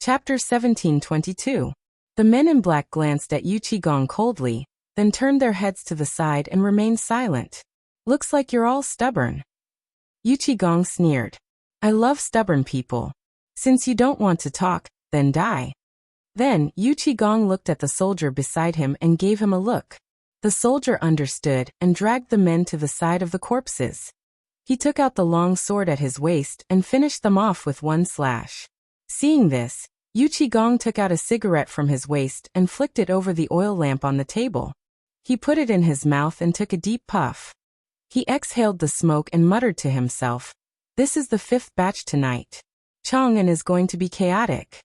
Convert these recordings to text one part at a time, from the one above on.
Chapter 1722. The men in black glanced at Yuqigong coldly, then turned their heads to the side and remained silent. Looks like you're all stubborn. Yuqigong sneered. I love stubborn people. Since you don't want to talk, then die. Then, Yuqigong looked at the soldier beside him and gave him a look. The soldier understood and dragged the men to the side of the corpses. He took out the long sword at his waist and finished them off with one slash. Seeing this, Yuqigong took out a cigarette from his waist and flicked it over the oil lamp on the table. He put it in his mouth and took a deep puff. He exhaled the smoke and muttered to himself, "This is the 5th batch tonight. Chang'an is going to be chaotic."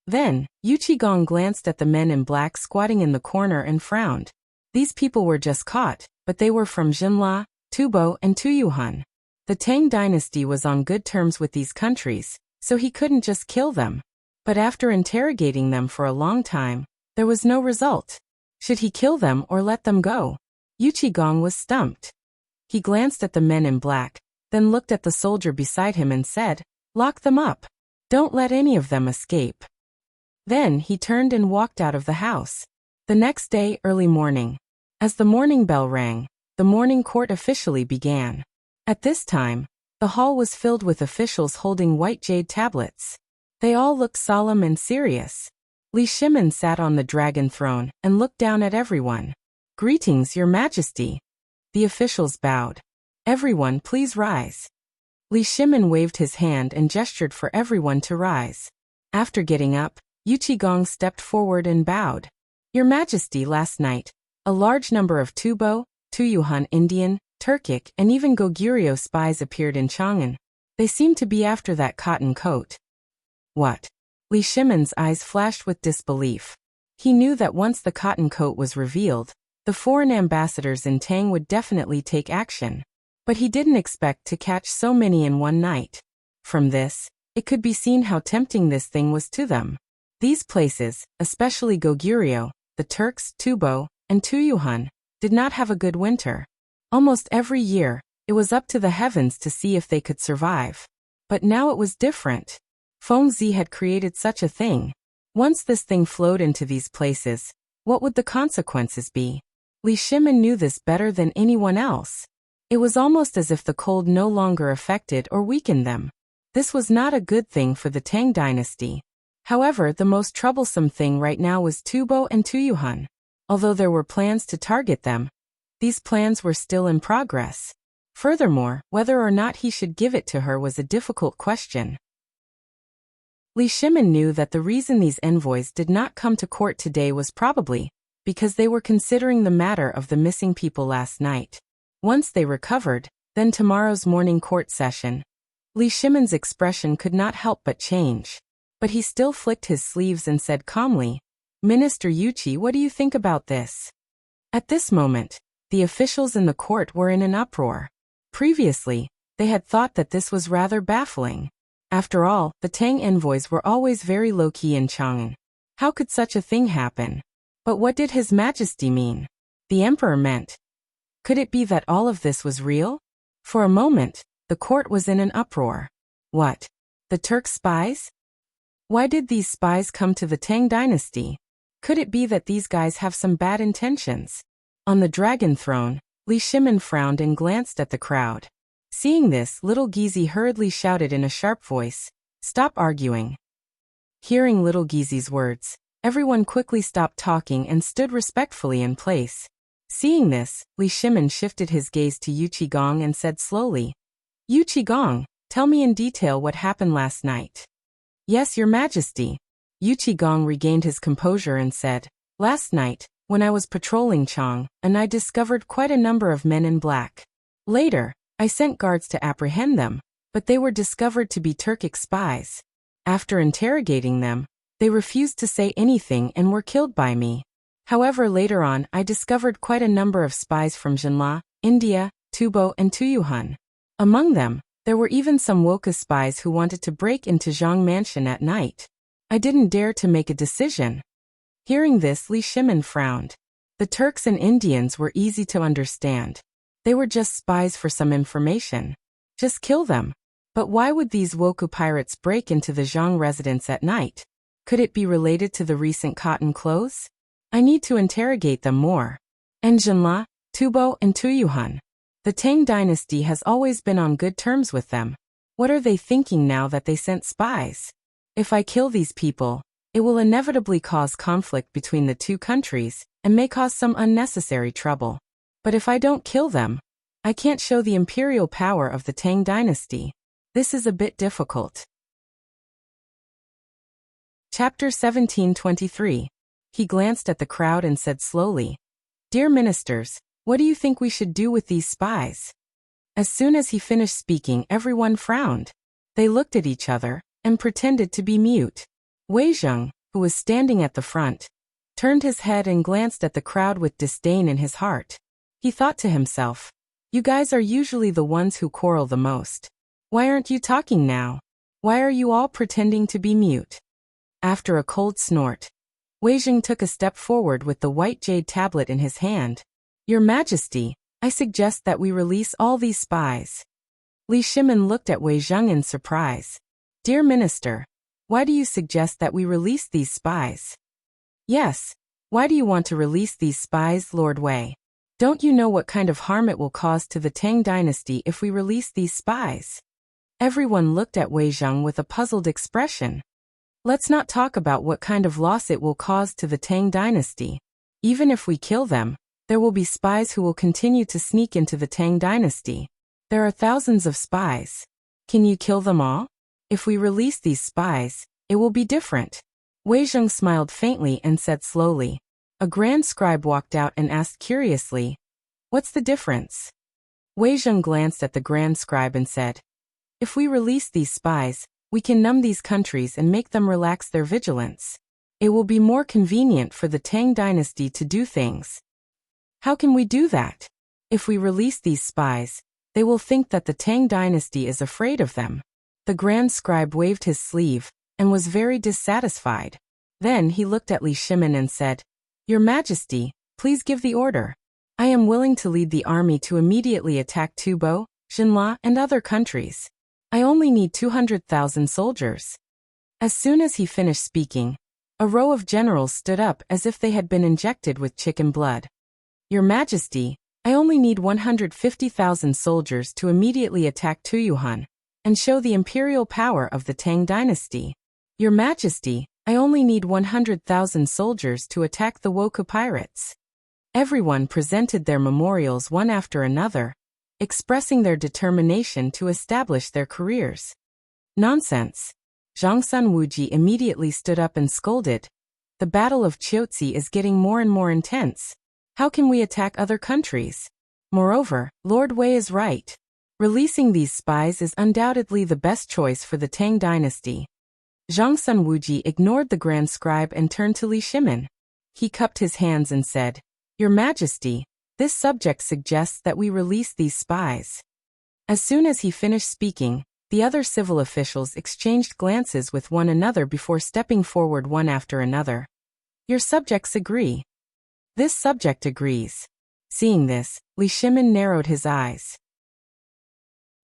Then, Yuqigong glanced at the men in black squatting in the corner and frowned. These people were just caught, but they were from Jinla, Tubo, and Tuyuhan. The Tang dynasty was on good terms with these countries, so he couldn't just kill them. But after interrogating them for a long time, there was no result. Should he kill them or let them go? Yuqigong was stumped. He glanced at the men in black, then looked at the soldier beside him and said, "Lock them up. Don't let any of them escape." Then he turned and walked out of the house. The next day, early morning. As the morning bell rang, the morning court officially began. At this time, the hall was filled with officials holding white jade tablets. They all looked solemn and serious. Li Shimin sat on the dragon throne and looked down at everyone. "Greetings, Your Majesty." The officials bowed. "Everyone, please rise." Li Shimin waved his hand and gestured for everyone to rise. After getting up, Yuqigong stepped forward and bowed. "Your Majesty, last night, a large number of Tubo, Tuyuhan Indian, Turkic, and even Goguryeo spies appeared in Chang'an. They seem to be after that cotton coat." What? Li Shimin's eyes flashed with disbelief. He knew that once the cotton coat was revealed, the foreign ambassadors in Tang would definitely take action. But he didn't expect to catch so many in one night. From this, it could be seen how tempting this thing was to them. These places, especially Goguryeo, the Turks, Tubo, and Tuyuhan, did not have a good winter. Almost every year, it was up to the heavens to see if they could survive. But now it was different. Fengzi had created such a thing. Once this thing flowed into these places, what would the consequences be? Li Shimin knew this better than anyone else. It was almost as if the cold no longer affected or weakened them. This was not a good thing for the Tang dynasty. However, the most troublesome thing right now was Tubo and Tuyuhan. Although there were plans to target them, these plans were still in progress. Furthermore, whether or not he should give it to her was a difficult question. Li Shimin knew that the reason these envoys did not come to court today was probably because they were considering the matter of the missing people last night. Once they recovered, then tomorrow's morning court session. Li Shimin's expression could not help but change. But he still flicked his sleeves and said calmly, "Minister Yuqi, what do you think about this?" At this moment, the officials in the court were in an uproar. Previously, they had thought that this was rather baffling. After all, the Tang envoys were always very low-key in Chang'an. How could such a thing happen? But what did His Majesty mean? The Emperor meant. Could it be that all of this was real? For a moment, the court was in an uproar. What? The Turk spies? Why did these spies come to the Tang dynasty? Could it be that these guys have some bad intentions? On the dragon throne, Li Shimin frowned and glanced at the crowd. Seeing this, little Gizi hurriedly shouted in a sharp voice, "Stop arguing." Hearing little Gizi's words, everyone quickly stopped talking and stood respectfully in place. Seeing this, Li Shimin shifted his gaze to Yuqigong and said slowly, "Yuqigong, tell me in detail what happened last night." "Yes, Your Majesty." Yuqigong regained his composure and said, "Last night, when I was patrolling Chang'an, I discovered quite a number of men in black. Later, I sent guards to apprehend them, but they were discovered to be Turkic spies. After interrogating them, they refused to say anything and were killed by me. However, later on, I discovered quite a number of spies from Jinla, India, Tubo, and Tuyuhan. Among them, there were even some Wuxia spies who wanted to break into Zhang Mansion at night. I didn't dare to make a decision." Hearing this, Li Shimin frowned. The Turks and Indians were easy to understand. They were just spies for some information. Just kill them. But why would these Woku pirates break into the Zhang residence at night? Could it be related to the recent cotton clothes? I need to interrogate them more. And Zhenla, Tubo, and Tuyuhan. The Tang dynasty has always been on good terms with them. What are they thinking now that they sent spies? If I kill these people, it will inevitably cause conflict between the two countries and may cause some unnecessary trouble. But if I don't kill them, I can't show the imperial power of the Tang dynasty. This is a bit difficult. Chapter 1723. He glanced at the crowd and said slowly, "Dear ministers, what do you think we should do with these spies?" As soon as he finished speaking, everyone frowned. They looked at each other and pretended to be mute. Wei Zheng, who was standing at the front, turned his head and glanced at the crowd with disdain in his heart. He thought to himself, "You guys are usually the ones who quarrel the most. Why aren't you talking now? Why are you all pretending to be mute?" After a cold snort, Wei Zheng took a step forward with the white jade tablet in his hand. "Your Majesty, I suggest that we release all these spies." Li Shimin looked at Wei Zheng in surprise. "Dear Minister, why do you suggest that we release these spies?" "Yes, why do you want to release these spies, Lord Wei? Don't you know what kind of harm it will cause to the Tang dynasty if we release these spies?" Everyone looked at Wei Zheng with a puzzled expression. "Let's not talk about what kind of loss it will cause to the Tang dynasty. Even if we kill them, there will be spies who will continue to sneak into the Tang dynasty. There are thousands of spies. Can you kill them all? If we release these spies, it will be different." Wei Zheng smiled faintly and said slowly. A grand scribe walked out and asked curiously, "What's the difference?" Wei Zheng glanced at the grand scribe and said, "If we release these spies, we can numb these countries and make them relax their vigilance. It will be more convenient for the Tang dynasty to do things." "How can we do that? If we release these spies, they will think that the Tang dynasty is afraid of them." The grand scribe waved his sleeve and was very dissatisfied. Then he looked at Li Shimin and said, "Your Majesty, please give the order. I am willing to lead the army to immediately attack Tubo, Xinla, and other countries. I only need 200,000 soldiers." As soon as he finished speaking, a row of generals stood up as if they had been injected with chicken blood. "Your Majesty, I only need 150,000 soldiers to immediately attack Tuyuhan and show the imperial power of the Tang dynasty. Your Majesty, I only need 100,000 soldiers to attack the Woku pirates." Everyone presented their memorials one after another, expressing their determination to establish their careers. "Nonsense." Zhangsun Wuji immediately stood up and scolded. "The Battle of Chiotzi is getting more and more intense. How can we attack other countries? Moreover, Lord Wei is right. Releasing these spies is undoubtedly the best choice for the Tang dynasty." Zhangsun Wuji ignored the grand scribe and turned to Li Shimin. He cupped his hands and said, "Your Majesty, this subject suggests that we release these spies." As soon as he finished speaking, the other civil officials exchanged glances with one another before stepping forward one after another. "Your subjects agree." "This subject agrees." Seeing this, Li Shimin narrowed his eyes.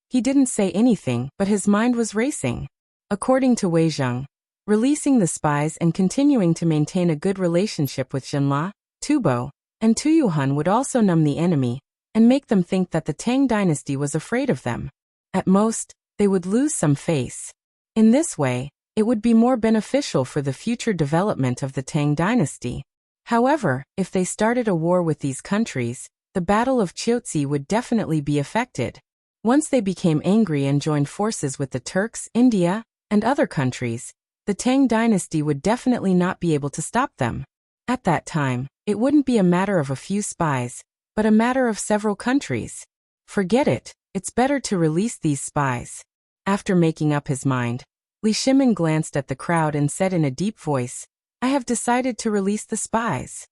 He didn't say anything, but his mind was racing. According to Wei Zheng, releasing the spies and continuing to maintain a good relationship with Xinla, Tubo, and Tuyuhan would also numb the enemy and make them think that the Tang dynasty was afraid of them. At most, they would lose some face. In this way, it would be more beneficial for the future development of the Tang dynasty. However, if they started a war with these countries, the Battle of Chiotzi would definitely be affected. Once they became angry and joined forces with the Turks, India, and other countries, the Tang dynasty would definitely not be able to stop them. At that time, it wouldn't be a matter of a few spies, but a matter of several countries. Forget it, it's better to release these spies. After making up his mind, Li Shimin glanced at the crowd and said in a deep voice, "I have decided to release the spies."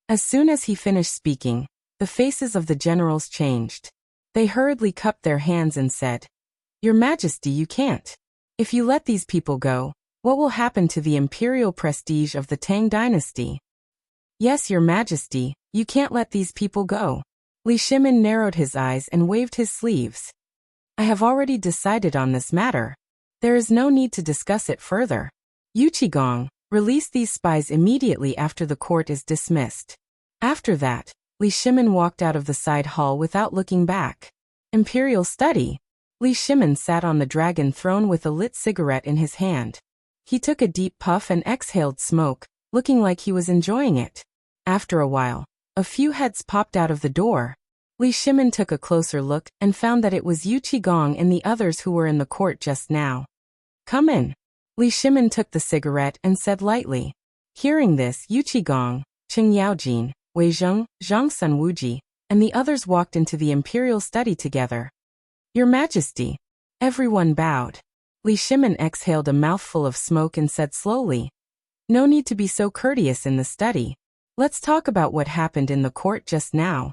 As soon as he finished speaking, the faces of the generals changed. They hurriedly cupped their hands and said, "Your Majesty, you can't. If you let these people go, what will happen to the imperial prestige of the Tang dynasty?" "Yes, Your Majesty, you can't let these people go." Li Shimin narrowed his eyes and waved his sleeves. "I have already decided on this matter. There is no need to discuss it further. Yuqigong, Release these spies immediately after the court is dismissed. After that, Li Shimin walked out of the side hall without looking back. Imperial study. Li Shimin sat on the dragon throne with a lit cigarette in his hand. He took a deep puff and exhaled smoke, looking like he was enjoying it. After a while, a few heads popped out of the door. Li Shimin took a closer look and found that it was Yu Qigong and the others who were in the court just now. Come in. Li Shimin took the cigarette and said lightly. Hearing this, Yu Qigong, Qing Yaojin, Wei Zheng, Zhang Sun Wuji, and the others walked into the imperial study together. Your Majesty. Everyone bowed. Li Shimin exhaled a mouthful of smoke and said slowly. No need to be so courteous in the study. Let's talk about what happened in the court just now.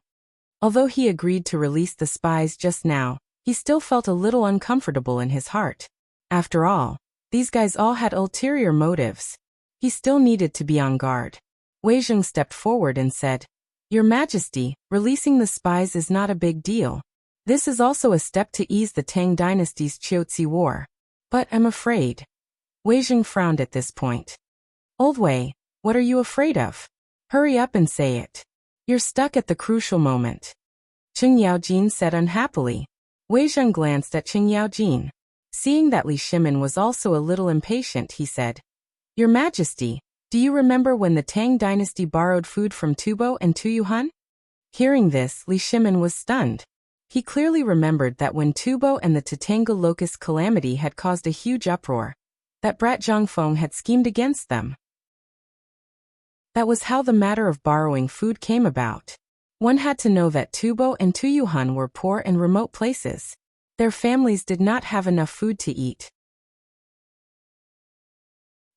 Although he agreed to release the spies just now, he still felt a little uncomfortable in his heart. After all, these guys all had ulterior motives. He still needed to be on guard. Wei Zheng stepped forward and said, Your Majesty, releasing the spies is not a big deal. This is also a step to ease the Tang dynasty's Qiuzi war. But I'm afraid. Wei Zheng frowned at this point. Old Wei, what are you afraid of? Hurry up and say it. You're stuck at the crucial moment. Qing Yaojin said unhappily. Wei Zheng glanced at Qing Yaojin. Seeing that Li Shimin was also a little impatient, he said, Your Majesty, do you remember when the Tang dynasty borrowed food from Tubo and Tuyuhan? Hearing this, Li Shimin was stunned. He clearly remembered that when Tubo and the Tatanga locust calamity had caused a huge uproar, that Brat Zhangfeng had schemed against them. That was how the matter of borrowing food came about. One had to know that Tubo and Tuyuhan were poor and remote places. Their families did not have enough food to eat.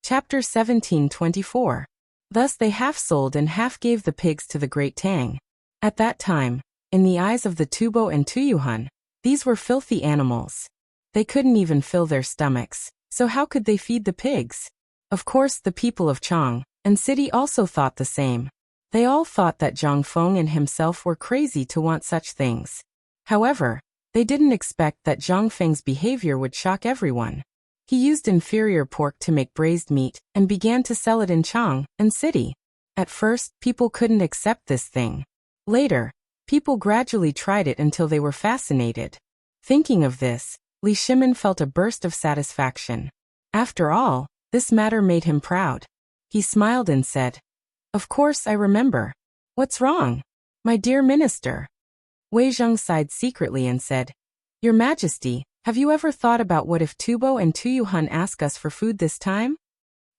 Chapter 17:24. Thus they half sold and half gave the pigs to the Great Tang. At that time, in the eyes of the Tubo and Tuyuhan, these were filthy animals. They couldn't even fill their stomachs, so how could they feed the pigs? Of course the people of Chang'an city also thought the same. They all thought that Zhang Feng and himself were crazy to want such things. However, they didn't expect that Zhang Feng's behavior would shock everyone. He used inferior pork to make braised meat and began to sell it in Chang'an city. At first, people couldn't accept this thing. Later, people gradually tried it until they were fascinated. Thinking of this, Li Shimin felt a burst of satisfaction. After all, this matter made him proud. He smiled and said, Of course I remember. What's wrong? My dear minister. Wei Zheng sighed secretly and said, Your Majesty, have you ever thought about what if Tubo and Tuyuhan ask us for food this time?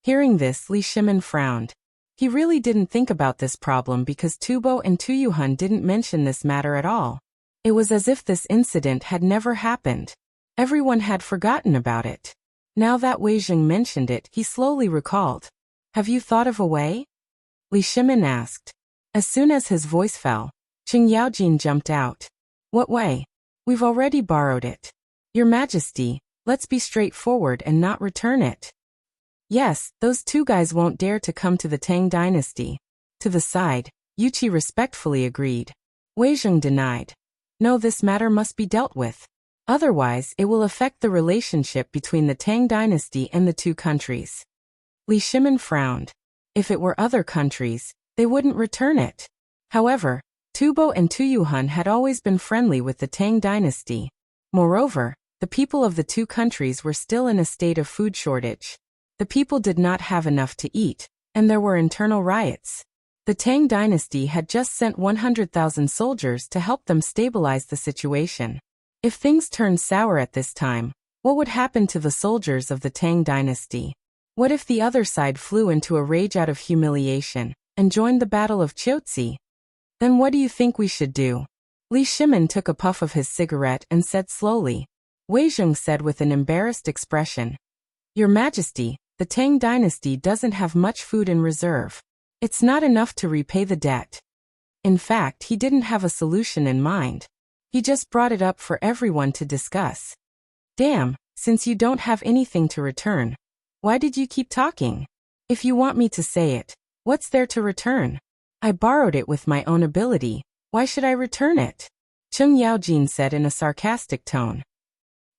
Hearing this, Li Shimin frowned. He really didn't think about this problem because Tubo and Tuyuhan didn't mention this matter at all. It was as if this incident had never happened. Everyone had forgotten about it. Now that Wei Zheng mentioned it, he slowly recalled. Have you thought of a way? Li Shimin asked. As soon as his voice fell, Qing Yaojin jumped out. What way? We've already borrowed it. Your Majesty, let's be straightforward and not return it. Yes, those two guys won't dare to come to the Tang dynasty. To the side, Yuqi respectfully agreed. Wei Zheng denied. No, this matter must be dealt with. Otherwise, it will affect the relationship between the Tang dynasty and the two countries. Li Shimin frowned. If it were other countries, they wouldn't return it. However, Tubo and Tuyuhan had always been friendly with the Tang dynasty. Moreover, the people of the two countries were still in a state of food shortage. The people did not have enough to eat, and there were internal riots. The Tang dynasty had just sent 100,000 soldiers to help them stabilize the situation. If things turned sour at this time, what would happen to the soldiers of the Tang dynasty? What if the other side flew into a rage out of humiliation and joined the Battle of Qiuzi? Then what do you think we should do? Li Shimin took a puff of his cigarette and said slowly. Wei Zheng said with an embarrassed expression. Your Majesty, the Tang dynasty doesn't have much food in reserve. It's not enough to repay the debt. In fact, he didn't have a solution in mind. He just brought it up for everyone to discuss. Damn, since you don't have anything to return, why did you keep talking? If you want me to say it, what's there to return? I borrowed it with my own ability. Why should I return it? Qing Yaojin said in a sarcastic tone.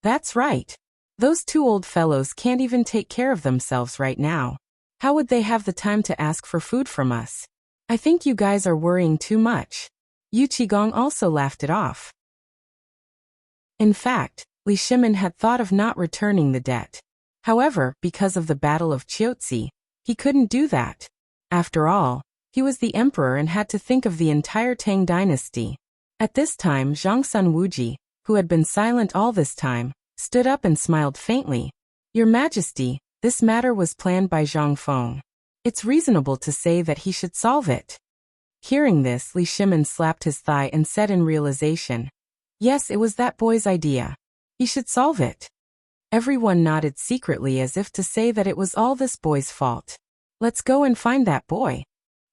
That's right. Those two old fellows can't even take care of themselves right now. How would they have the time to ask for food from us? I think you guys are worrying too much. Yu Qigong also laughed it off. In fact, Li Shimin had thought of not returning the debt. However, because of the Battle of Chiotzi, he couldn't do that. After all, he was the emperor and had to think of the entire Tang dynasty. At this time, Zhongsun Wuji, who had been silent all this time, stood up and smiled faintly. Your Majesty, this matter was planned by Zhang Feng. It's reasonable to say that he should solve it. Hearing this, Li Shimin slapped his thigh and said in realization, yes, it was that boy's idea. He should solve it. Everyone nodded secretly as if to say that it was all this boy's fault. Let's go and find that boy.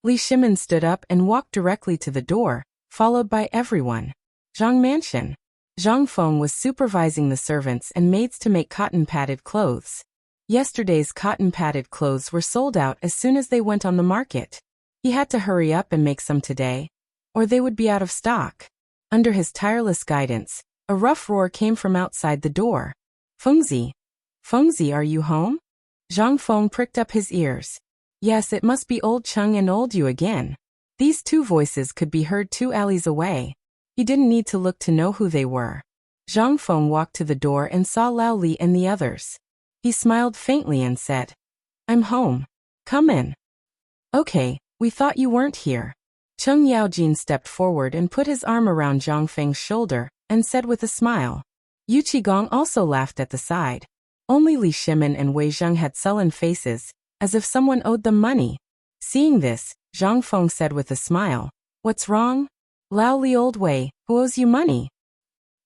Li Shimin stood up and walked directly to the door, followed by everyone. Zhang Mansion. Zhang Feng was supervising the servants and maids to make cotton-padded clothes. Yesterday's cotton-padded clothes were sold out as soon as they went on the market. He had to hurry up and make some today, or they would be out of stock. Under his tireless guidance, a rough roar came from outside the door. Fengzi. Fengzi, are you home? Zhang Feng pricked up his ears. Yes, it must be old Cheng and old Yu again. These two voices could be heard 2 alleys away. He didn't need to look to know who they were. Zhang Feng walked to the door and saw Lao Li and the others. He smiled faintly and said, I'm home. Come in. Okay, we thought you weren't here. Cheng Yaojin stepped forward and put his arm around Zhang Feng's shoulder and said with a smile. Yu Qigong also laughed at the side. Only Li Shimin and Wei Zheng had sullen faces, as if someone owed them money. Seeing this, Zhang Feng said with a smile, what's wrong? Lao Li, old Wei, who owes you money?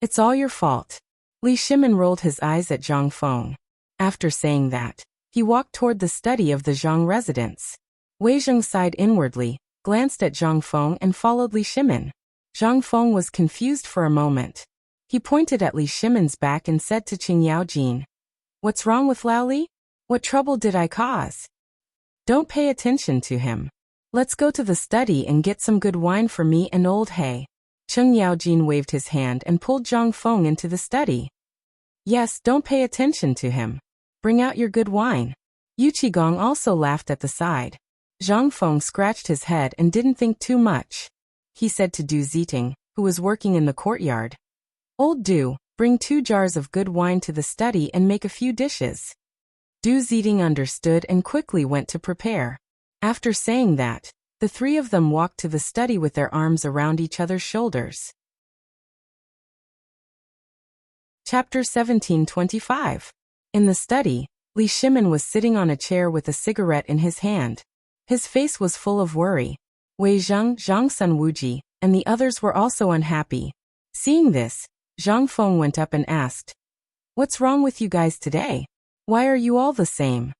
It's all your fault. Li Shimin rolled his eyes at Zhang Feng. After saying that, he walked toward the study of the Zhang residence. Wei Zheng sighed inwardly, glanced at Zhang Feng and followed Li Shimin. Zhang Feng was confused for a moment. He pointed at Li Shimin's back and said to Qing Yaojin, what's wrong with Lao Li? What trouble did I cause? Don't pay attention to him. Let's go to the study and get some good wine for me and old He. Cheng Yaojin waved his hand and pulled Zhang Feng into the study. Yes, don't pay attention to him. Bring out your good wine. Yu Qigong also laughed at the side. Zhang Feng scratched his head and didn't think too much. He said to Du Ziting, who was working in the courtyard, Old Du, bring 2 jars of good wine to the study and make a few dishes. Du Ziting understood and quickly went to prepare. After saying that, the 3 of them walked to the study with their arms around each other's shoulders. Chapter 1725. In the study, Li Shimin was sitting on a chair with a cigarette in his hand. His face was full of worry. Wei Zheng, Zhongsun Wuji, and the others were also unhappy. Seeing this, Zhang Feng went up and asked, what's wrong with you guys today? Why are you all the same?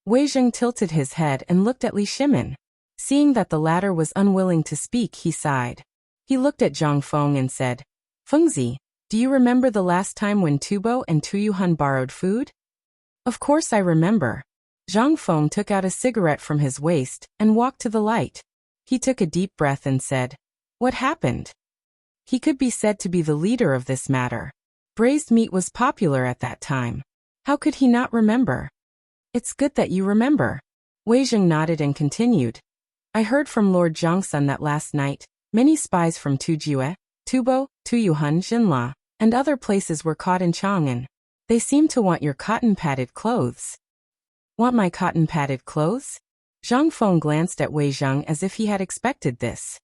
Wei Zheng tilted his head and looked at Li Shimin. Seeing that the latter was unwilling to speak, he sighed. He looked at Zhang Feng and said, Fengzi, do you remember the last time when Tubo and Tuyuhan borrowed food? Of course I remember. Zhang Feng took out a cigarette from his waist and walked to the light. He took a deep breath and said, what happened? He could be said to be the leader of this matter. Braised meat was popular at that time. How could he not remember? It's good that you remember. Wei Zheng nodded and continued. I heard from Lord Zhongsun that last night, many spies from Tujue, Tubo, Tuyuhan, Jinla, and other places were caught in Chang'an. They seem to want your cotton-padded clothes. Want my cotton-padded clothes? Zhang Feng glanced at Wei Zheng as if he had expected this.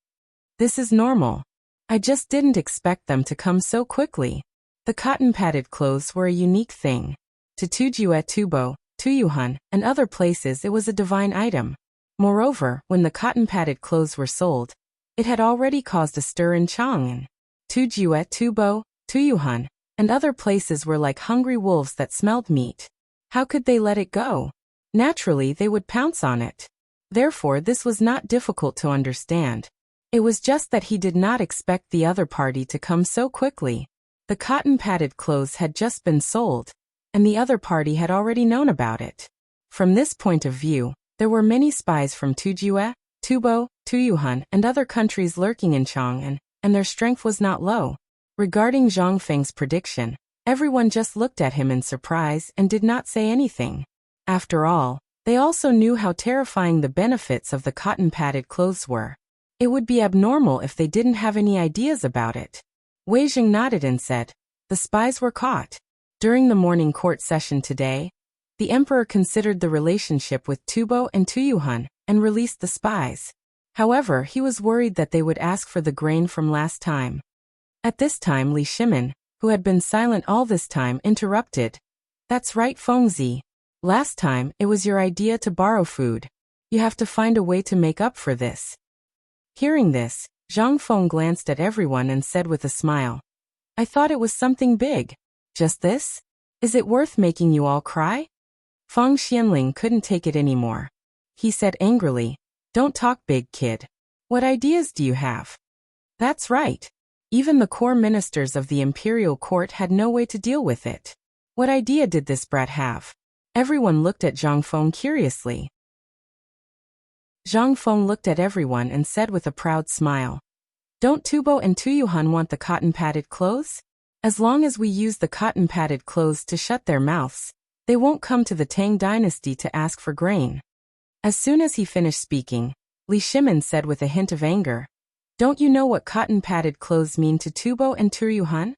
This is normal. I just didn't expect them to come so quickly. The cotton-padded clothes were a unique thing. To Tujue, Tubo, Tuyuhan, and other places it was a divine item. Moreover, when the cotton-padded clothes were sold, it had already caused a stir in Chang'an. Tujue, Tubo, Tuyuhan, and other places were like hungry wolves that smelled meat. How could they let it go? Naturally, they would pounce on it. Therefore, this was not difficult to understand. It was just that he did not expect the other party to come so quickly. The cotton-padded clothes had just been sold, and the other party had already known about it. From this point of view, there were many spies from Tujue, Tubo, Tuyuhan, and other countries lurking in Chang'an, and their strength was not low. Regarding Zhang Feng's prediction, everyone just looked at him in surprise and did not say anything. After all, They also knew how terrifying the benefits of the cotton-padded clothes were. It would be abnormal if they didn't have any ideas about it. Wei Jing nodded and said, "The spies were caught." During the morning court session today, the emperor considered the relationship with Tubo and Tuyuhun and released the spies. However, he was worried that they would ask for the grain from last time. At this time, Li Shimin, who had been silent all this time, interrupted. "That's right, Fengzi. Last time, it was your idea to borrow food. You have to find a way to make up for this." Hearing this, Zhang Feng glanced at everyone and said with a smile, "I thought it was something big. Just this? Is it worth making you all cry?" Feng Xianling couldn't take it anymore. He said angrily, "Don't talk big, kid. What ideas do you have?" That's right. Even the core ministers of the imperial court had no way to deal with it. What idea did this brat have? Everyone looked at Zhang Feng curiously. Zhang Feng looked at everyone and said with a proud smile, "Don't Tubo and Tuyuhan want the cotton-padded clothes? As long as we use the cotton-padded clothes to shut their mouths, they won't come to the Tang dynasty to ask for grain." As soon as he finished speaking, Li Shimin said with a hint of anger, "Don't you know what cotton-padded clothes mean to Tubo and Tuyuhan?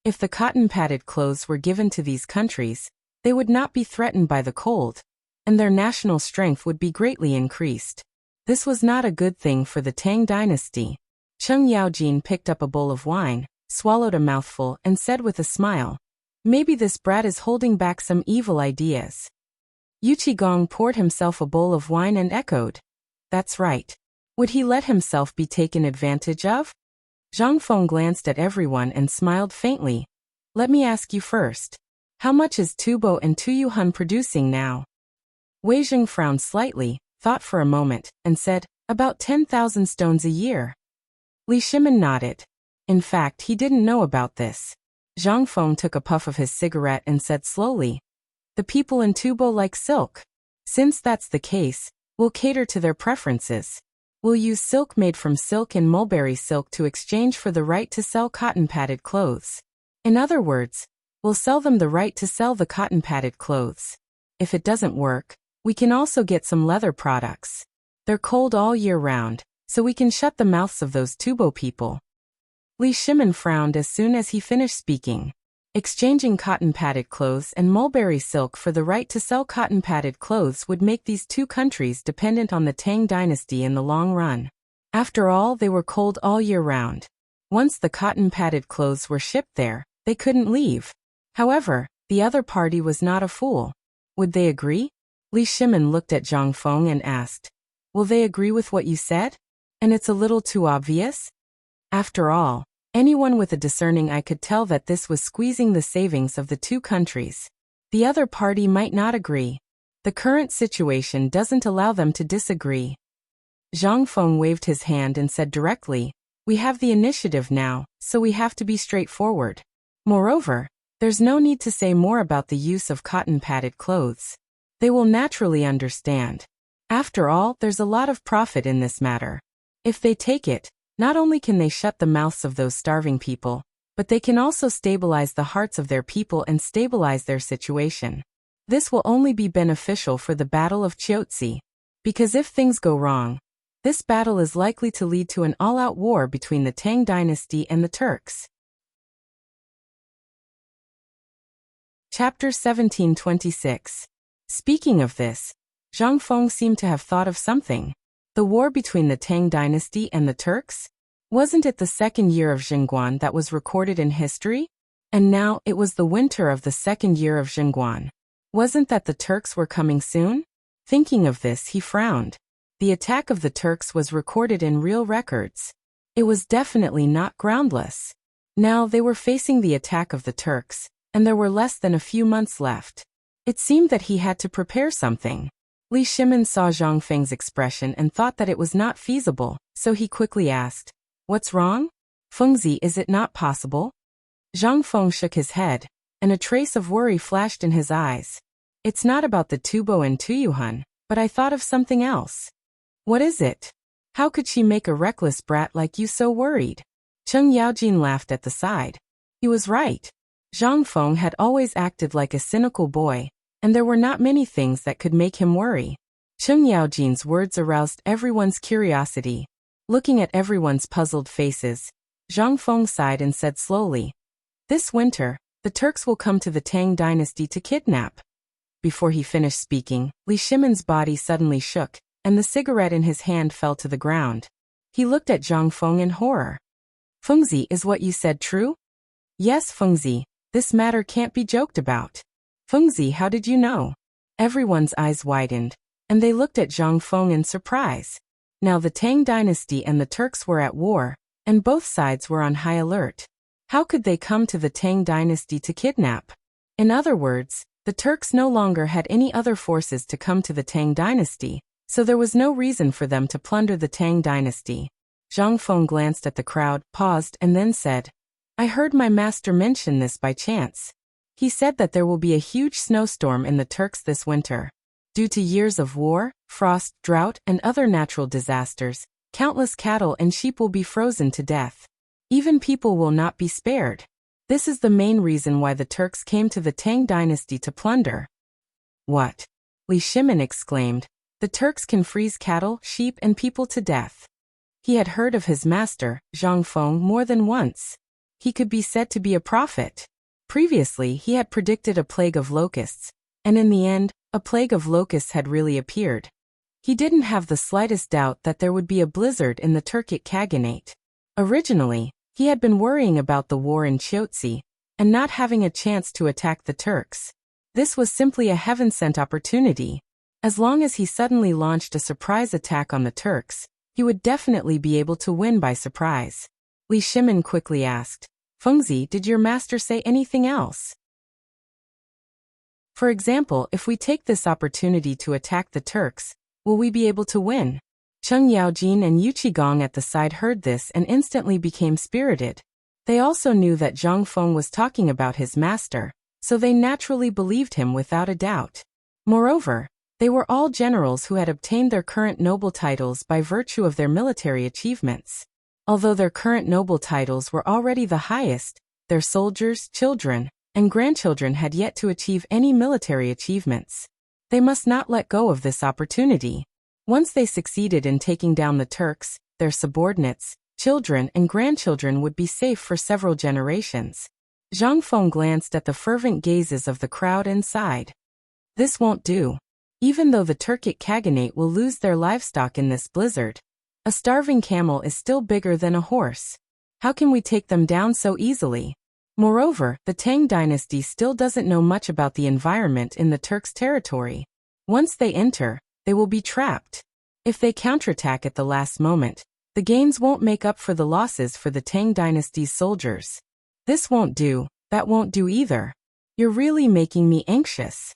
If the cotton-padded clothes were given to these countries, they would not be threatened by the cold, and their national strength would be greatly increased. This was not a good thing for the Tang dynasty." Cheng Yaojin picked up a bowl of wine, swallowed a mouthful, and said with a smile, "Maybe this brat is holding back some evil ideas." Yu Qigong poured himself a bowl of wine and echoed, "That's right. Would he let himself be taken advantage of?" Zhang Feng glanced at everyone and smiled faintly. "Let me ask you first. How much is Tubo and Tuyuhun producing now?" Wei Jing frowned slightly, thought for a moment, and said, "About 10,000 stones a year." Li Shimin nodded. In fact, he didn't know about this. Zhang Feng took a puff of his cigarette and said slowly, "The people in Tubo like silk. Since that's the case, we'll cater to their preferences. We'll use silk made from silk and mulberry silk to exchange for the right to sell cotton-padded clothes. In other words, we'll sell them the right to sell the cotton-padded clothes. If it doesn't work, we can also get some leather products. They're cold all year round, so we can shut the mouths of those Tubo people." Li Shimin frowned as soon as he finished speaking. Exchanging cotton-padded clothes and mulberry silk for the right to sell cotton-padded clothes would make these two countries dependent on the Tang dynasty in the long run. After all, they were cold all year round. Once the cotton-padded clothes were shipped there, they couldn't leave. However, the other party was not a fool. Would they agree? Li Shimin looked at Zhang Feng and asked, "Will they agree with what you said? And it's a little too obvious?" After all, anyone with a discerning eye could tell that this was squeezing the savings of the two countries. The other party might not agree. The current situation doesn't allow them to disagree. Zhang Feng waved his hand and said directly, "We have the initiative now, so we have to be straightforward. Moreover, there's no need to say more about the use of cotton-padded clothes. They will naturally understand. After all, there's a lot of profit in this matter. If they take it, not only can they shut the mouths of those starving people, but they can also stabilize the hearts of their people and stabilize their situation. This will only be beneficial for the Battle of Chiotzi. Because if things go wrong, this battle is likely to lead to an all-out war between the Tang dynasty and the Turks." Chapter 1726. Speaking of this, Zhang Feng seemed to have thought of something. The war between the Tang dynasty and the Turks? Wasn't it the second year of Xingguan that was recorded in history? And now it was the winter of the second year of Xingguan. Wasn't that the Turks were coming soon? Thinking of this, he frowned. The attack of the Turks was recorded in real records. It was definitely not groundless. Now they were facing the attack of the Turks, and there were less than a few months left. It seemed that he had to prepare something. Li Shimin saw Zhang Feng's expression and thought that it was not feasible, so he quickly asked, "What's wrong? Fengzi, is it not possible?" Zhang Feng shook his head, and a trace of worry flashed in his eyes. "It's not about the Tubo and Tuyuhun, but I thought of something else." "What is it? How could she make a reckless brat like you so worried?" Cheng Yaojin laughed at the side. He was right. Zhang Feng had always acted like a cynical boy, and there were not many things that could make him worry. Cheng Yaojin's words aroused everyone's curiosity. Looking at everyone's puzzled faces, Zhang Feng sighed and said slowly, "This winter, the Turks will come to the Tang dynasty to kidnap." Before he finished speaking, Li Shimon's body suddenly shook, and the cigarette in his hand fell to the ground. He looked at Zhang Feng in horror. "Fengzi, is what you said true?" "Yes, Fengzi, this matter can't be joked about." "Fengzi, how did you know?" Everyone's eyes widened, and they looked at Zhang Feng in surprise. Now the Tang dynasty and the Turks were at war, and both sides were on high alert. How could they come to the Tang dynasty to kidnap? In other words, the Turks no longer had any other forces to come to the Tang dynasty, so there was no reason for them to plunder the Tang dynasty. Zhang Feng glanced at the crowd, paused, and then said, "I heard my master mention this by chance. He said that there will be a huge snowstorm in the Turks this winter. Due to years of war, frost, drought, and other natural disasters, countless cattle and sheep will be frozen to death. Even people will not be spared. This is the main reason why the Turks came to the Tang dynasty to plunder." "What?" Li Shimin exclaimed. "The Turks can freeze cattle, sheep, and people to death." He had heard of his master, Zhang Feng, more than once. He could be said to be a prophet. Previously, he had predicted a plague of locusts, and in the end, a plague of locusts had really appeared. He didn't have the slightest doubt that there would be a blizzard in the Turkic Khaganate. Originally, he had been worrying about the war in Chotsi, and not having a chance to attack the Turks. This was simply a heaven-sent opportunity. As long as he suddenly launched a surprise attack on the Turks, he would definitely be able to win by surprise. Li Shimin quickly asked, "Fengzi, did your master say anything else? For example, if we take this opportunity to attack the Turks, will we be able to win?" Cheng Yaojin and Yu Qigong at the side heard this and instantly became spirited. They also knew that Zhang Feng was talking about his master, so they naturally believed him without a doubt. Moreover, they were all generals who had obtained their current noble titles by virtue of their military achievements. Although their current noble titles were already the highest, their soldiers, children, and grandchildren had yet to achieve any military achievements. They must not let go of this opportunity. Once they succeeded in taking down the Turks, their subordinates, children, and grandchildren would be safe for several generations. Zhang Feng glanced at the fervent gazes of the crowd and sighed. "This won't do. Even though the Turkic Khaganate will lose their livestock in this blizzard, a starving camel is still bigger than a horse. How can we take them down so easily? Moreover, the Tang dynasty still doesn't know much about the environment in the Turks' territory. Once they enter, they will be trapped. If they counterattack at the last moment, the gains won't make up for the losses for the Tang dynasty's soldiers. This won't do, that won't do either. You're really making me anxious."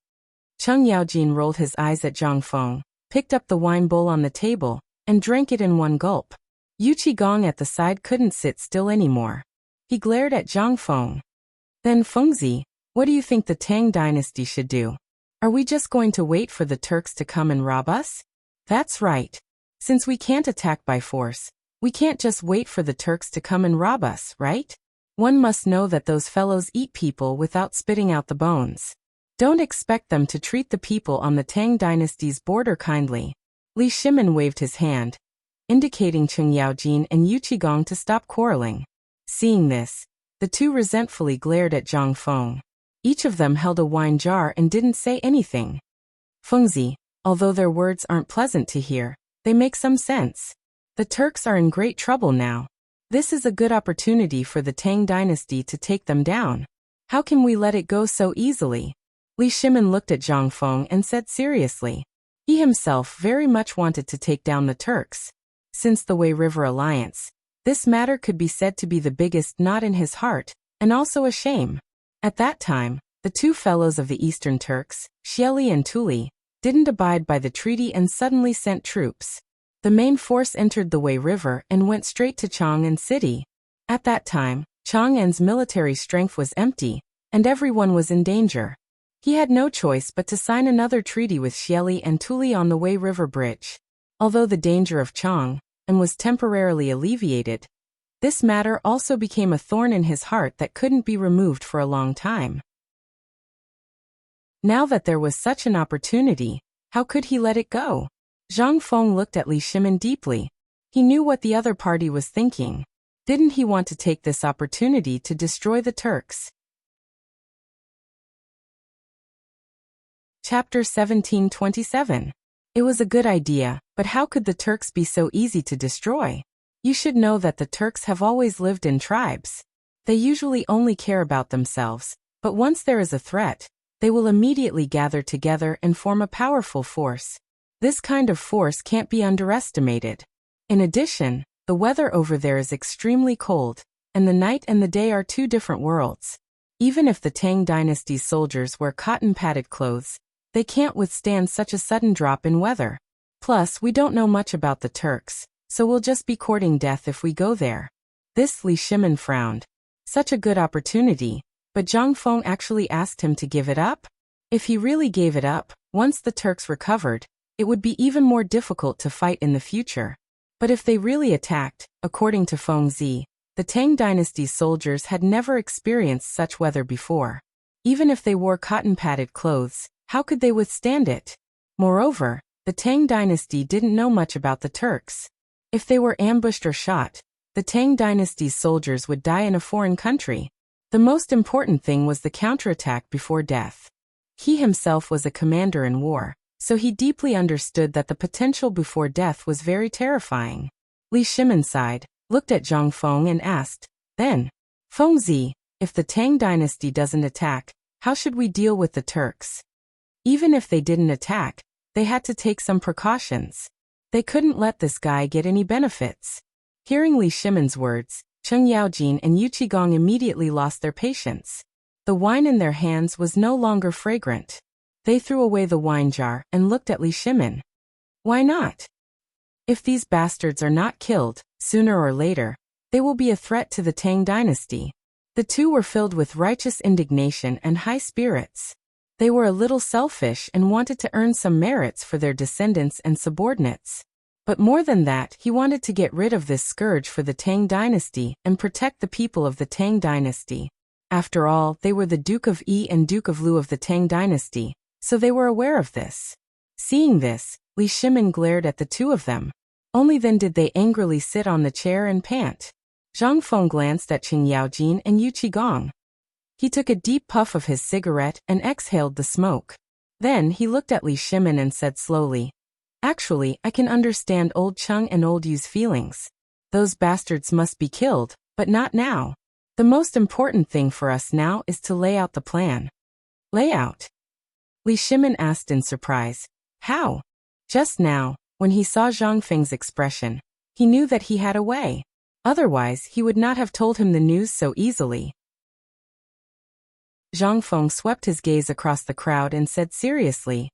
Cheng Yaojin rolled his eyes at Zhang Feng, picked up the wine bowl on the table, and drank it in one gulp. Yu Qigong at the side couldn't sit still anymore. He glared at Zhang Feng. "Then Fengzi, what do you think the Tang dynasty should do? Are we just going to wait for the Turks to come and rob us?" "That's right. Since we can't attack by force, we can't just wait for the Turks to come and rob us, right? One must know that those fellows eat people without spitting out the bones. Don't expect them to treat the people on the Tang dynasty's border kindly." Li Shimin waved his hand, indicating Cheng Yaojin and Yu Qigong to stop quarreling. Seeing this, the two resentfully glared at Zhang Feng. Each of them held a wine jar and didn't say anything. "Fengzi, although their words aren't pleasant to hear, they make some sense. The Turks are in great trouble now. This is a good opportunity for the Tang dynasty to take them down. How can we let it go so easily?" Li Shimin looked at Zhang Feng and said seriously. He himself very much wanted to take down the Turks. Since the Wei River Alliance, this matter could be said to be the biggest knot in his heart, and also a shame. At that time, the two fellows of the Eastern Turks, Xieli and Tuli, didn't abide by the treaty and suddenly sent troops. The main force entered the Wei River and went straight to Chang'an city. At that time, Chang'an's military strength was empty, and everyone was in danger. He had no choice but to sign another treaty with Xieli and Tuli on the Wei River Bridge. Although the danger of Chang'an was temporarily alleviated, this matter also became a thorn in his heart that couldn't be removed for a long time. Now that there was such an opportunity, how could he let it go? Zhang Feng looked at Li Shimin deeply. He knew what the other party was thinking. Didn't he want to take this opportunity to destroy the Turks? Chapter 1727. It was a good idea, but how could the Turks be so easy to destroy? You should know that the Turks have always lived in tribes. They usually only care about themselves, but once there is a threat, they will immediately gather together and form a powerful force. This kind of force can't be underestimated. In addition, the weather over there is extremely cold, and the night and the day are two different worlds. Even if the Tang dynasty's soldiers wear cotton-padded clothes, they can't withstand such a sudden drop in weather. Plus, we don't know much about the Turks, so we'll just be courting death if we go there. This Li Shimin frowned. Such a good opportunity, but Zhang Feng actually asked him to give it up? If he really gave it up, once the Turks recovered, it would be even more difficult to fight in the future. But if they really attacked, according to Feng Zi, the Tang dynasty's soldiers had never experienced such weather before. Even if they wore cotton-padded clothes, how could they withstand it? Moreover, the Tang dynasty didn't know much about the Turks. If they were ambushed or shot, the Tang dynasty's soldiers would die in a foreign country. The most important thing was the counterattack before death. He himself was a commander in war, so he deeply understood that the potential before death was very terrifying. Li Shimin sighed, looked at Zhang Feng and asked, "Then, Feng Zi, if the Tang dynasty doesn't attack, how should we deal with the Turks?" Even if they didn't attack, they had to take some precautions. They couldn't let this guy get any benefits. Hearing Li Shimin's words, Cheng Yaojin and Yu Qigong immediately lost their patience. The wine in their hands was no longer fragrant. They threw away the wine jar and looked at Li Shimin. Why not? If these bastards are not killed, sooner or later, they will be a threat to the Tang dynasty. The two were filled with righteous indignation and high spirits. They were a little selfish and wanted to earn some merits for their descendants and subordinates. But more than that, he wanted to get rid of this scourge for the Tang dynasty and protect the people of the Tang dynasty. After all, they were the Duke of Yi and Duke of Lu of the Tang dynasty, so they were aware of this. Seeing this, Li Shimin glared at the two of them. Only then did they angrily sit on the chair and pant. Zhang Feng glanced at Cheng Yaojin and Yu Qigong. He took a deep puff of his cigarette and exhaled the smoke. Then he looked at Li Shimin and said slowly, "Actually, I can understand old Cheng and old Yu's feelings. Those bastards must be killed, but not now. The most important thing for us now is to lay out the plan." "Lay out?" Li Shimin asked in surprise. "How?" Just now, when he saw Zhang Feng's expression, he knew that he had a way. Otherwise, he would not have told him the news so easily. Zhang Feng swept his gaze across the crowd and said seriously,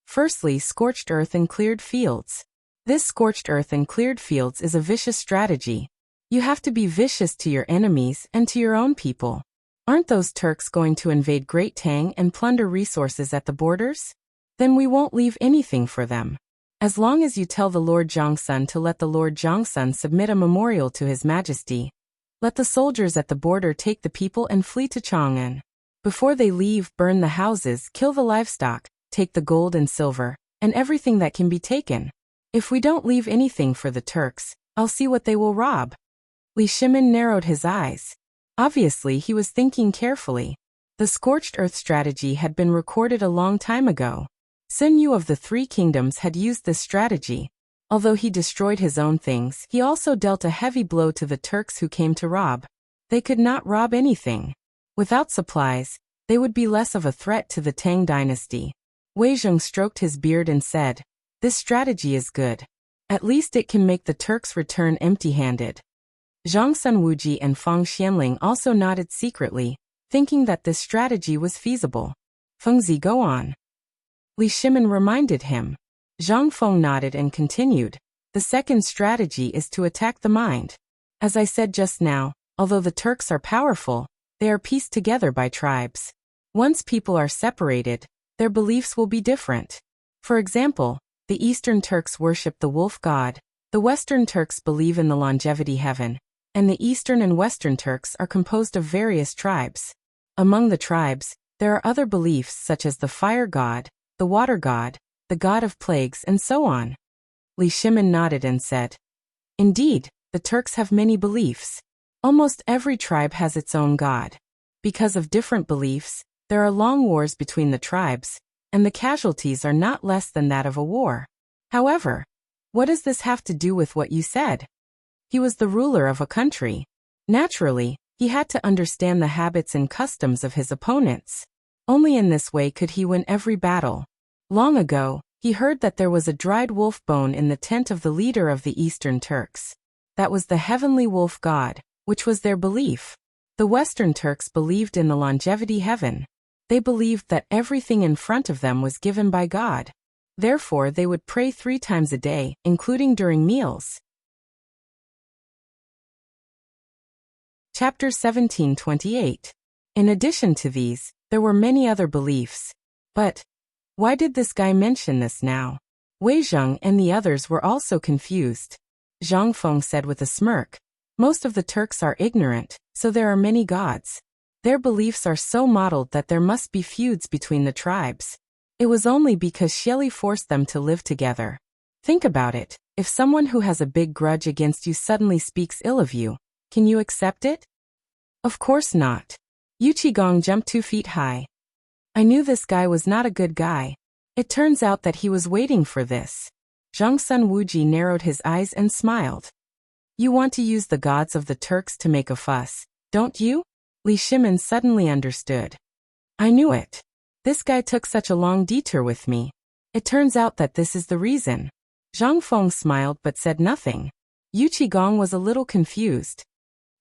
"Firstly, scorched earth and cleared fields. This scorched earth and cleared fields is a vicious strategy. You have to be vicious to your enemies and to your own people. Aren't those Turks going to invade Great Tang and plunder resources at the borders? Then we won't leave anything for them. As long as you tell the Lord Zhongsun to let the Lord Zhongsun submit a memorial to His Majesty. Let the soldiers at the border take the people and flee to Chang'an. Before they leave, burn the houses, kill the livestock, take the gold and silver, and everything that can be taken. If we don't leave anything for the Turks, I'll see what they will rob." Li Shimin narrowed his eyes. Obviously, he was thinking carefully. The scorched earth strategy had been recorded a long time ago. Sun Yu of the Three Kingdoms had used this strategy. Although he destroyed his own things, he also dealt a heavy blow to the Turks who came to rob. They could not rob anything. Without supplies, they would be less of a threat to the Tang dynasty. Wei Zheng stroked his beard and said, "This strategy is good. At least it can make the Turks return empty-handed." Zhang Sunwuji and Fang Xianling also nodded secretly, thinking that this strategy was feasible. "Feng Zi, go on." Li Shimin reminded him. Zhang Feng nodded and continued, "The second strategy is to attack the mind. As I said just now, although the Turks are powerful, they are pieced together by tribes. Once people are separated, their beliefs will be different. For example, the Eastern Turks worship the wolf god, the Western Turks believe in the longevity heaven, and the Eastern and Western Turks are composed of various tribes. Among the tribes, There are other beliefs such as the fire god, the water god, the god of plagues, and so on. Li Shimin nodded and said, Indeed, the Turks have many beliefs. Almost every tribe has its own god. Because of different beliefs, there are long wars between the tribes, and the casualties are not less than that of a war. However, what does this have to do with what you said? He was the ruler of a country. Naturally, he had to understand the habits and customs of his opponents. Only in this way could he win every battle. Long ago, he heard that there was a dried wolf bone in the tent of the leader of the Eastern Turks. That was the heavenly wolf god, which was their belief. The Western Turks believed in the longevity heaven. They believed that everything in front of them was given by God. Therefore, they would pray 3 times a day, including during meals. Chapter 17:28. In addition to these, there were many other beliefs. But why did this guy mention this now? Wei Zheng and the others were also confused. Zhang Feng said with a smirk, Most of the Turks are ignorant, so there are many gods. Their beliefs are so modeled that there must be feuds between the tribes. It was only because Xieli forced them to live together. Think about it, if someone who has a big grudge against you suddenly speaks ill of you, can you accept it? Of course not. Yu Qigong jumped 2 feet high. I knew this guy was not a good guy. It turns out that he was waiting for this. Zhang Sun Wuji narrowed his eyes and smiled. You want to use the gods of the Turks to make a fuss, don't you? Li Shimin suddenly understood. I knew it. This guy took such a long detour with me. It turns out that this is the reason. Zhang Feng smiled but said nothing. Yu Qigong was a little confused.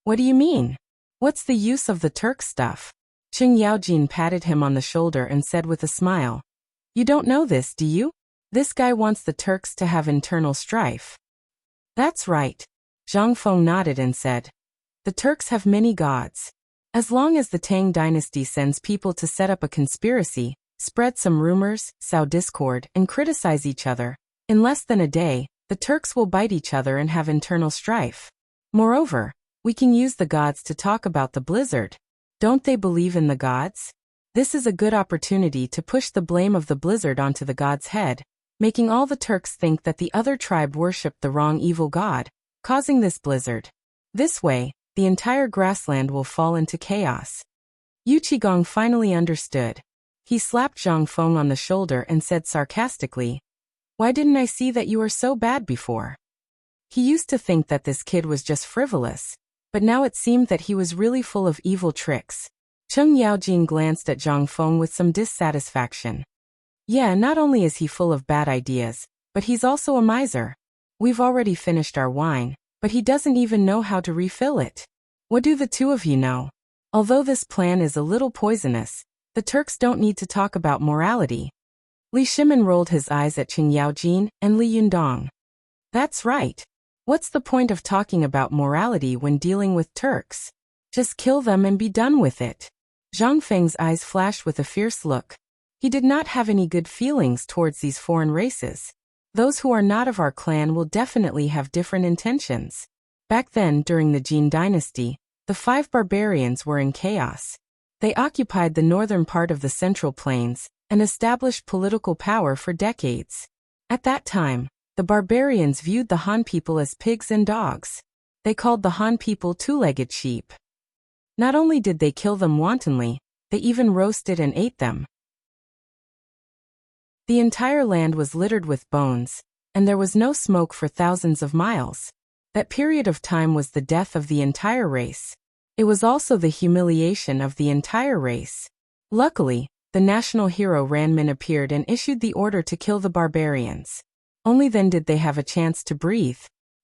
What do you mean? What's the use of the Turk stuff? Qing Yaojin patted him on the shoulder and said with a smile. You don't know this, do you? This guy wants the Turks to have internal strife. That's right. Zhang Feng nodded and said. The Turks have many gods. As long as the Tang dynasty sends people to set up a conspiracy, spread some rumors, sow discord, and criticize each other, in less than a day, the Turks will bite each other and have internal strife. Moreover, we can use the gods to talk about the blizzard. Don't they believe in the gods? This is a good opportunity to push the blame of the blizzard onto the god's head, making all the Turks think that the other tribe worshipped the wrong evil god, causing this blizzard. This way, the entire grassland will fall into chaos. Yu Qigong finally understood. He slapped Zhang Feng on the shoulder and said sarcastically, Why didn't I see that you were so bad before? He used to think that this kid was just frivolous, but now it seemed that he was really full of evil tricks. Cheng Yaojin glanced at Zhang Feng with some dissatisfaction. Yeah, not only is he full of bad ideas, but he's also a miser. We've already finished our wine, but he doesn't even know how to refill it. What do the two of you know? Although this plan is a little poisonous, the Turks don't need to talk about morality. Li Shimin rolled his eyes at Qing Yaojin and Li Yundong. That's right. What's the point of talking about morality when dealing with Turks? Just kill them and be done with it. Zhang Feng's eyes flashed with a fierce look. He did not have any good feelings towards these foreign races. Those who are not of our clan will definitely have different intentions. Back then, during the Jin dynasty, the 5 barbarians were in chaos. They occupied the northern part of the Central Plains and established political power for decades. At that time, the barbarians viewed the Han people as pigs and dogs. They called the Han people 2-legged sheep. Not only did they kill them wantonly, they even roasted and ate them. The entire land was littered with bones, and there was no smoke for thousands of miles. That period of time was the death of the entire race. It was also the humiliation of the entire race. Luckily, the national hero Ranmin appeared and issued the order to kill the barbarians. Only then did they have a chance to breathe.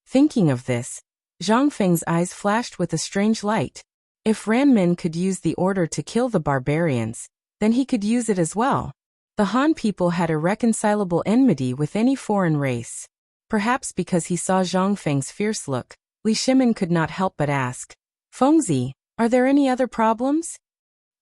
Thinking of this, Zhang Feng's eyes flashed with a strange light. If Ranmin could use the order to kill the barbarians, then he could use it as well. The Han people had irreconcilable enmity with any foreign race. Perhaps because he saw Zhang Feng's fierce look, Li Shimin could not help but ask, Fengzi, are there any other problems?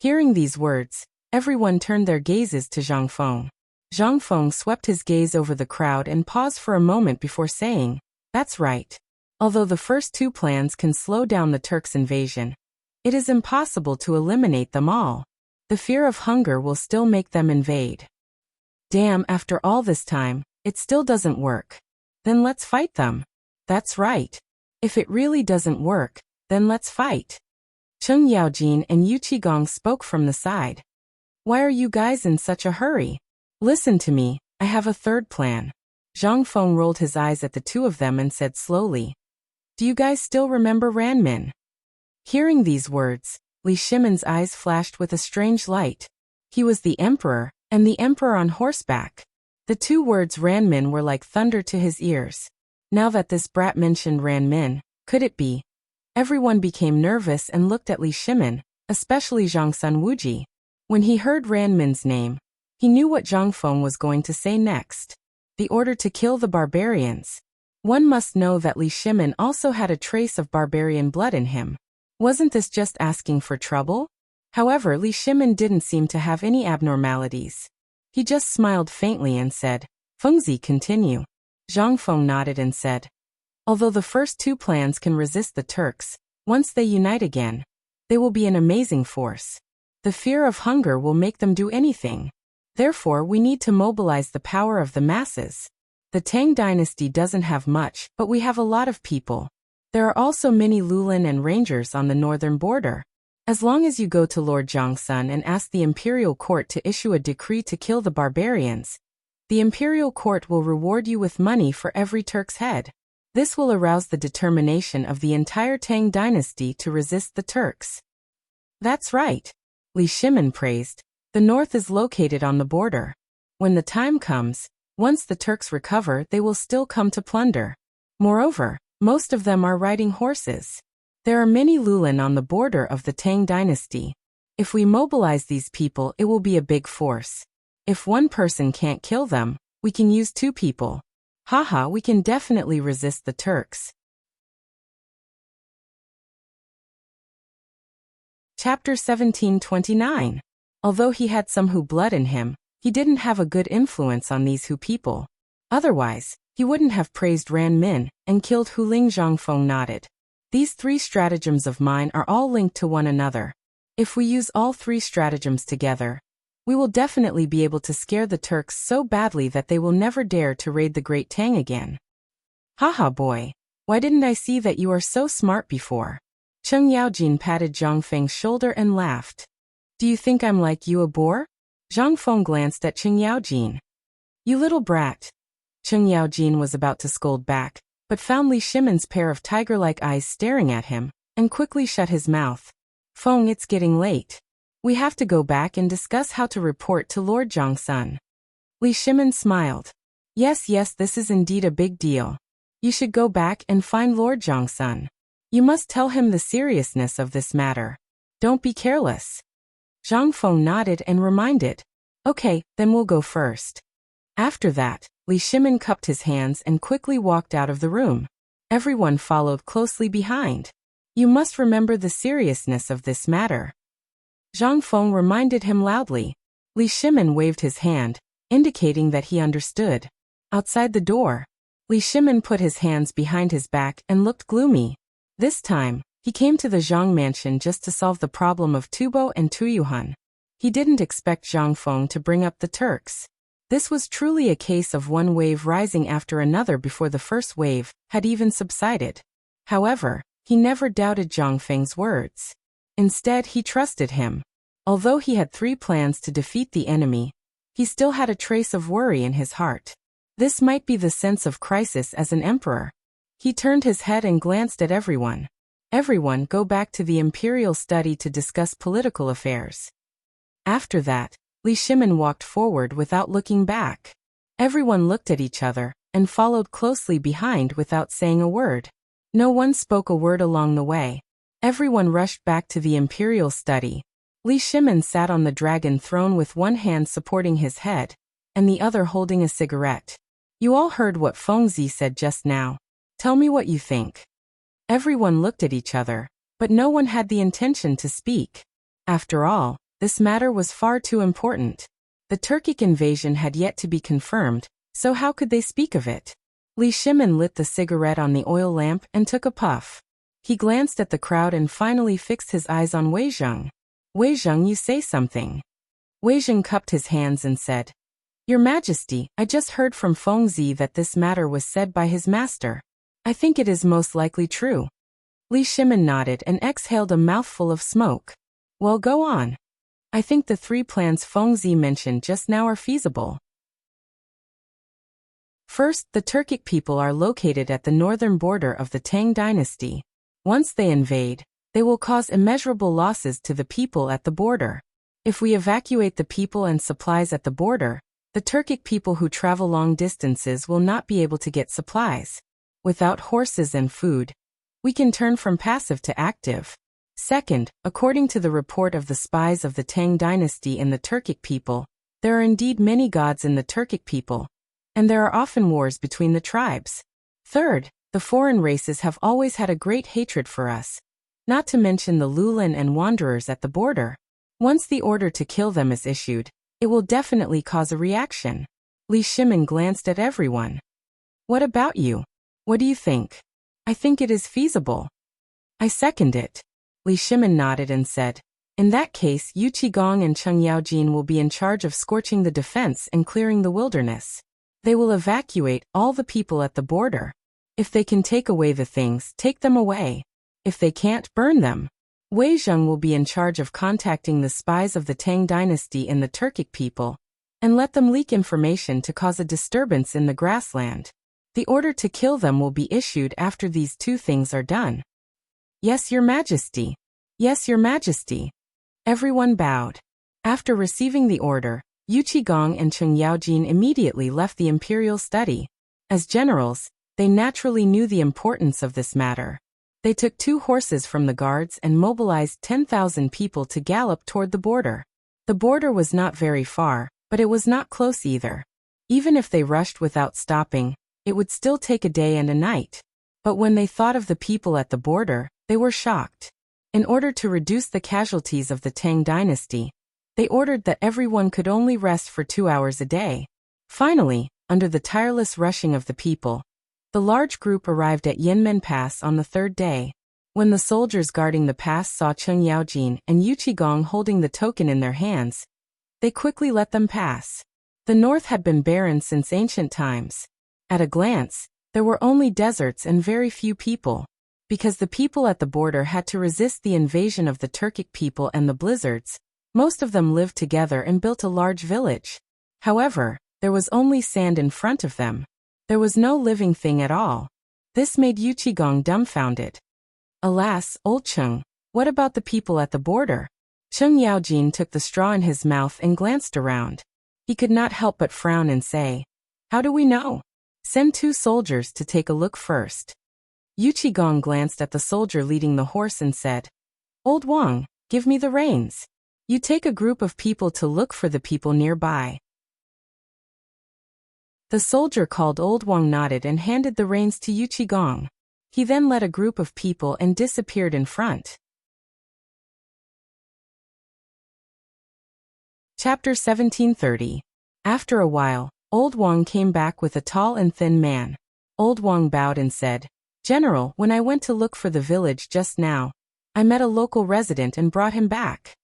Hearing these words, everyone turned their gazes to Zhang Feng. Zhang Feng swept his gaze over the crowd and paused for a moment before saying, That's right. Although the first 2 plans can slow down the Turks' invasion, it is impossible to eliminate them all. The fear of hunger will still make them invade. Damn, after all this time, it still doesn't work. Then let's fight them. That's right. If it really doesn't work, then let's fight. Cheng Yaojin and Yu Qigong spoke from the side. Why are you guys in such a hurry? Listen to me, I have a third plan. Zhang Feng rolled his eyes at the two of them and said slowly. Do you guys still remember Ranmin? Hearing these words, Li Shimon's eyes flashed with a strange light. He was the emperor, and the emperor on horseback. The two words Ranmin were like thunder to his ears. Now that this brat mentioned Ranmin, could it be? Everyone became nervous and looked at Li Shimon, especially Zhang Sun Wuji. When he heard Ranmin's name, he knew what Zhang Feng was going to say next. The order to kill the barbarians. One must know that Li Shimon also had a trace of barbarian blood in him. Wasn't this just asking for trouble? However, Li Shimon didn't seem to have any abnormalities. He just smiled faintly and said, Fengzi, continue. Zhang Feng nodded and said, although the first two plans can resist the Turks, once they unite again, they will be an amazing force. The fear of hunger will make them do anything. Therefore, we need to mobilize the power of the masses. The Tang dynasty doesn't have much, but we have a lot of people. There are also many Lulin and rangers on the northern border. As long as you go to Lord Zhongsun and ask the imperial court to issue a decree to kill the barbarians, the imperial court will reward you with money for every Turk's head. This will arouse the determination of the entire Tang dynasty to resist the Turks. That's right. Li Shimon praised. The north is located on the border. When the time comes, once the Turks recover, they will still come to plunder. Moreover, most of them are riding horses. There are many Lulin on the border of the Tang dynasty. If we mobilize these people, it will be a big force. If one person can't kill them, we can use two people. Haha, we can definitely resist the Turks. Chapter 1729. Although he had some Hu blood in him, he didn't have a good influence on these Hu people. Otherwise, he wouldn't have praised Ran Min and killed Hu Ling. Zhang Feng nodded. These three stratagems of mine are all linked to one another. If we use all three stratagems together, we will definitely be able to scare the Turks so badly that they will never dare to raid the Great Tang again. Haha boy, why didn't I see that you are so smart before? Cheng Yaojin patted Zhang Feng's shoulder and laughed. Do you think I'm like you, a boar? Zhang Feng glanced at Cheng Yaojin. You little brat. Cheng Yaojin was about to scold back, but found Li Shimon's pair of tiger-like eyes staring at him, and quickly shut his mouth. Feng, it's getting late. We have to go back and discuss how to report to Lord Zhongsun. Li Shimon smiled. Yes, this is indeed a big deal. You should go back and find Lord Zhongsun. You must tell him the seriousness of this matter. Don't be careless. Zhang Feng nodded and reminded. Okay, then we'll go first. After that, Li Shimon cupped his hands and quickly walked out of the room. Everyone followed closely behind. You must remember the seriousness of this matter. Zhang Feng reminded him loudly. Li Shimon waved his hand, indicating that he understood. Outside the door, Li Shimon put his hands behind his back and looked gloomy. This time, he came to the Zhang mansion just to solve the problem of Tubo and Tuyuhan. He didn't expect Zhang Feng to bring up the Turks. This was truly a case of one wave rising after another before the first wave had even subsided. However, he never doubted Zhang Feng's words. Instead, he trusted him. Although he had 3 plans to defeat the enemy, he still had a trace of worry in his heart. This might be the sense of crisis as an emperor. He turned his head and glanced at everyone. Everyone go back to the imperial study to discuss political affairs. After that, Li Shimon walked forward without looking back. Everyone looked at each other and followed closely behind without saying a word. No one spoke a word along the way. Everyone rushed back to the imperial study. Li Shimon sat on the dragon throne with one hand supporting his head, and the other holding a cigarette. You all heard what Fengzi said just now. Tell me what you think. Everyone looked at each other, but no one had the intention to speak. After all, this matter was far too important. The Turkic invasion had yet to be confirmed, so how could they speak of it? Li Shimon lit the cigarette on the oil lamp and took a puff. He glanced at the crowd and finally fixed his eyes on Wei Zheng. Wei Zheng, you say something. Wei Zheng cupped his hands and said, Your Majesty, I just heard from Feng Zi that this matter was said by his master. I think it is most likely true. Li Shimin nodded and exhaled a mouthful of smoke. Well, go on. I think the 3 plans Feng Zi mentioned just now are feasible. First, the Turkic people are located at the northern border of the Tang dynasty. Once they invade, they will cause immeasurable losses to the people at the border. If we evacuate the people and supplies at the border, the Turkic people who travel long distances will not be able to get supplies. Without horses and food, we can turn from passive to active. Second, according to the report of the spies of the Tang dynasty and the Turkic people, there are indeed many gods in the Turkic people, and there are often wars between the tribes. Third, the foreign races have always had a great hatred for us, not to mention the Lulan and wanderers at the border. Once the order to kill them is issued, it will definitely cause a reaction. Li Shimin glanced at everyone. What about you? What do you think? I think it is feasible. I second it. Li Shimin nodded and said, In that case, Yu Qigong and Cheng Yaojin will be in charge of scorching the defense and clearing the wilderness. They will evacuate all the people at the border. If they can take away the things, take them away. If they can't, burn them. Wei Zheng will be in charge of contacting the spies of the Tang dynasty and the Turkic people, and let them leak information to cause a disturbance in the grassland. The order to kill them will be issued after these 2 things are done. Yes, Your Majesty. Yes, Your Majesty. Everyone bowed. After receiving the order, Yu Qigong and Cheng Yaojin immediately left the imperial study. As generals, they naturally knew the importance of this matter. They took 2 horses from the guards and mobilized 10,000 people to gallop toward the border. The border was not very far, but it was not close either. Even if they rushed without stopping, it would still take a day and a night. But when they thought of the people at the border, they were shocked. In order to reduce the casualties of the Tang dynasty, they ordered that everyone could only rest for 2 hours a day. Finally, under the tireless rushing of the people, the large group arrived at Yanmen Pass on the 3rd day. When the soldiers guarding the pass saw Cheng Yaojin and Yu Qigong holding the token in their hands, they quickly let them pass. The north had been barren since ancient times. At a glance, there were only deserts and very few people. Because the people at the border had to resist the invasion of the Turkic people and the blizzards, most of them lived together and built a large village. However, there was only sand in front of them. There was no living thing at all. This made Yu Qigong dumbfounded. Alas, old Cheng, what about the people at the border? Cheng Yaojin took the straw in his mouth and glanced around. He could not help but frown and say, How do we know? Send 2 soldiers to take a look first. Yu Qigong glanced at the soldier leading the horse and said, Old Wang, give me the reins. You take a group of people to look for the people nearby. The soldier called Old Wang nodded and handed the reins to Yu Qigong. He then led a group of people and disappeared in front. Chapter 1730. After a while, Old Wang came back with a tall and thin man. Old Wang bowed and said, General, when I went to look for the village just now, I met a local resident and brought him back.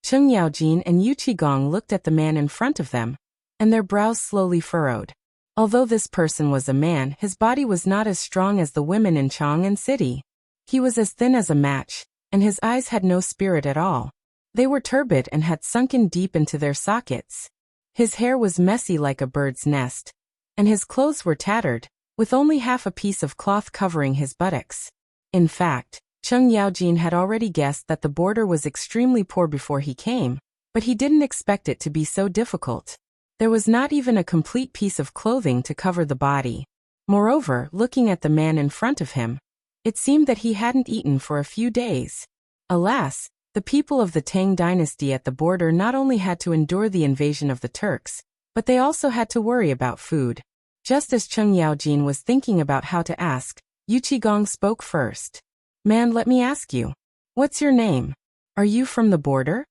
Cheng Yaojin and Yu Qigong looked at the man in front of them, and their brows slowly furrowed. Although this person was a man, his body was not as strong as the women in Chang'an city. He was as thin as a match, and his eyes had no spirit at all. They were turbid and had sunken deep into their sockets. His hair was messy like a bird's nest, and his clothes were tattered, with only half a piece of cloth covering his buttocks. In fact, Cheng Yaojin had already guessed that the border was extremely poor before he came, but he didn't expect it to be so difficult. There was not even a complete piece of clothing to cover the body. Moreover, looking at the man in front of him, it seemed that he hadn't eaten for a few days. Alas, the people of the Tang dynasty at the border not only had to endure the invasion of the Turks, but they also had to worry about food. Just as Cheng Yaojin was thinking about how to ask, Yu Qigong spoke first. Man, let me ask you. What's your name? Are you from the border?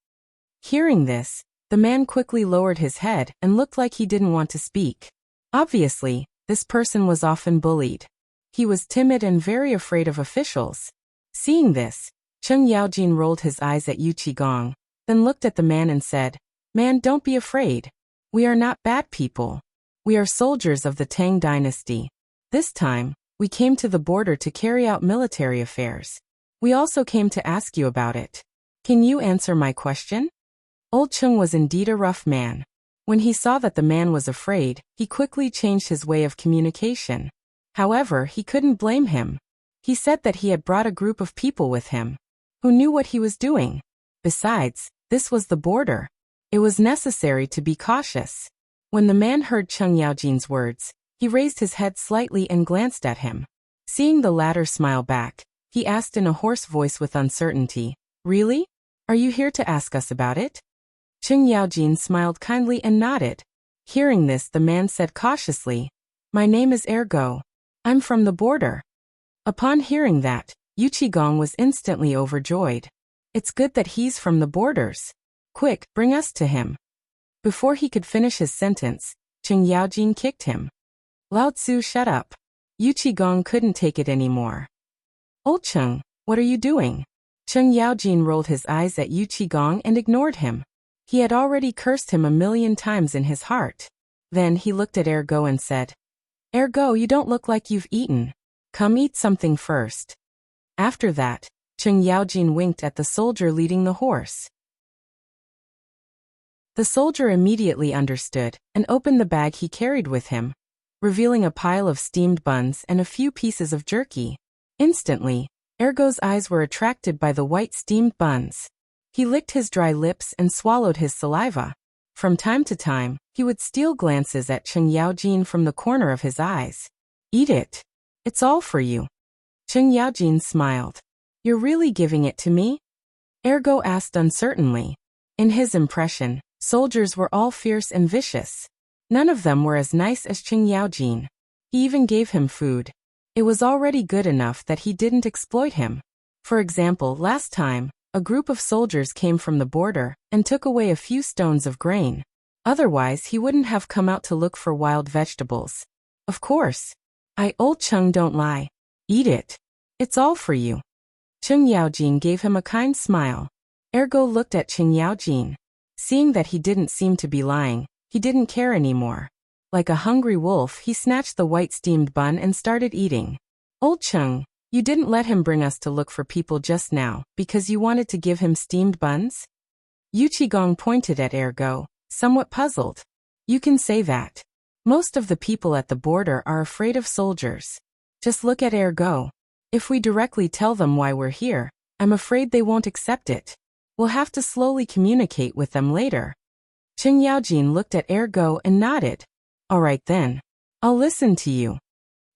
Hearing this, the man quickly lowered his head and looked like he didn't want to speak. Obviously, this person was often bullied. He was timid and very afraid of officials. Seeing this, Cheng Yaojin rolled his eyes at Yu Qigong, then looked at the man and said, "Man, don't be afraid. We are not bad people. We are soldiers of the Tang dynasty. This time, we came to the border to carry out military affairs. We also came to ask you about it. Can you answer my question?" Old Chung was indeed a rough man. When he saw that the man was afraid, he quickly changed his way of communication. However, he couldn't blame him. He said that he had brought a group of people with him who knew what he was doing. Besides, this was the border. It was necessary to be cautious. When the man heard Cheng Yaojin's words, he raised his head slightly and glanced at him. Seeing the latter smile back, he asked in a hoarse voice with uncertainty, "Really? Are you here to ask us about it?" Cheng Yaojin smiled kindly and nodded. Hearing this, the man said cautiously, "My name is Ergo. I'm from the border." Upon hearing that, Yu Qigong was instantly overjoyed. "It's good that he's from the borders. Quick, bring us to him." Before he could finish his sentence, Cheng Yaojin kicked him. "Lao Tzu, shut up." Yu Qigong couldn't take it anymore. "Old Cheng, what are you doing?" Cheng Yaojin rolled his eyes at Yu Qigong and ignored him. He had already cursed him 1,000,000 times in his heart. Then he looked at Ergo and said, "Ergo, you don't look like you've eaten. Come eat something first." After that, Cheng Yaojin winked at the soldier leading the horse. The soldier immediately understood and opened the bag he carried with him, revealing a pile of steamed buns and a few pieces of jerky. Instantly, Ergo's eyes were attracted by the white steamed buns. He licked his dry lips and swallowed his saliva. From time to time, he would steal glances at Cheng Yaojin from the corner of his eyes. "Eat it. It's all for you." Cheng Yaojin smiled. "You're really giving it to me?" Ergo asked uncertainly. In his impression, soldiers were all fierce and vicious. None of them were as nice as Cheng Yaojin. He even gave him food. It was already good enough that he didn't exploit him. For example, last time, a group of soldiers came from the border and took away a few stones of grain. Otherwise, he wouldn't have come out to look for wild vegetables. "Of course. Old Cheng, don't lie. Eat it. It's all for you." Cheng Yaojin gave him a kind smile. Ergo looked at Cheng Yaojin. Seeing that he didn't seem to be lying, he didn't care anymore. Like a hungry wolf, he snatched the white steamed bun and started eating. "Old Cheng, you didn't let him bring us to look for people just now because you wanted to give him steamed buns?" Yu Qigong pointed at Ergo, somewhat puzzled. "You can say that. Most of the people at the border are afraid of soldiers. Just look at Ergo. If we directly tell them why we're here, I'm afraid they won't accept it. We'll have to slowly communicate with them later." Cheng Yaojin looked at Ergo and nodded. "All right then. I'll listen to you."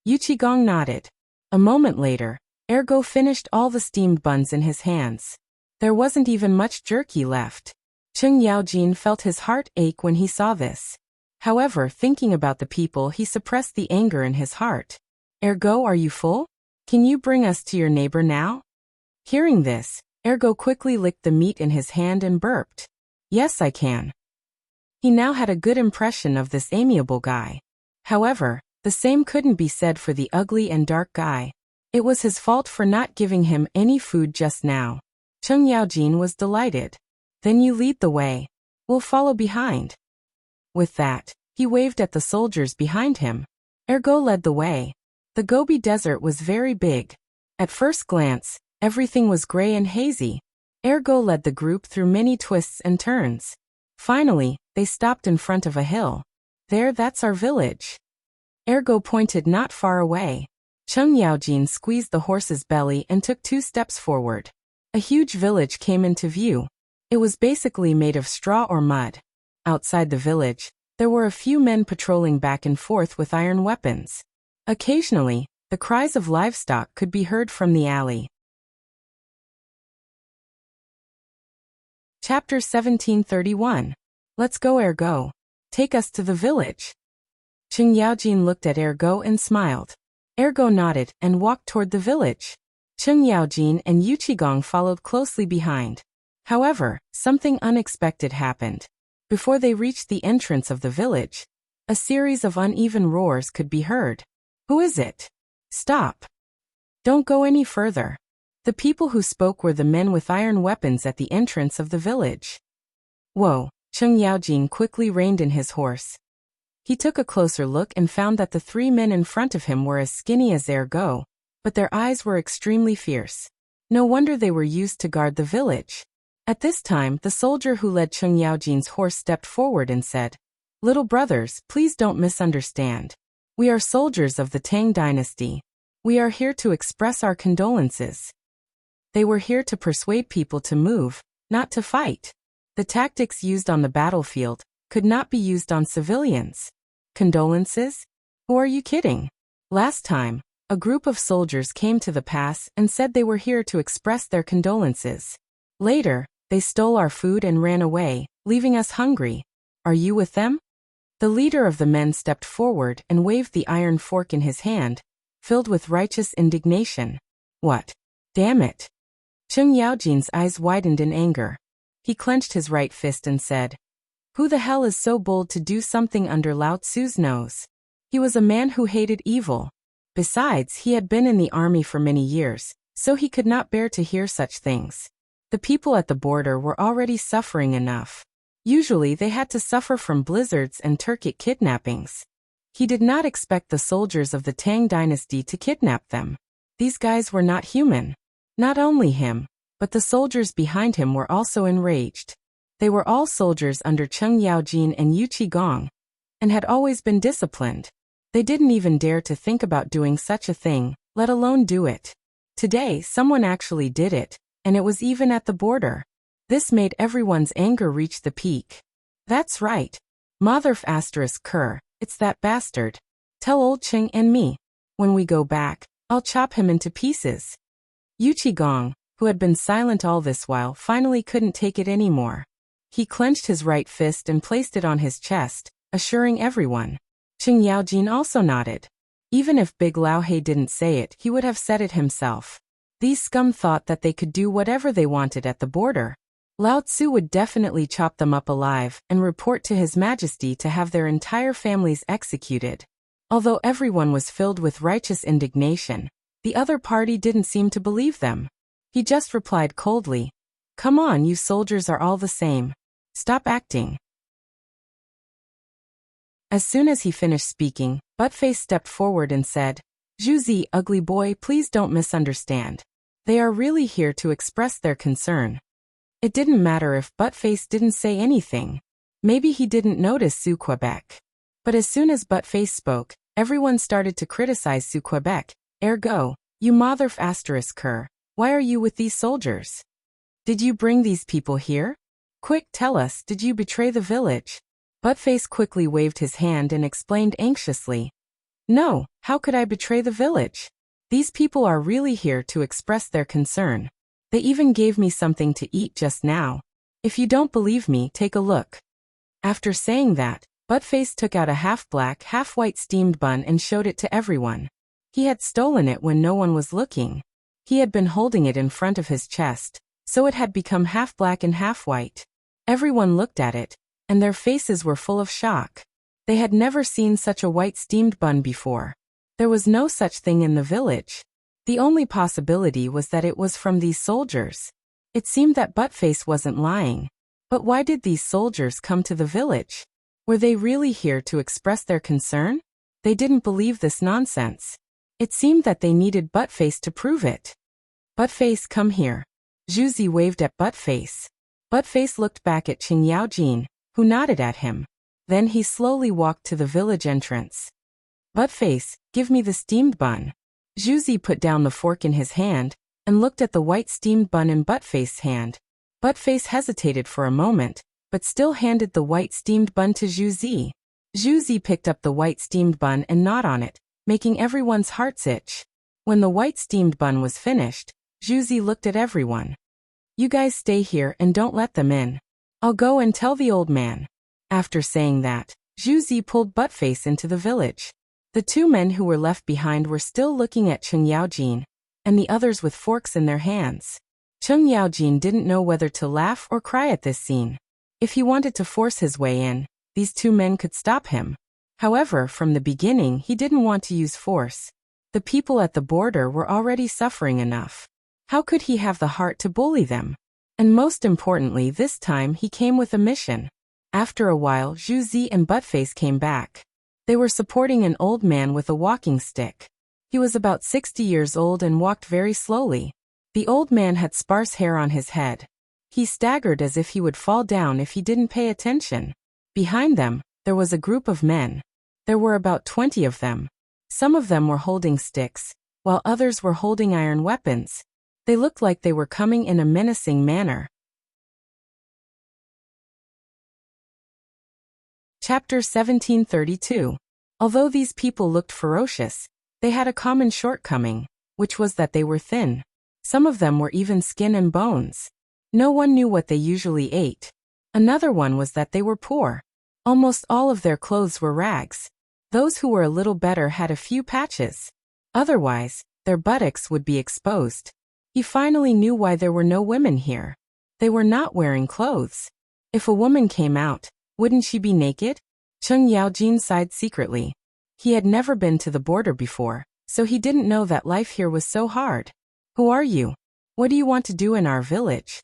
Yu Qigong nodded. A moment later, Ergo finished all the steamed buns in his hands. There wasn't even much jerky left. Cheng Yaojin felt his heart ache when he saw this. However, thinking about the people, he suppressed the anger in his heart. "Ergo, are you full? Can you bring us to your neighbor now?" Hearing this, Ergo quickly licked the meat in his hand and burped. "Yes, I can." He now had a good impression of this amiable guy. However, the same couldn't be said for the ugly and dark guy. It was his fault for not giving him any food just now. Cheng Yaojin was delighted. "Then you lead the way. We'll follow behind." With that, he waved at the soldiers behind him. Ergo led the way. The Gobi Desert was very big. At first glance, everything was gray and hazy. Ergo led the group through many twists and turns. Finally, they stopped in front of a hill. "There, that's our village." Ergo pointed not far away. Cheng Yaojin squeezed the horse's belly and took 2 steps forward. A huge village came into view. It was basically made of straw or mud. Outside the village, there were a few men patrolling back and forth with iron weapons. Occasionally, the cries of livestock could be heard from the alley. Chapter 1731. Let's go, Ergo. Take us to the village. Cheng Yaojin looked at Ergo and smiled. Ergo nodded and walked toward the village. Cheng Yaojin and Yu Qigong followed closely behind. However, something unexpected happened. Before they reached the entrance of the village, a series of uneven roars could be heard. "Who is it? Stop! Don't go any further." The people who spoke were the men with iron weapons at the entrance of the village. Whoa! Cheng Yaojin quickly reined in his horse. He took a closer look and found that the 3 men in front of him were as skinny as air go, but their eyes were extremely fierce. No wonder they were used to guard the village. At this time, the soldier who led Cheng Yaojin's horse stepped forward and said, "Little brothers, please don't misunderstand. We are soldiers of the Tang dynasty. We are here to express our condolences." They were here to persuade people to move, not to fight. The tactics used on the battlefield could not be used on civilians. Condolences? Who are you kidding? Last time, a group of soldiers came to the pass and said they were here to express their condolences. Later, they stole our food and ran away, leaving us hungry. Are you with them? The leader of the men stepped forward and waved the iron fork in his hand, filled with righteous indignation. What? Damn it! Cheng Yaojin's eyes widened in anger. He clenched his right fist and said, "Who the hell is so bold to do something under Lao Tzu's nose?" He was a man who hated evil. Besides, he had been in the army for many years, so he could not bear to hear such things. The people at the border were already suffering enough. Usually they had to suffer from blizzards and Turkic kidnappings. He did not expect the soldiers of the Tang dynasty to kidnap them. These guys were not human. Not only him, but the soldiers behind him were also enraged. They were all soldiers under Cheng Yaojin and Yu Qigong, and had always been disciplined. They didn't even dare to think about doing such a thing, let alone do it. Today, someone actually did it, and it was even at the border. This made everyone's anger reach the peak. That's right. Motherf asterisk cur, it's that bastard. Tell old Cheng and me. When we go back, I'll chop him into pieces. Yu Qigong, who had been silent all this while, finally couldn't take it anymore. He clenched his right fist and placed it on his chest, assuring everyone. Cheng Yaojin also nodded. Even if Big Lao He didn't say it, he would have said it himself. These scum thought that they could do whatever they wanted at the border. Lao Tzu would definitely chop them up alive and report to His Majesty to have their entire families executed. Although everyone was filled with righteous indignation, the other party didn't seem to believe them. He just replied coldly, "Come on, you soldiers are all the same. Stop acting." As soon as he finished speaking, Buttface stepped forward and said, "Zhuzi, ugly boy, please don't misunderstand. They are really here to express their concern." It didn't matter if Buttface didn't say anything. Maybe he didn't notice Su Quebec. But as soon as Buttface spoke, everyone started to criticize Su Quebec. Ergo, you motherf asterisk cur, why are you with these soldiers? Did you bring these people here? Quick, tell us, did you betray the village? Buttface quickly waved his hand and explained anxiously. No, how could I betray the village? These people are really here to express their concern. They even gave me something to eat just now. If you don't believe me, take a look. After saying that, Buttface took out a half-black, half-white steamed bun and showed it to everyone. He had stolen it when no one was looking. He had been holding it in front of his chest, so it had become half-black and half-white. Everyone looked at it, and their faces were full of shock. They had never seen such a white steamed bun before. There was no such thing in the village. The only possibility was that it was from these soldiers. It seemed that Buttface wasn't lying. But why did these soldiers come to the village? Were they really here to express their concern? They didn't believe this nonsense. It seemed that they needed Buttface to prove it. Buttface, come here. Zhuzi waved at Buttface. Buttface looked back at Cheng Yaojin, who nodded at him. Then he slowly walked to the village entrance. Buttface, give me the steamed bun. Zhuzi put down the fork in his hand and looked at the white steamed bun in Buttface's hand. Buttface hesitated for a moment, but still handed the white steamed bun to Zhuzi. Zhuzi picked up the white steamed bun and gnawed on it, making everyone's hearts itch. When the white steamed bun was finished, Zhuzi looked at everyone. You guys stay here and don't let them in. I'll go and tell the old man. After saying that, Zhuzi pulled Buttface into the village. The 2 men who were left behind were still looking at Cheng Yaojin, and the others with forks in their hands. Cheng Yaojin didn't know whether to laugh or cry at this scene. If he wanted to force his way in, these 2 men could stop him. However, from the beginning he didn't want to use force. The people at the border were already suffering enough. How could he have the heart to bully them? And most importantly, this time he came with a mission. After a while, Zhu Zi and Buttface came back. They were supporting an old man with a walking stick. He was about 60 years old and walked very slowly. The old man had sparse hair on his head. He staggered as if he would fall down if he didn't pay attention. Behind them, there was a group of men. There were about 20 of them. Some of them were holding sticks, while others were holding iron weapons. They looked like they were coming in a menacing manner. Chapter 1732. Although these people looked ferocious, they had a common shortcoming, which was that they were thin. Some of them were even skin and bones. No one knew what they usually ate. Another one was that they were poor. Almost all of their clothes were rags. Those who were a little better had a few patches. Otherwise, their buttocks would be exposed. He finally knew why there were no women here. They were not wearing clothes. If a woman came out, wouldn't she be naked? Cheng Yaojin sighed secretly. He had never been to the border before, so he didn't know that life here was so hard. Who are you? What do you want to do in our village?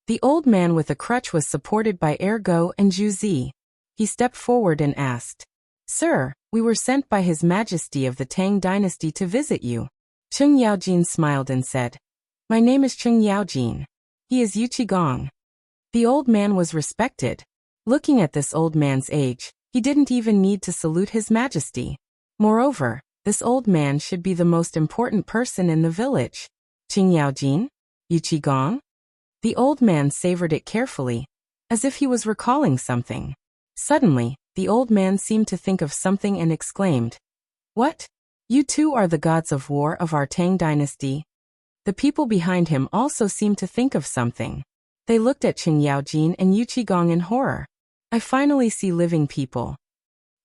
The old man with a crutch was supported by Ergo and Zhu Zi. He stepped forward and asked, "Sir, we were sent by His Majesty of the Tang Dynasty to visit you." Cheng Yaojin smiled and said, "My name is Cheng Yaojin. He is Yuqigong." The old man was respected. Looking at this old man's age, he didn't even need to salute His Majesty. Moreover, this old man should be the most important person in the village. Cheng Yaojin? Yuqigong? The old man savored it carefully, as if he was recalling something. Suddenly, the old man seemed to think of something and exclaimed, "What? You two are the gods of war of our Tang Dynasty?" The people behind him also seemed to think of something. They looked at Cheng Yaojin and Yuqigong in horror. "I finally see living people.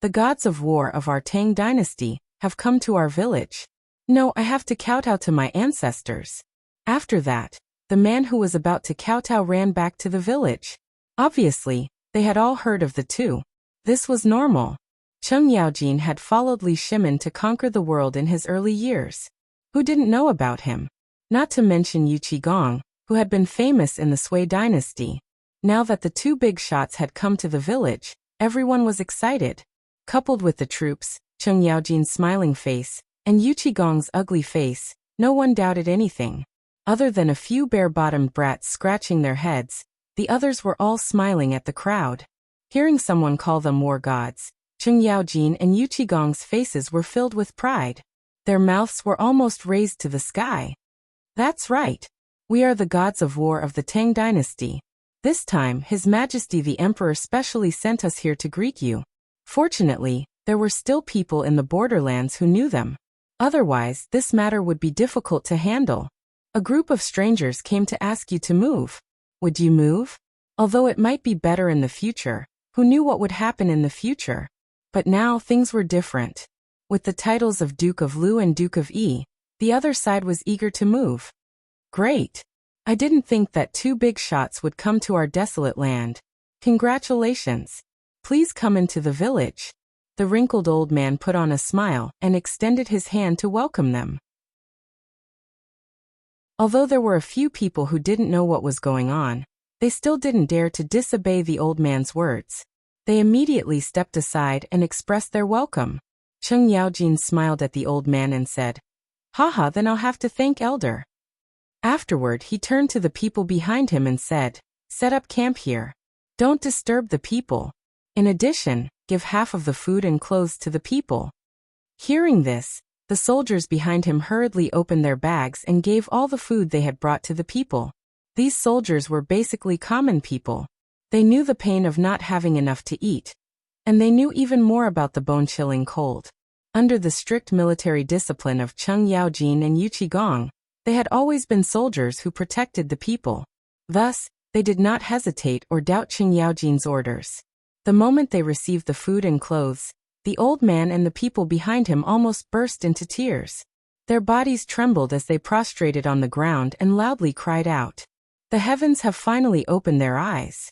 The gods of war of our Tang Dynasty have come to our village. No, I have to kowtow to my ancestors." After that, the man who was about to kowtow ran back to the village. Obviously, they had all heard of the two. This was normal. Cheng Yaojin had followed Li Shimin to conquer the world in his early years. Who didn't know about him? Not to mention Yuqigong, who had been famous in the Sui dynasty. Now that the two big shots had come to the village, everyone was excited. Coupled with the troops, Cheng Yaojin's smiling face, and Yuqigong's ugly face, no one doubted anything. Other than a few bare-bottomed brats scratching their heads, the others were all smiling at the crowd. Hearing someone call them war gods, Cheng Yaojin and Yuqigong's faces were filled with pride. Their mouths were almost raised to the sky. "That's right. We are the gods of war of the Tang Dynasty. This time, His Majesty the Emperor specially sent us here to greet you." Fortunately, there were still people in the borderlands who knew them. Otherwise, this matter would be difficult to handle. A group of strangers came to ask you to move. Would you move? Although it might be better in the future, who knew what would happen in the future? But now things were different. With the titles of Duke of Lu and Duke of Yi, the other side was eager to move. "Great. I didn't think that two big shots would come to our desolate land. Congratulations. Please come into the village." The wrinkled old man put on a smile and extended his hand to welcome them. Although there were a few people who didn't know what was going on, they still didn't dare to disobey the old man's words. They immediately stepped aside and expressed their welcome. Cheng Yaojin smiled at the old man and said, "Haha, then I'll have to thank Elder." Afterward, he turned to the people behind him and said, "Set up camp here. Don't disturb the people. In addition, give half of the food and clothes to the people." Hearing this, the soldiers behind him hurriedly opened their bags and gave all the food they had brought to the people. These soldiers were basically common people. They knew the pain of not having enough to eat. And they knew even more about the bone-chilling cold. Under the strict military discipline of Cheng Yaojin and Yuqigong, they had always been soldiers who protected the people. Thus, they did not hesitate or doubt Cheng Yaojin's orders. The moment they received the food and clothes, the old man and the people behind him almost burst into tears. Their bodies trembled as they prostrated on the ground and loudly cried out, "The heavens have finally opened their eyes.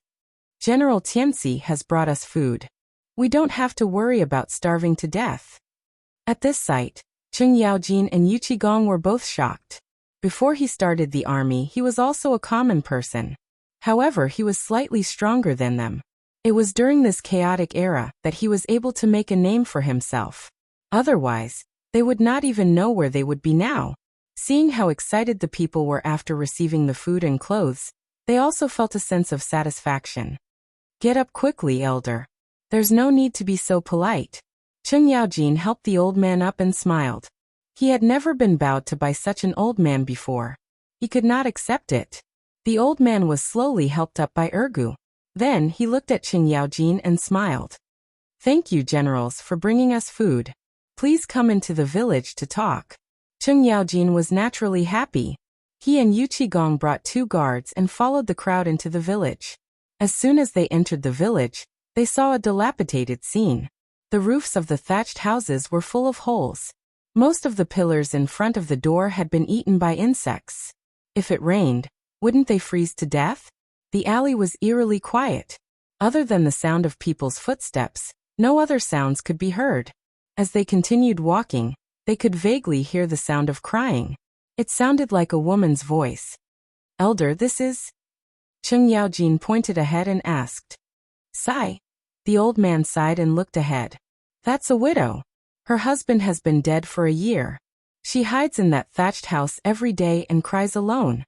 General Tianxi has brought us food. We don't have to worry about starving to death." At this sight, Cheng Yaojin and Yuqigong were both shocked. Before he started the army, he was also a common person. However, he was slightly stronger than them. It was during this chaotic era that he was able to make a name for himself. Otherwise, they would not even know where they would be now. Seeing how excited the people were after receiving the food and clothes, they also felt a sense of satisfaction. Get up quickly, elder. There's no need to be so polite. Cheng Yaojin helped the old man up and smiled. He had never been bowed to by such an old man before. He could not accept it. The old man was slowly helped up by Ergu. Then he looked at Cheng Yaojin and smiled. Thank you, generals, for bringing us food. Please come into the village to talk. Cheng Yaojin was naturally happy. He and Yu Qigong brought 2 guards and followed the crowd into the village. As soon as they entered the village, they saw a dilapidated scene. The roofs of the thatched houses were full of holes. Most of the pillars in front of the door had been eaten by insects. If it rained, wouldn't they freeze to death? The alley was eerily quiet. Other than the sound of people's footsteps, no other sounds could be heard. As they continued walking, they could vaguely hear the sound of crying. It sounded like a woman's voice. Elder, this is? Cheng Yaojin pointed ahead and asked. Sigh. The old man sighed and looked ahead. That's a widow. Her husband has been dead for a year. She hides in that thatched house every day and cries alone.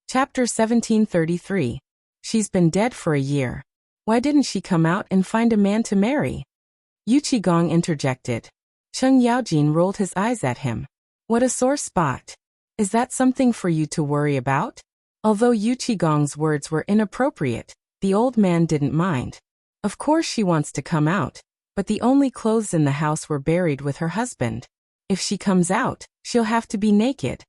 Chapter 1733. She's been dead for a year. Why didn't she come out and find a man to marry? Yu Qigong interjected. Cheng Yaojin rolled his eyes at him. What a sore spot. Is that something for you to worry about? Although Yu Qigong's words were inappropriate, the old man didn't mind. Of course she wants to come out, but the only clothes in the house were buried with her husband. If she comes out, she'll have to be naked.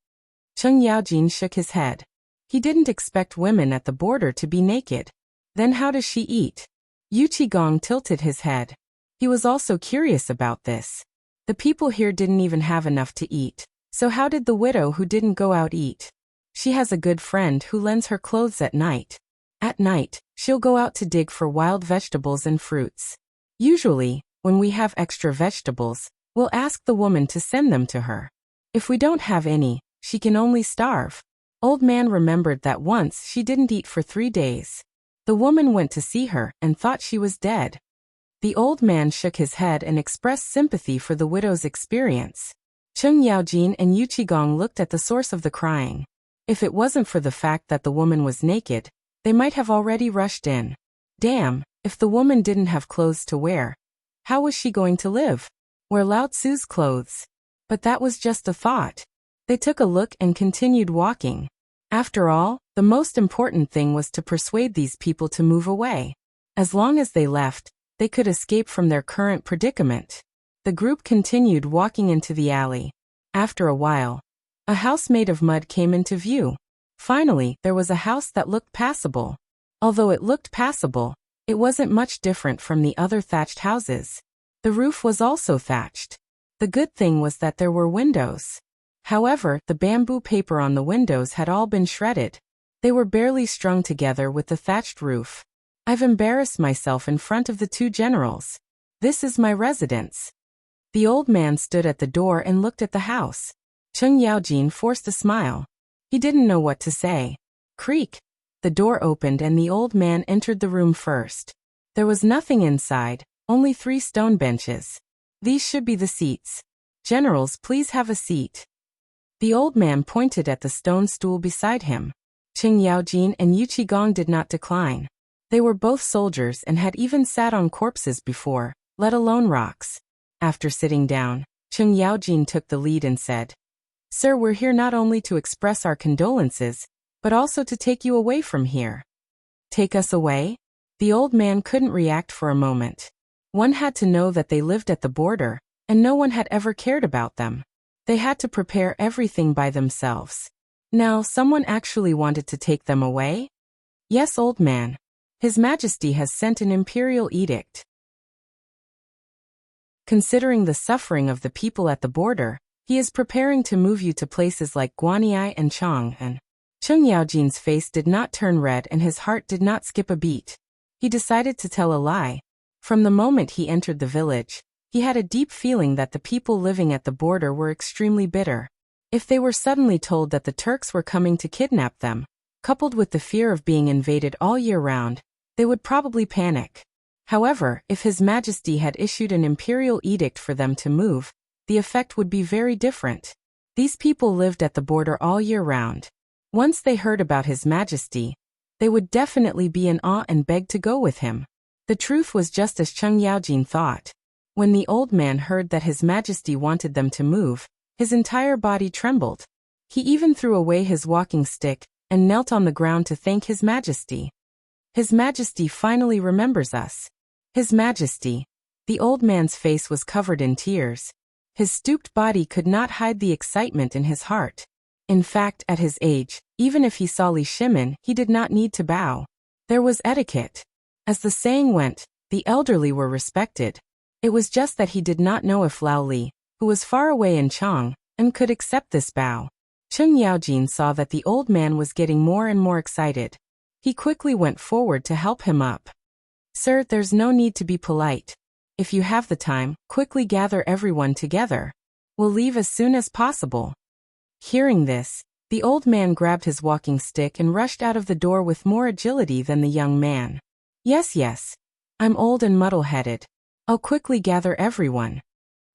Cheng Yaojin shook his head. He didn't expect women at the border to be naked. Then how does she eat? Yu Qigong tilted his head. He was also curious about this. The people here didn't even have enough to eat. So how did the widow who didn't go out eat? She has a good friend who lends her clothes at night. At night, she'll go out to dig for wild vegetables and fruits. Usually, when we have extra vegetables, we'll ask the woman to send them to her. If we don't have any, she can only starve. Old man remembered that once she didn't eat for 3 days. The woman went to see her and thought she was dead. The old man shook his head and expressed sympathy for the widow's experience. Cheng Yaojin and Yu Qigong looked at the source of the crying. If it wasn't for the fact that the woman was naked, they might have already rushed in. Damn, if the woman didn't have clothes to wear, how was she going to live? Wear Lao Tzu's clothes. But that was just a thought. They took a look and continued walking. After all, the most important thing was to persuade these people to move away. As long as they left, they could escape from their current predicament. The group continued walking into the alley. After a while, a house made of mud came into view. Finally, there was a house that looked passable. Although it looked passable, it wasn't much different from the other thatched houses. The roof was also thatched. The good thing was that there were windows. However, the bamboo paper on the windows had all been shredded. They were barely strung together with the thatched roof. I've embarrassed myself in front of the 2 generals. This is my residence. The old man stood at the door and looked at the house. Cheng Yaojin forced a smile. He didn't know what to say. Creak. The door opened and the old man entered the room first. There was nothing inside, only 3 stone benches. These should be the seats. Generals, please have a seat. The old man pointed at the stone stool beside him. Cheng Yaojin and Yu Qigong did not decline. They were both soldiers and had even sat on corpses before, let alone rocks. After sitting down, Cheng Yaojin took the lead and said, Sir, we're here not only to express our condolences, but also to take you away from here. Take us away? The old man couldn't react for a moment. One had to know that they lived at the border, and no one had ever cared about them. They had to prepare everything by themselves. Now, someone actually wanted to take them away? Yes, old man. His Majesty has sent an imperial edict. Considering the suffering of the people at the border, he is preparing to move you to places like Guanyi and Chang'an. Cheng Yaojin's face did not turn red and his heart did not skip a beat. He decided to tell a lie. From the moment he entered the village, He had a deep feeling that the people living at the border were extremely bitter. If they were suddenly told that the Turks were coming to kidnap them, coupled with the fear of being invaded all year round, they would probably panic. However, if His Majesty had issued an imperial edict for them to move, the effect would be very different. These people lived at the border all year round. Once they heard about His Majesty, they would definitely be in awe and beg to go with him. The truth was just as Cheng Yaojin thought. When the old man heard that His Majesty wanted them to move, his entire body trembled. He even threw away his walking stick and knelt on the ground to thank His Majesty. His Majesty finally remembers us. His Majesty. The old man's face was covered in tears. His stooped body could not hide the excitement in his heart. In fact, at his age, even if he saw Li Shimin, he did not need to bow. There was etiquette. As the saying went, the elderly were respected. It was just that he did not know if Lao Li, who was far away in Chang'an, could accept this bow. Cheng Yaojin saw that the old man was getting more and more excited. He quickly went forward to help him up. Sir, there's no need to be polite. If you have the time, quickly gather everyone together. We'll leave as soon as possible. Hearing this, the old man grabbed his walking stick and rushed out of the door with more agility than the young man. Yes. I'm old and muddle-headed. I'll quickly gather everyone.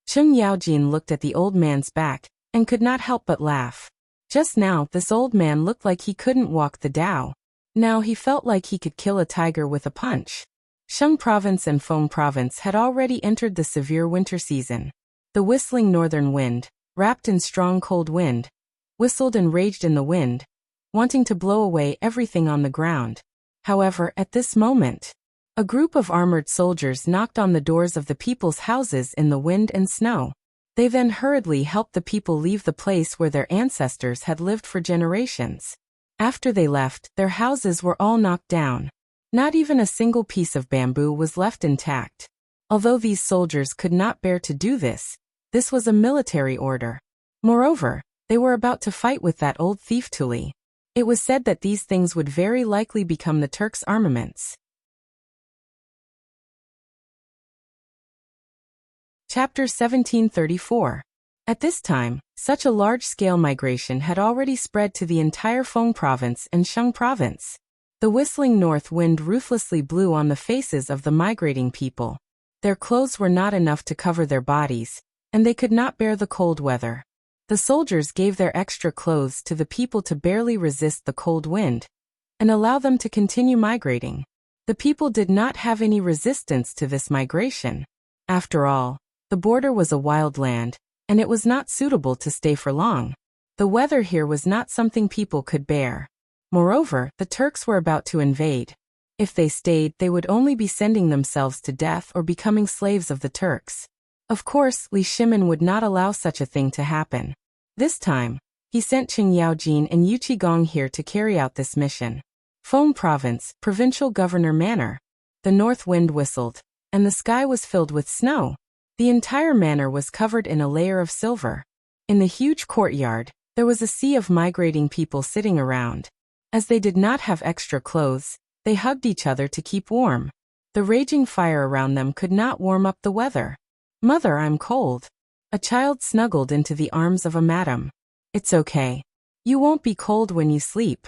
Cheng Yaojin looked at the old man's back and could not help but laugh. Just now, this old man looked like he couldn't walk the Dao. Now he felt like he could kill a tiger with a punch. Shang Province and Feng Province had already entered the severe winter season. The whistling northern wind, wrapped in strong cold wind, whistled and raged in the wind, wanting to blow away everything on the ground. However, at this moment, a group of armored soldiers knocked on the doors of the people's houses in the wind and snow. They then hurriedly helped the people leave the place where their ancestors had lived for generations. After they left, their houses were all knocked down. Not even a single piece of bamboo was left intact. Although these soldiers could not bear to do this, this was a military order. Moreover, they were about to fight with that old thief Tuli. It was said that these things would very likely become the Turks' armaments. Chapter 1734. At this time, such a large-scale migration had already spread to the entire Feng Province and Shang Province. The whistling north wind ruthlessly blew on the faces of the migrating people. Their clothes were not enough to cover their bodies, and they could not bear the cold weather. The soldiers gave their extra clothes to the people to barely resist the cold wind and allow them to continue migrating. The people did not have any resistance to this migration. After all, the border was a wild land, and it was not suitable to stay for long. The weather here was not something people could bear. Moreover, the Turks were about to invade. If they stayed, they would only be sending themselves to death or becoming slaves of the Turks. Of course, Li Shimin would not allow such a thing to happen. This time, he sent Cheng Yaojin and Yu Qigong here to carry out this mission. Feng Province, Provincial Governor Manor. The north wind whistled, and the sky was filled with snow. The entire manor was covered in a layer of silver. In the huge courtyard, there was a sea of migrating people sitting around. As they did not have extra clothes, they hugged each other to keep warm. The raging fire around them could not warm up the weather. "Mother, I'm cold." A child snuggled into the arms of a madam. "It's okay. You won't be cold when you sleep."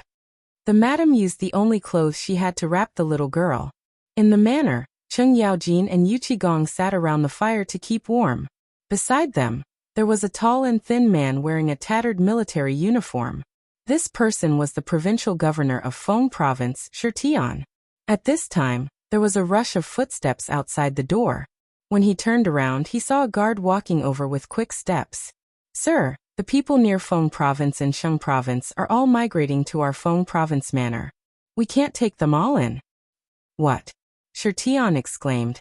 The madam used the only clothes she had to wrap the little girl. In the manor, Cheng Yaojin and Yu Qigong sat around the fire to keep warm. Beside them, there was a tall and thin man wearing a tattered military uniform. This person was the provincial governor of Feng Province, Shirtian. At this time, there was a rush of footsteps outside the door. When he turned around, he saw a guard walking over with quick steps. "Sir, the people near Feng Province and Shang Province are all migrating to our Feng Province manor. We can't take them all in." "What?" Shirtian exclaimed.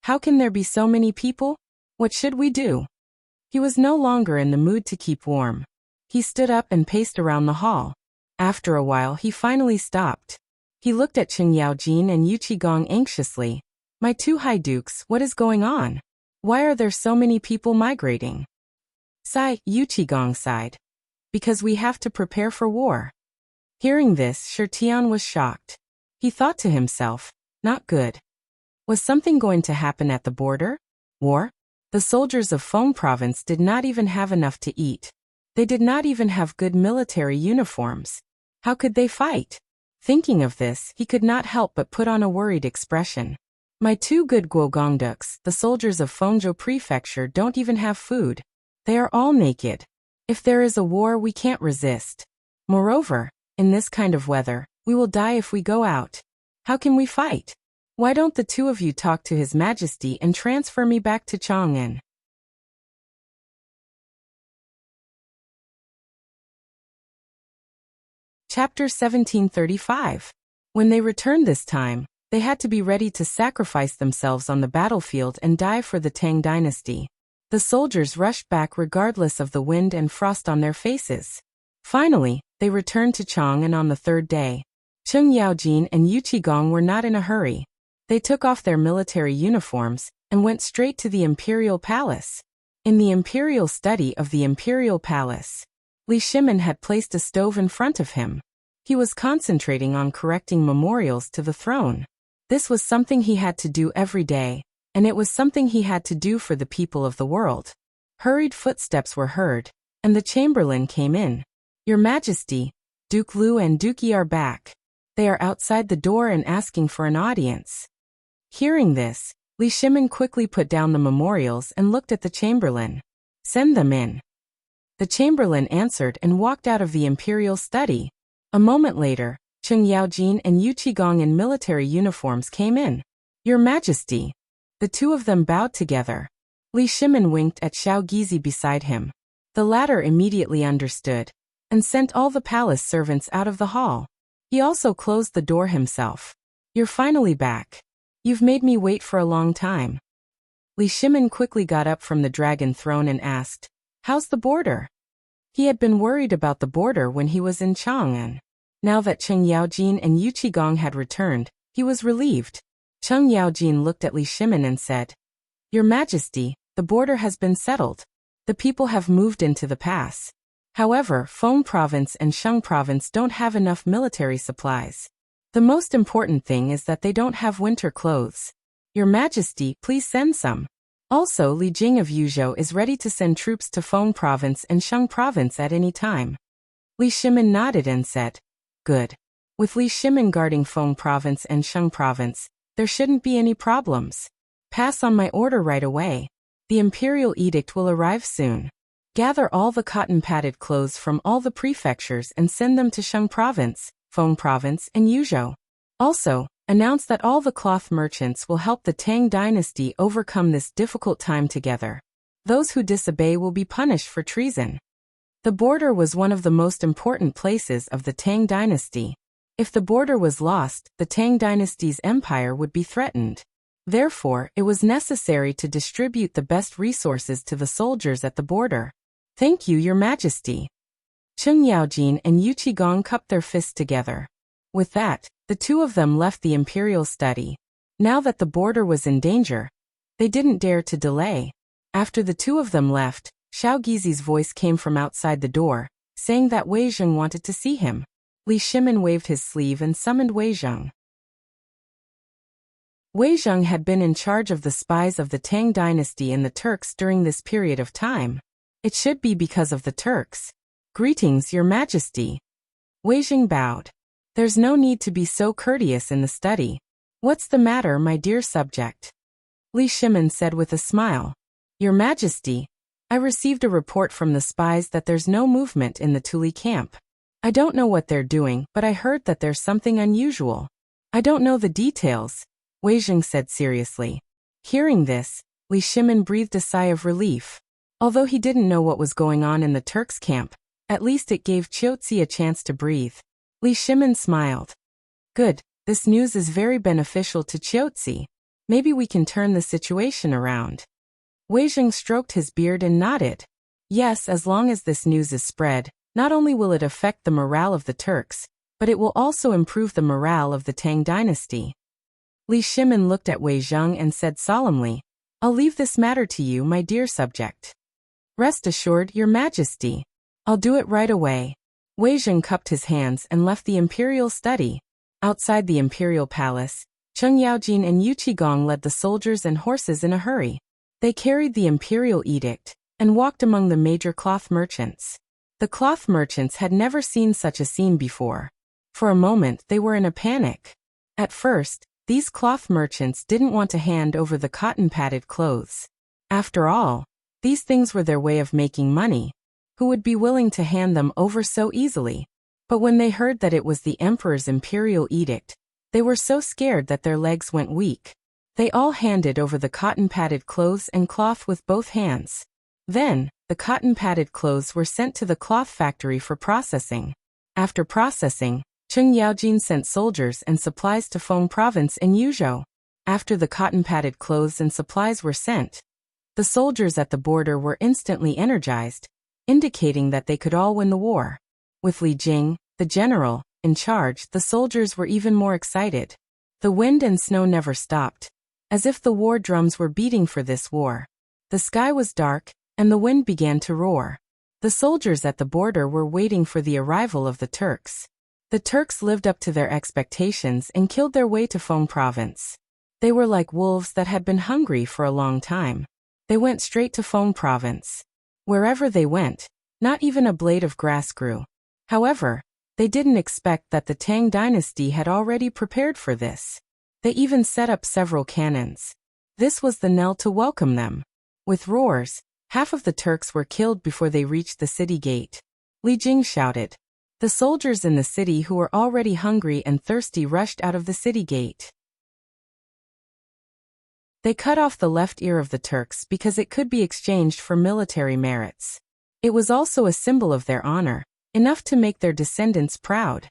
"How can there be so many people? What should we do?" He was no longer in the mood to keep warm. He stood up and paced around the hall. After a while, he finally stopped. He looked at Cheng Yaojin and Yu Qigong anxiously. "My two high dukes, what is going on? Why are there so many people migrating?" Yu Qigong sighed. "Because we have to prepare for war." Hearing this, Shirtian was shocked. He thought to himself, not good. Was something going to happen at the border? War? The soldiers of Feng province did not even have enough to eat. They did not even have good military uniforms. How could they fight? Thinking of this, he could not help but put on a worried expression. My two good Guogongduks, the soldiers of Fengzhou Prefecture, don't even have food. They are all naked. If there is a war, we can't resist. Moreover, in this kind of weather, we will die if we go out. How can we fight? Why don't the two of you talk to His Majesty and transfer me back to Chang'an? Chapter 1735. When they returned this time, they had to be ready to sacrifice themselves on the battlefield and die for the Tang dynasty. The soldiers rushed back regardless of the wind and frost on their faces. Finally, they returned to Chang'an on the third day. Cheng Yaojin and Yu Qigong were not in a hurry. They took off their military uniforms and went straight to the imperial palace. In the imperial study of the imperial palace, Li Shimin had placed a stove in front of him. He was concentrating on correcting memorials to the throne. This was something he had to do every day, and it was something he had to do for the people of the world. Hurried footsteps were heard, and the chamberlain came in. Your Majesty, Duke Lu and Duke Yi are back. They are outside the door and asking for an audience. Hearing this, Li Shimin quickly put down the memorials and looked at the chamberlain. Send them in. The chamberlain answered and walked out of the imperial study. A moment later, Cheng Yaojin and Yu Qigong in military uniforms came in. Your Majesty. The two of them bowed together. Li Shimin winked at Xiao Gizi beside him. The latter immediately understood, and sent all the palace servants out of the hall. He also closed the door himself. You're finally back. You've made me wait for a long time. Li Shimin quickly got up from the dragon throne and asked, How's the border? He had been worried about the border when he was in Chang'an. Now that Cheng Yaojin and Yu Qigong had returned, he was relieved. Cheng Yaojin looked at Li Shimin and said, Your Majesty, the border has been settled. The people have moved into the pass. However, Feng province and Shang province don't have enough military supplies. The most important thing is that they don't have winter clothes. Your Majesty, please send some. Also, Li Jing of Yuzhou is ready to send troops to Feng province and Shang province at any time. Li Shimin nodded and said, Good. With Li Shimin guarding Feng province and Shang province, there shouldn't be any problems. Pass on my order right away. The imperial edict will arrive soon. Gather all the cotton-padded clothes from all the prefectures and send them to Shang province, Feng province, and Yuzhou. Also, announce that all the cloth merchants will help the Tang dynasty overcome this difficult time together. Those who disobey will be punished for treason. The border was one of the most important places of the Tang dynasty. If the border was lost, the Tang dynasty's empire would be threatened. Therefore, it was necessary to distribute the best resources to the soldiers at the border. Thank you, Your Majesty. Cheng Yaojin and Yu Qigong cupped their fists together. With that, the two of them left the imperial study. Now that the border was in danger, they didn't dare to delay. After the two of them left, Xiao Gizi's voice came from outside the door, saying that Wei Zheng wanted to see him. Li Shimin waved his sleeve and summoned Wei Zheng. Wei Zheng had been in charge of the spies of the Tang dynasty and the Turks during this period of time. It should be because of the Turks. Greetings, Your Majesty. Wei Zheng bowed. There's no need to be so courteous in the study. What's the matter, my dear subject? Li Shimin said with a smile. Your Majesty, I received a report from the spies that there's no movement in the Tuli camp. I don't know what they're doing, but I heard that there's something unusual. I don't know the details, Wei Zheng said seriously. Hearing this, Li Shimin breathed a sigh of relief. Although he didn't know what was going on in the Turks' camp, at least it gave Qiuzi a chance to breathe. Li Shimin smiled. Good, this news is very beneficial to Qiuzi. Maybe we can turn the situation around. Wei Zheng stroked his beard and nodded. Yes, as long as this news is spread, not only will it affect the morale of the Turks, but it will also improve the morale of the Tang dynasty. Li Shimin looked at Wei Zheng and said solemnly, I'll leave this matter to you, my dear subject. Rest assured, Your Majesty. I'll do it right away. Wei Zheng cupped his hands and left the imperial study. Outside the imperial palace, Cheng Yaojin and Yu Qigong led the soldiers and horses in a hurry. They carried the imperial edict and walked among the major cloth merchants. The cloth merchants had never seen such a scene before. For a moment they were in a panic. At first, these cloth merchants didn't want to hand over the cotton-padded clothes. After all, these things were their way of making money. Who would be willing to hand them over so easily? But when they heard that it was the emperor's imperial edict, they were so scared that their legs went weak. They all handed over the cotton-padded clothes and cloth with both hands. Then, the cotton-padded clothes were sent to the cloth factory for processing. After processing, Cheng Yaojin sent soldiers and supplies to Feng province in Yuzhou. After the cotton-padded clothes and supplies were sent, the soldiers at the border were instantly energized, indicating that they could all win the war. With Li Jing, the general, in charge, the soldiers were even more excited. The wind and snow never stopped, as if the war drums were beating for this war. The sky was dark, and the wind began to roar. The soldiers at the border were waiting for the arrival of the Turks. The Turks lived up to their expectations and killed their way to Feng province. They were like wolves that had been hungry for a long time. They went straight to Feng province. Wherever they went, not even a blade of grass grew. However, they didn't expect that the Tang dynasty had already prepared for this. They even set up several cannons. This was the knell to welcome them. With roars, half of the Turks were killed before they reached the city gate. Li Jing shouted. The soldiers in the city who were already hungry and thirsty rushed out of the city gate. They cut off the left ear of the Turks because it could be exchanged for military merits. It was also a symbol of their honor, enough to make their descendants proud.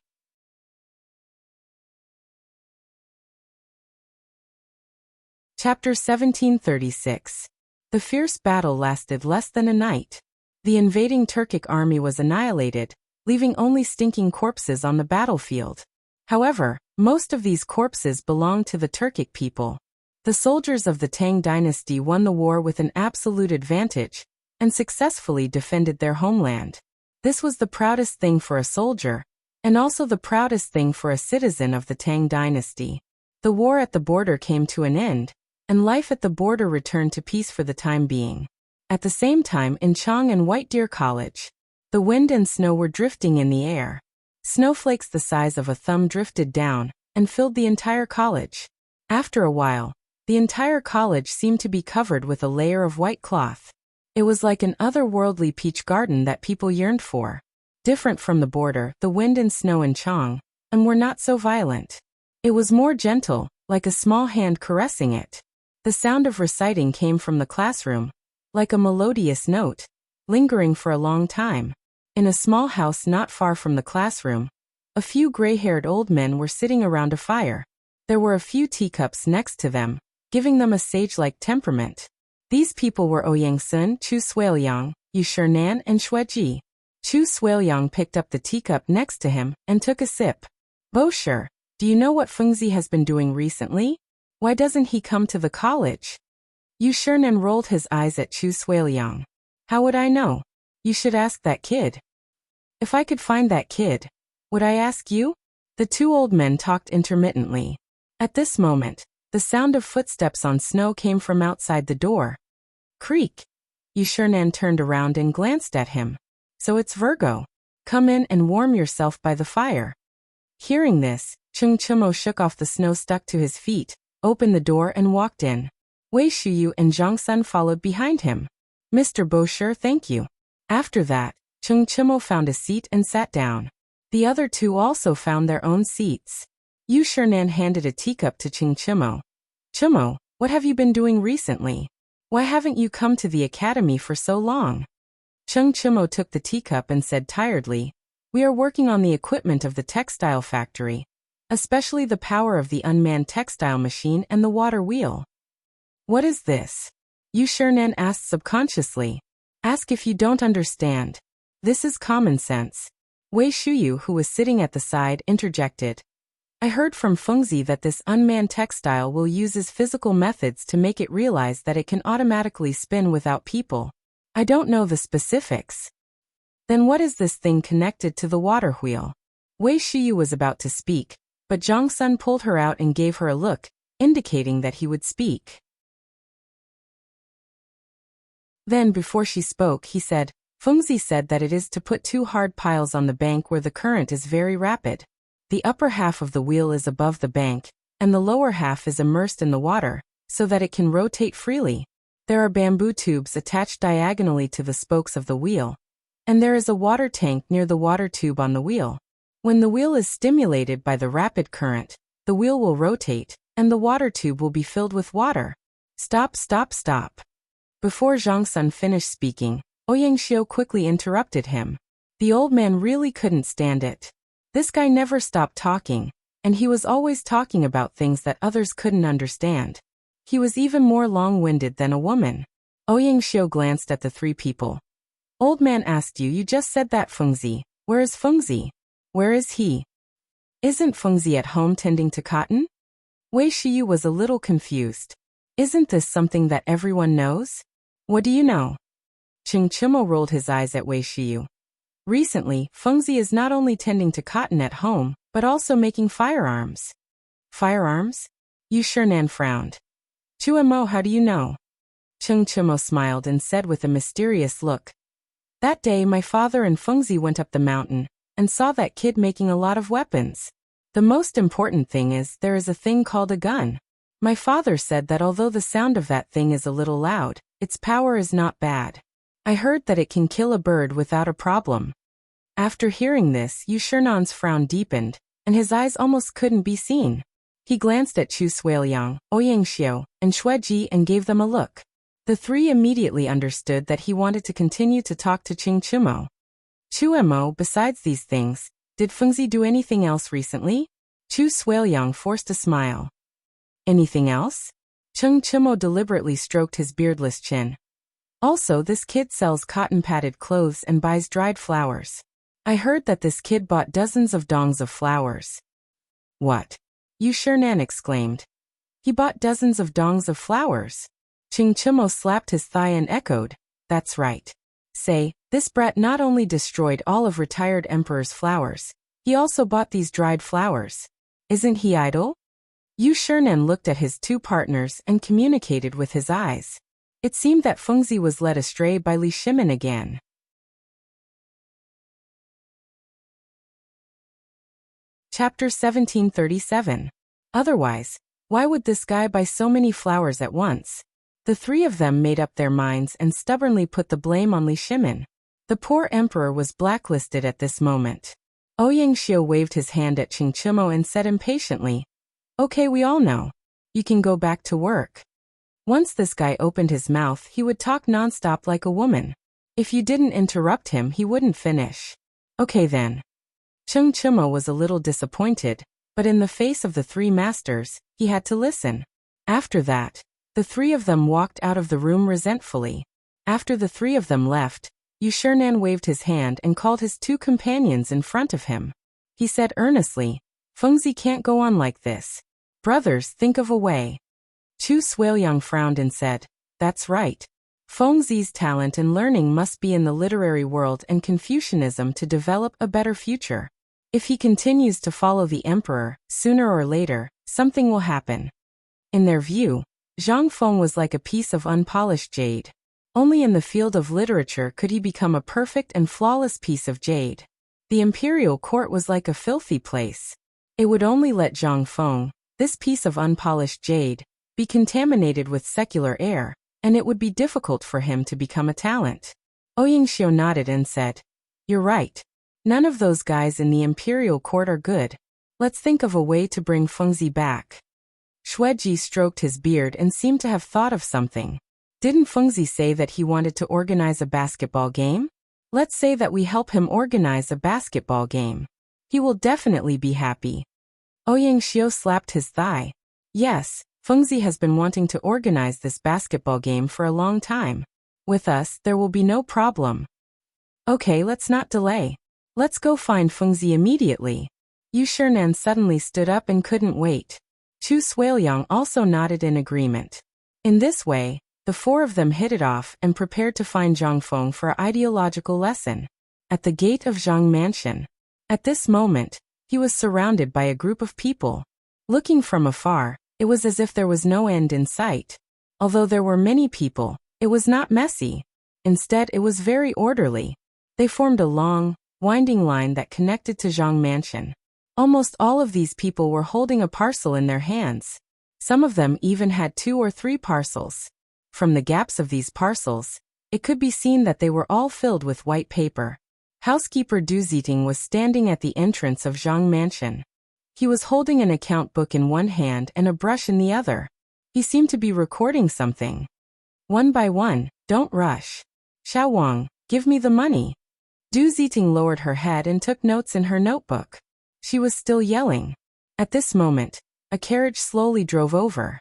Chapter 1736. The fierce battle lasted less than a night. The invading Turkic army was annihilated, leaving only stinking corpses on the battlefield. However, most of these corpses belonged to the Turkic people. The soldiers of the Tang dynasty won the war with an absolute advantage, and successfully defended their homeland. This was the proudest thing for a soldier, and also the proudest thing for a citizen of the Tang dynasty. The war at the border came to an end, and life at the border returned to peace for the time being. At the same time in Chang'an and White Deer College, the wind and snow were drifting in the air. Snowflakes the size of a thumb drifted down and filled the entire college. After a while, the entire college seemed to be covered with a layer of white cloth. It was like an otherworldly peach garden that people yearned for. Different from the border, the wind and snow in Chang'an were not so violent. It was more gentle, like a small hand caressing it. The sound of reciting came from the classroom, like a melodious note, lingering for a long time. In a small house not far from the classroom, a few gray-haired old men were sitting around a fire. There were a few teacups next to them, giving them a sage-like temperament. These people were Ouyang Sun, Chu Suiliang, Yu Shinan, and Xueji. Chu Suiliang picked up the teacup next to him and took a sip. Bosher, do you know what Fengzi has been doing recently? Why doesn't he come to the college? Yu Shinan rolled his eyes at Chu Suiliang. How would I know? You should ask that kid. If I could find that kid, would I ask you? The two old men talked intermittently. At this moment, the sound of footsteps on snow came from outside the door. Creak. Yu Shinan turned around and glanced at him. So it's Virgo. Come in and warm yourself by the fire. Hearing this, Cheng Chimo shook off the snow stuck to his feet, opened the door and walked in. Wei Shuyu and Zhang Sun followed behind him. Mr. Bosher, thank you. After that, Cheng Chimo found a seat and sat down. The other two also found their own seats. Yu Shinan handed a teacup to Cheng Chimo. Chimo, what have you been doing recently? Why haven't you come to the academy for so long? Cheng Chimo took the teacup and said tiredly, We are working on the equipment of the textile factory, especially the power of the unmanned textile machine and the water wheel. What is this? Yu Shinan asked subconsciously. Ask if you don't understand. This is common sense. Wei Shuyu, who was sitting at the side, interjected. I heard from Fengzi that this unmanned textile will uses physical methods to make it realize that it can automatically spin without people. I don't know the specifics. Then what is this thing connected to the water wheel? Wei Shuyu was about to speak, but Zhang Sun pulled her out and gave her a look, indicating that he would speak. Then before she spoke, he said, Fengzi said that it is to put 2 hard piles on the bank where the current is very rapid. The upper half of the wheel is above the bank, and the lower half is immersed in the water, so that it can rotate freely. There are bamboo tubes attached diagonally to the spokes of the wheel, and there is a water tank near the water tube on the wheel. When the wheel is stimulated by the rapid current, the wheel will rotate, and the water tube will be filled with water. Stop, stop, stop. Before Zhang Sun finished speaking, Ouyang quickly interrupted him. The old man really couldn't stand it. This guy never stopped talking, and he was always talking about things that others couldn't understand. He was even more long-winded than a woman. Ouyang glanced at the 3 people. Old man asked you just said that Fengzi. Where is Fengzi? Where is he? Isn't Fengzi at home tending to cotton? Wei Shiyu was a little confused. Isn't this something that everyone knows? What do you know? Chingchimo rolled his eyes at Wei Shiyu. Recently, Fengzi is not only tending to cotton at home, but also making firearms. Firearms? Yu Shinan frowned. Chuemo, how do you know? Chingchimo smiled and said with a mysterious look. That day my father and Fengzi went up the mountain, and saw that kid making a lot of weapons. The most important thing is there is a thing called a gun. My father said that although the sound of that thing is a little loud, its power is not bad. I heard that it can kill a bird without a problem. After hearing this, Yu Shernan's frown deepened, and his eyes almost couldn't be seen. He glanced at Chu Suiliang, Ouyang and Shueji and gave them a look. The 3 immediately understood that he wanted to continue to talk to Chingchimo. Chuemo, besides these things, did Fengzi do anything else recently? Chu Suiliang forced a smile. Anything else? Chingchimo deliberately stroked his beardless chin. Also, this kid sells cotton-padded clothes and buys dried flowers. I heard that this kid bought dozens of dongs of flowers. What? Yu Shinan exclaimed. He bought dozens of dongs of flowers. Chingchimo slapped his thigh and echoed, that's right. Say, this brat not only destroyed all of retired emperor's flowers, he also bought these dried flowers. Isn't he idle? Yu Shinan looked at his 2 partners and communicated with his eyes. It seemed that Fengzi was led astray by Li Shimin again. Chapter 1737. Otherwise, why would this guy buy so many flowers at once? The 3 of them made up their minds and stubbornly put the blame on Li Shimin. The poor emperor was blacklisted at this moment. Ouyang waved his hand at Chingchimo and said impatiently, Okay, we all know. You can go back to work. Once this guy opened his mouth, he would talk nonstop like a woman. If you didn't interrupt him, he wouldn't finish. Okay then. Chingchimo was a little disappointed, but in the face of the 3 masters, he had to listen. After that, the 3 of them walked out of the room resentfully. After the 3 of them left, Yu Shinan waved his hand and called his 2 companions in front of him. He said earnestly, Fengzi can't go on like this. Brothers, think of a way. Chu Suiliang frowned and said, That's right. Fengzi's talent and learning must be in the literary world and Confucianism to develop a better future. If he continues to follow the emperor, sooner or later, something will happen. In their view, Zhang Feng was like a piece of unpolished jade. Only in the field of literature could he become a perfect and flawless piece of jade. The imperial court was like a filthy place. It would only let Zhang Feng, this piece of unpolished jade, be contaminated with secular air, and it would be difficult for him to become a talent. Ouyang nodded and said, You're right. None of those guys in the imperial court are good. Let's think of a way to bring Fengzi back. Shueji stroked his beard and seemed to have thought of something. Didn't Fengzi say that he wanted to organize a basketball game? Let's say that we help him organize a basketball game. He will definitely be happy. Ouyang slapped his thigh. Yes, Fengzi has been wanting to organize this basketball game for a long time. With us, there will be no problem. Okay, let's not delay. Let's go find Fengzi immediately. Yu Shinan suddenly stood up and couldn't wait. Chu Suiliang also nodded in agreement. In this way, the 4 of them hit it off and prepared to find Zhang Feng for an ideological lesson. At the gate of Zhang Mansion. At this moment, he was surrounded by a group of people. Looking from afar, it was as if there was no end in sight. Although there were many people, it was not messy. Instead, it was very orderly. They formed a long, winding line that connected to Zhang Mansion. Almost all of these people were holding a parcel in their hands. Some of them even had 2 or 3 parcels. From the gaps of these parcels, it could be seen that they were all filled with white paper. Housekeeper Du Ziting was standing at the entrance of Zhang Mansion. He was holding an account book in one hand and a brush in the other. He seemed to be recording something. One by one, don't rush. Xiao Wang, give me the money. Du Ziting lowered her head and took notes in her notebook. She was still yelling. At this moment, a carriage slowly drove over.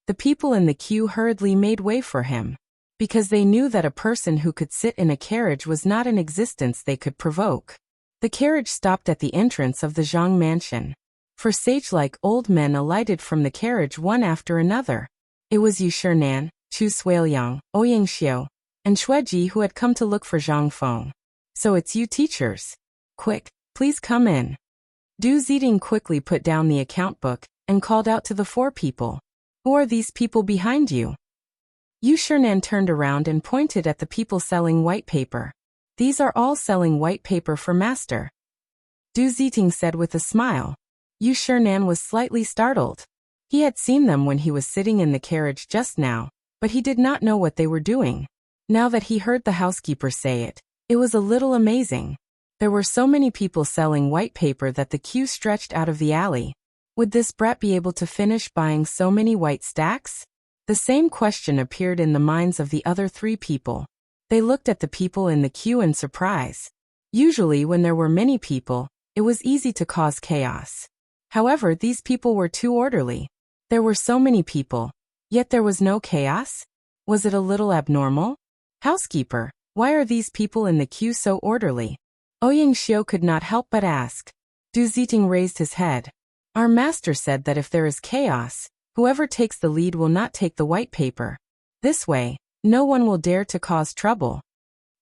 The people in the queue hurriedly made way for him, because they knew that a person who could sit in a carriage was not an existence they could provoke. The carriage stopped at the entrance of the Zhang Mansion. 4 sage-like old men alighted from the carriage one after another. It was Yu Shinan, Chu Suiliang, Ouyang Xiu, and Xueji who had come to look for Zhang Feng. So it's you teachers. Quick, please come in. Du Ziting quickly put down the account book and called out to the 4 people. Who are these people behind you? Yu Shinan turned around and pointed at the people selling white paper. These are all selling white paper for master. Du Ziting said with a smile. Yu Shinan was slightly startled. He had seen them when he was sitting in the carriage just now, but he did not know what they were doing. Now that he heard the housekeeper say it, it was a little amazing. There were so many people selling white paper that the queue stretched out of the alley. Would this brat be able to finish buying so many white stacks? The same question appeared in the minds of the other 3 people. They looked at the people in the queue in surprise. Usually when there were many people, it was easy to cause chaos. However, these people were too orderly. There were so many people, yet there was no chaos? Was it a little abnormal? Housekeeper, why are these people in the queue so orderly? Ouyang Xiu could not help but ask. Du Ziting raised his head. Our master said that if there is chaos, whoever takes the lead will not take the white paper. This way, no one will dare to cause trouble.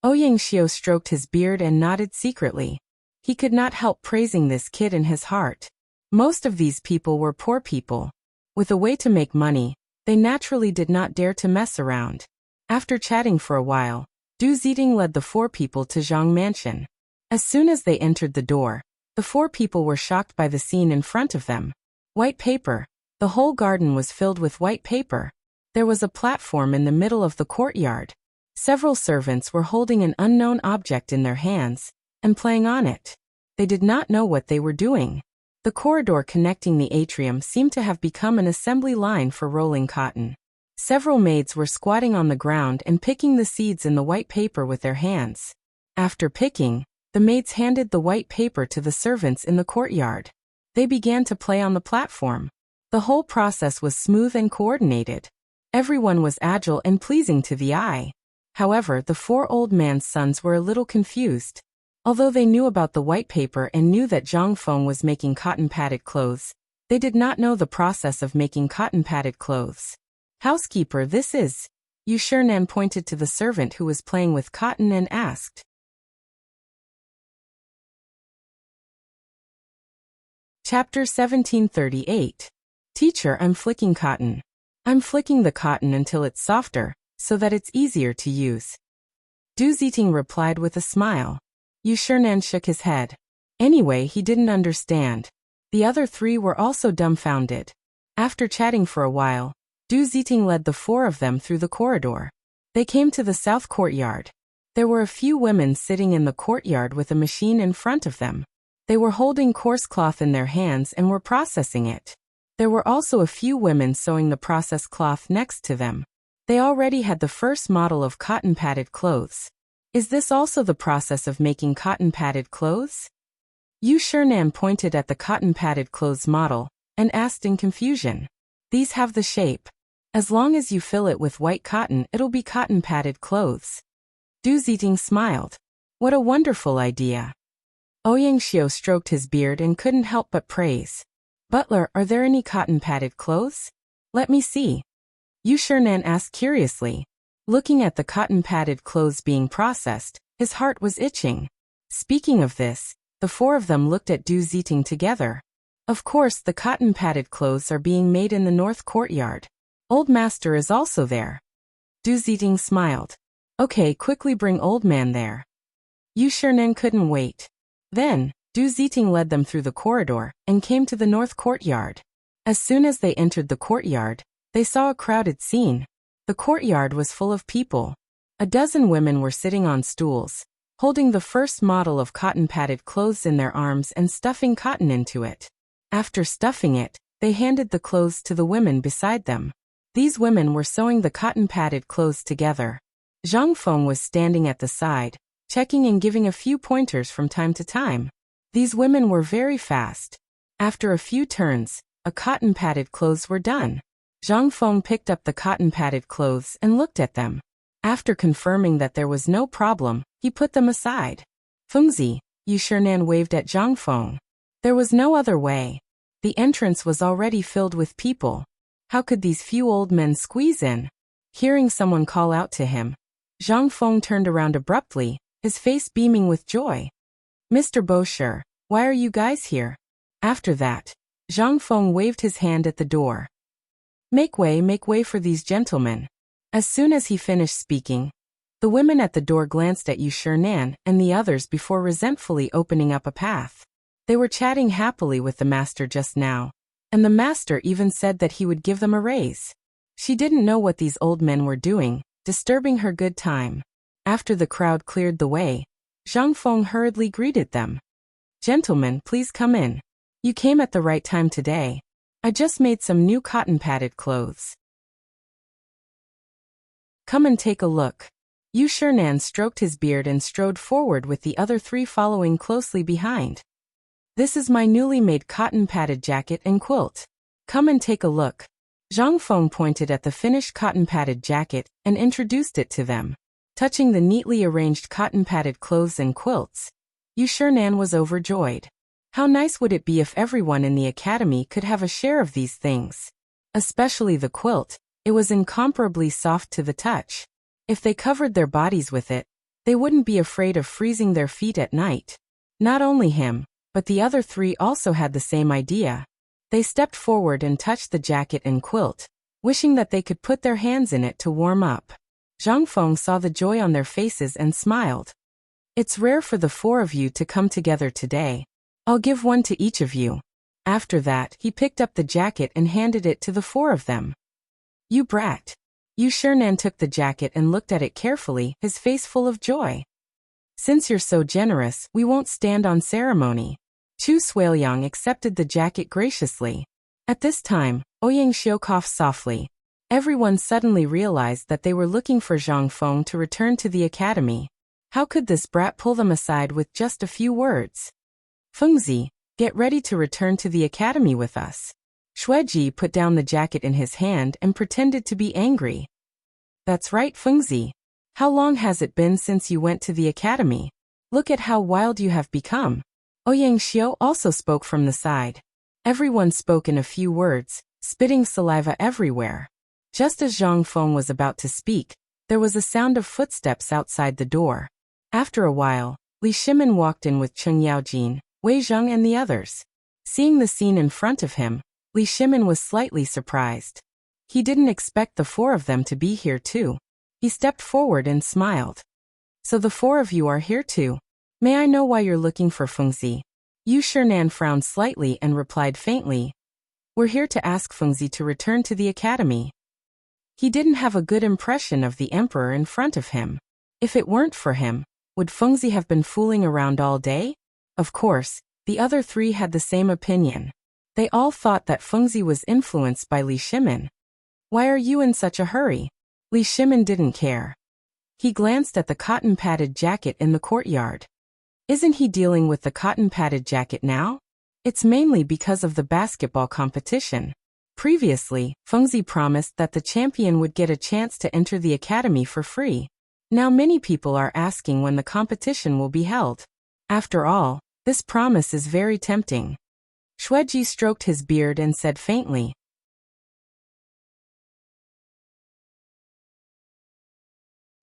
Ouyang Xiu stroked his beard and nodded secretly. He could not help praising this kid in his heart. Most of these people were poor people. With a way to make money, they naturally did not dare to mess around. After chatting for a while, Du Ziting led the 4 people to Zhang Mansion. As soon as they entered the door, the 4 people were shocked by the scene in front of them. White paper. The whole garden was filled with white paper. There was a platform in the middle of the courtyard. Several servants were holding an unknown object in their hands and playing on it. They did not know what they were doing. The corridor connecting the atrium seemed to have become an assembly line for rolling cotton. Several maids were squatting on the ground and picking the seeds in the white paper with their hands. After picking, the maids handed the white paper to the servants in the courtyard. They began to play on the platform. The whole process was smooth and coordinated. Everyone was agile and pleasing to the eye. However, the 4 old man's sons were a little confused. Although they knew about the white paper and knew that Zhang Feng was making cotton-padded clothes, they did not know the process of making cotton-padded clothes. Housekeeper, this is... Yu Shinan pointed to the servant who was playing with cotton and asked. Chapter 1738. Teacher, I'm flicking cotton. I'm flicking the cotton until it's softer, so that it's easier to use. Du Ziting replied with a smile. Yu Shinan shook his head. Anyway, he didn't understand. The other 3 were also dumbfounded. After chatting for a while, Du Ziting led the 4 of them through the corridor. They came to the south courtyard. There were a few women sitting in the courtyard with a machine in front of them. They were holding coarse cloth in their hands and were processing it. There were also a few women sewing the processed cloth next to them. They already had the first model of cotton-padded clothes. Is this also the process of making cotton-padded clothes? Yu Shinan pointed at the cotton-padded clothes model and asked in confusion. These have the shape. As long as you fill it with white cotton, it'll be cotton-padded clothes. Du Ziting smiled. What a wonderful idea. Ouyang Xiu stroked his beard and couldn't help but praise. Butler, are there any cotton-padded clothes? Let me see. Yu Shinan asked curiously. Looking at the cotton-padded clothes being processed, his heart was itching. Speaking of this, the 4 of them looked at Du Ziting together. Of course, the cotton-padded clothes are being made in the north courtyard. Old Master is also there. Du Ziting smiled. Okay, quickly bring old man there. Yu Shiren couldn't wait. Then, Du Ziting led them through the corridor and came to the north courtyard. As soon as they entered the courtyard, they saw a crowded scene. The courtyard was full of people. A dozen women were sitting on stools, holding the first model of cotton-padded clothes in their arms and stuffing cotton into it. After stuffing it, they handed the clothes to the women beside them. These women were sewing the cotton-padded clothes together. Zhang Feng was standing at the side, checking and giving a few pointers from time to time. These women were very fast. After a few turns, a cotton-padded clothes were done. Zhang Feng picked up the cotton-padded clothes and looked at them. After confirming that there was no problem, he put them aside. Fengzi, Yu Shiren waved at Zhang Feng. There was no other way. The entrance was already filled with people. How could these few old men squeeze in? Hearing someone call out to him, Zhang Feng turned around abruptly, his face beaming with joy. Mr. Bosher, why are you guys here? After that, Zhang Feng waved his hand at the door. Make way for these gentlemen. As soon as he finished speaking, the women at the door glanced at Yu Shiren and the others before resentfully opening up a path. They were chatting happily with the master just now, and the master even said that he would give them a raise. She didn't know what these old men were doing, disturbing her good time. After the crowd cleared the way, Zhang Feng hurriedly greeted them. Gentlemen, please come in. You came at the right time today. I just made some new cotton-padded clothes. Come and take a look. Yu Shiren stroked his beard and strode forward with the other three following closely behind. This is my newly made cotton-padded jacket and quilt. Come and take a look. Zhang Feng pointed at the finished cotton-padded jacket and introduced it to them. Touching the neatly arranged cotton-padded clothes and quilts, Yu Shiren was overjoyed. How nice would it be if everyone in the academy could have a share of these things? Especially the quilt, it was incomparably soft to the touch. If they covered their bodies with it, they wouldn't be afraid of freezing their feet at night. Not only him, but the other three also had the same idea. They stepped forward and touched the jacket and quilt, wishing that they could put their hands in it to warm up. Zhang Feng saw the joy on their faces and smiled. It's rare for the four of you to come together today. I'll give one to each of you. After that, he picked up the jacket and handed it to the four of them. You brat. Yu Shiren took the jacket and looked at it carefully, his face full of joy. Since you're so generous, we won't stand on ceremony. Chu Suiliang accepted the jacket graciously. At this time, Ouyang Xiu coughed softly. Everyone suddenly realized that they were looking for Zhang Feng to return to the academy. How could this brat pull them aside with just a few words? Fengzi, get ready to return to the academy with us. Shueji put down the jacket in his hand and pretended to be angry. That's right, Fengzi. How long has it been since you went to the academy? Look at how wild you have become. Ouyang Xiu also spoke from the side. Everyone spoke in a few words, spitting saliva everywhere. Just as Zhang Feng was about to speak, there was a sound of footsteps outside the door. After a while, Li Shimin walked in with Cheng Yaojin, Wei Zheng and the others. Seeing the scene in front of him, Li Shimin was slightly surprised. He didn't expect the four of them to be here too. He stepped forward and smiled. So the four of you are here too. May I know why you're looking for Fengzi? Yu Shiren frowned slightly and replied faintly. We're here to ask Fengzi to return to the academy. He didn't have a good impression of the emperor in front of him. If it weren't for him, would Fengzi have been fooling around all day? Of course, the other three had the same opinion. They all thought that Fengzi was influenced by Li Shimin. Why are you in such a hurry? Li Shimin didn't care. He glanced at the cotton-padded jacket in the courtyard. Isn't he dealing with the cotton-padded jacket now? It's mainly because of the basketball competition. Previously, Fengzi promised that the champion would get a chance to enter the academy for free. Now many people are asking when the competition will be held. After all, this promise is very tempting. Shueji stroked his beard and said faintly.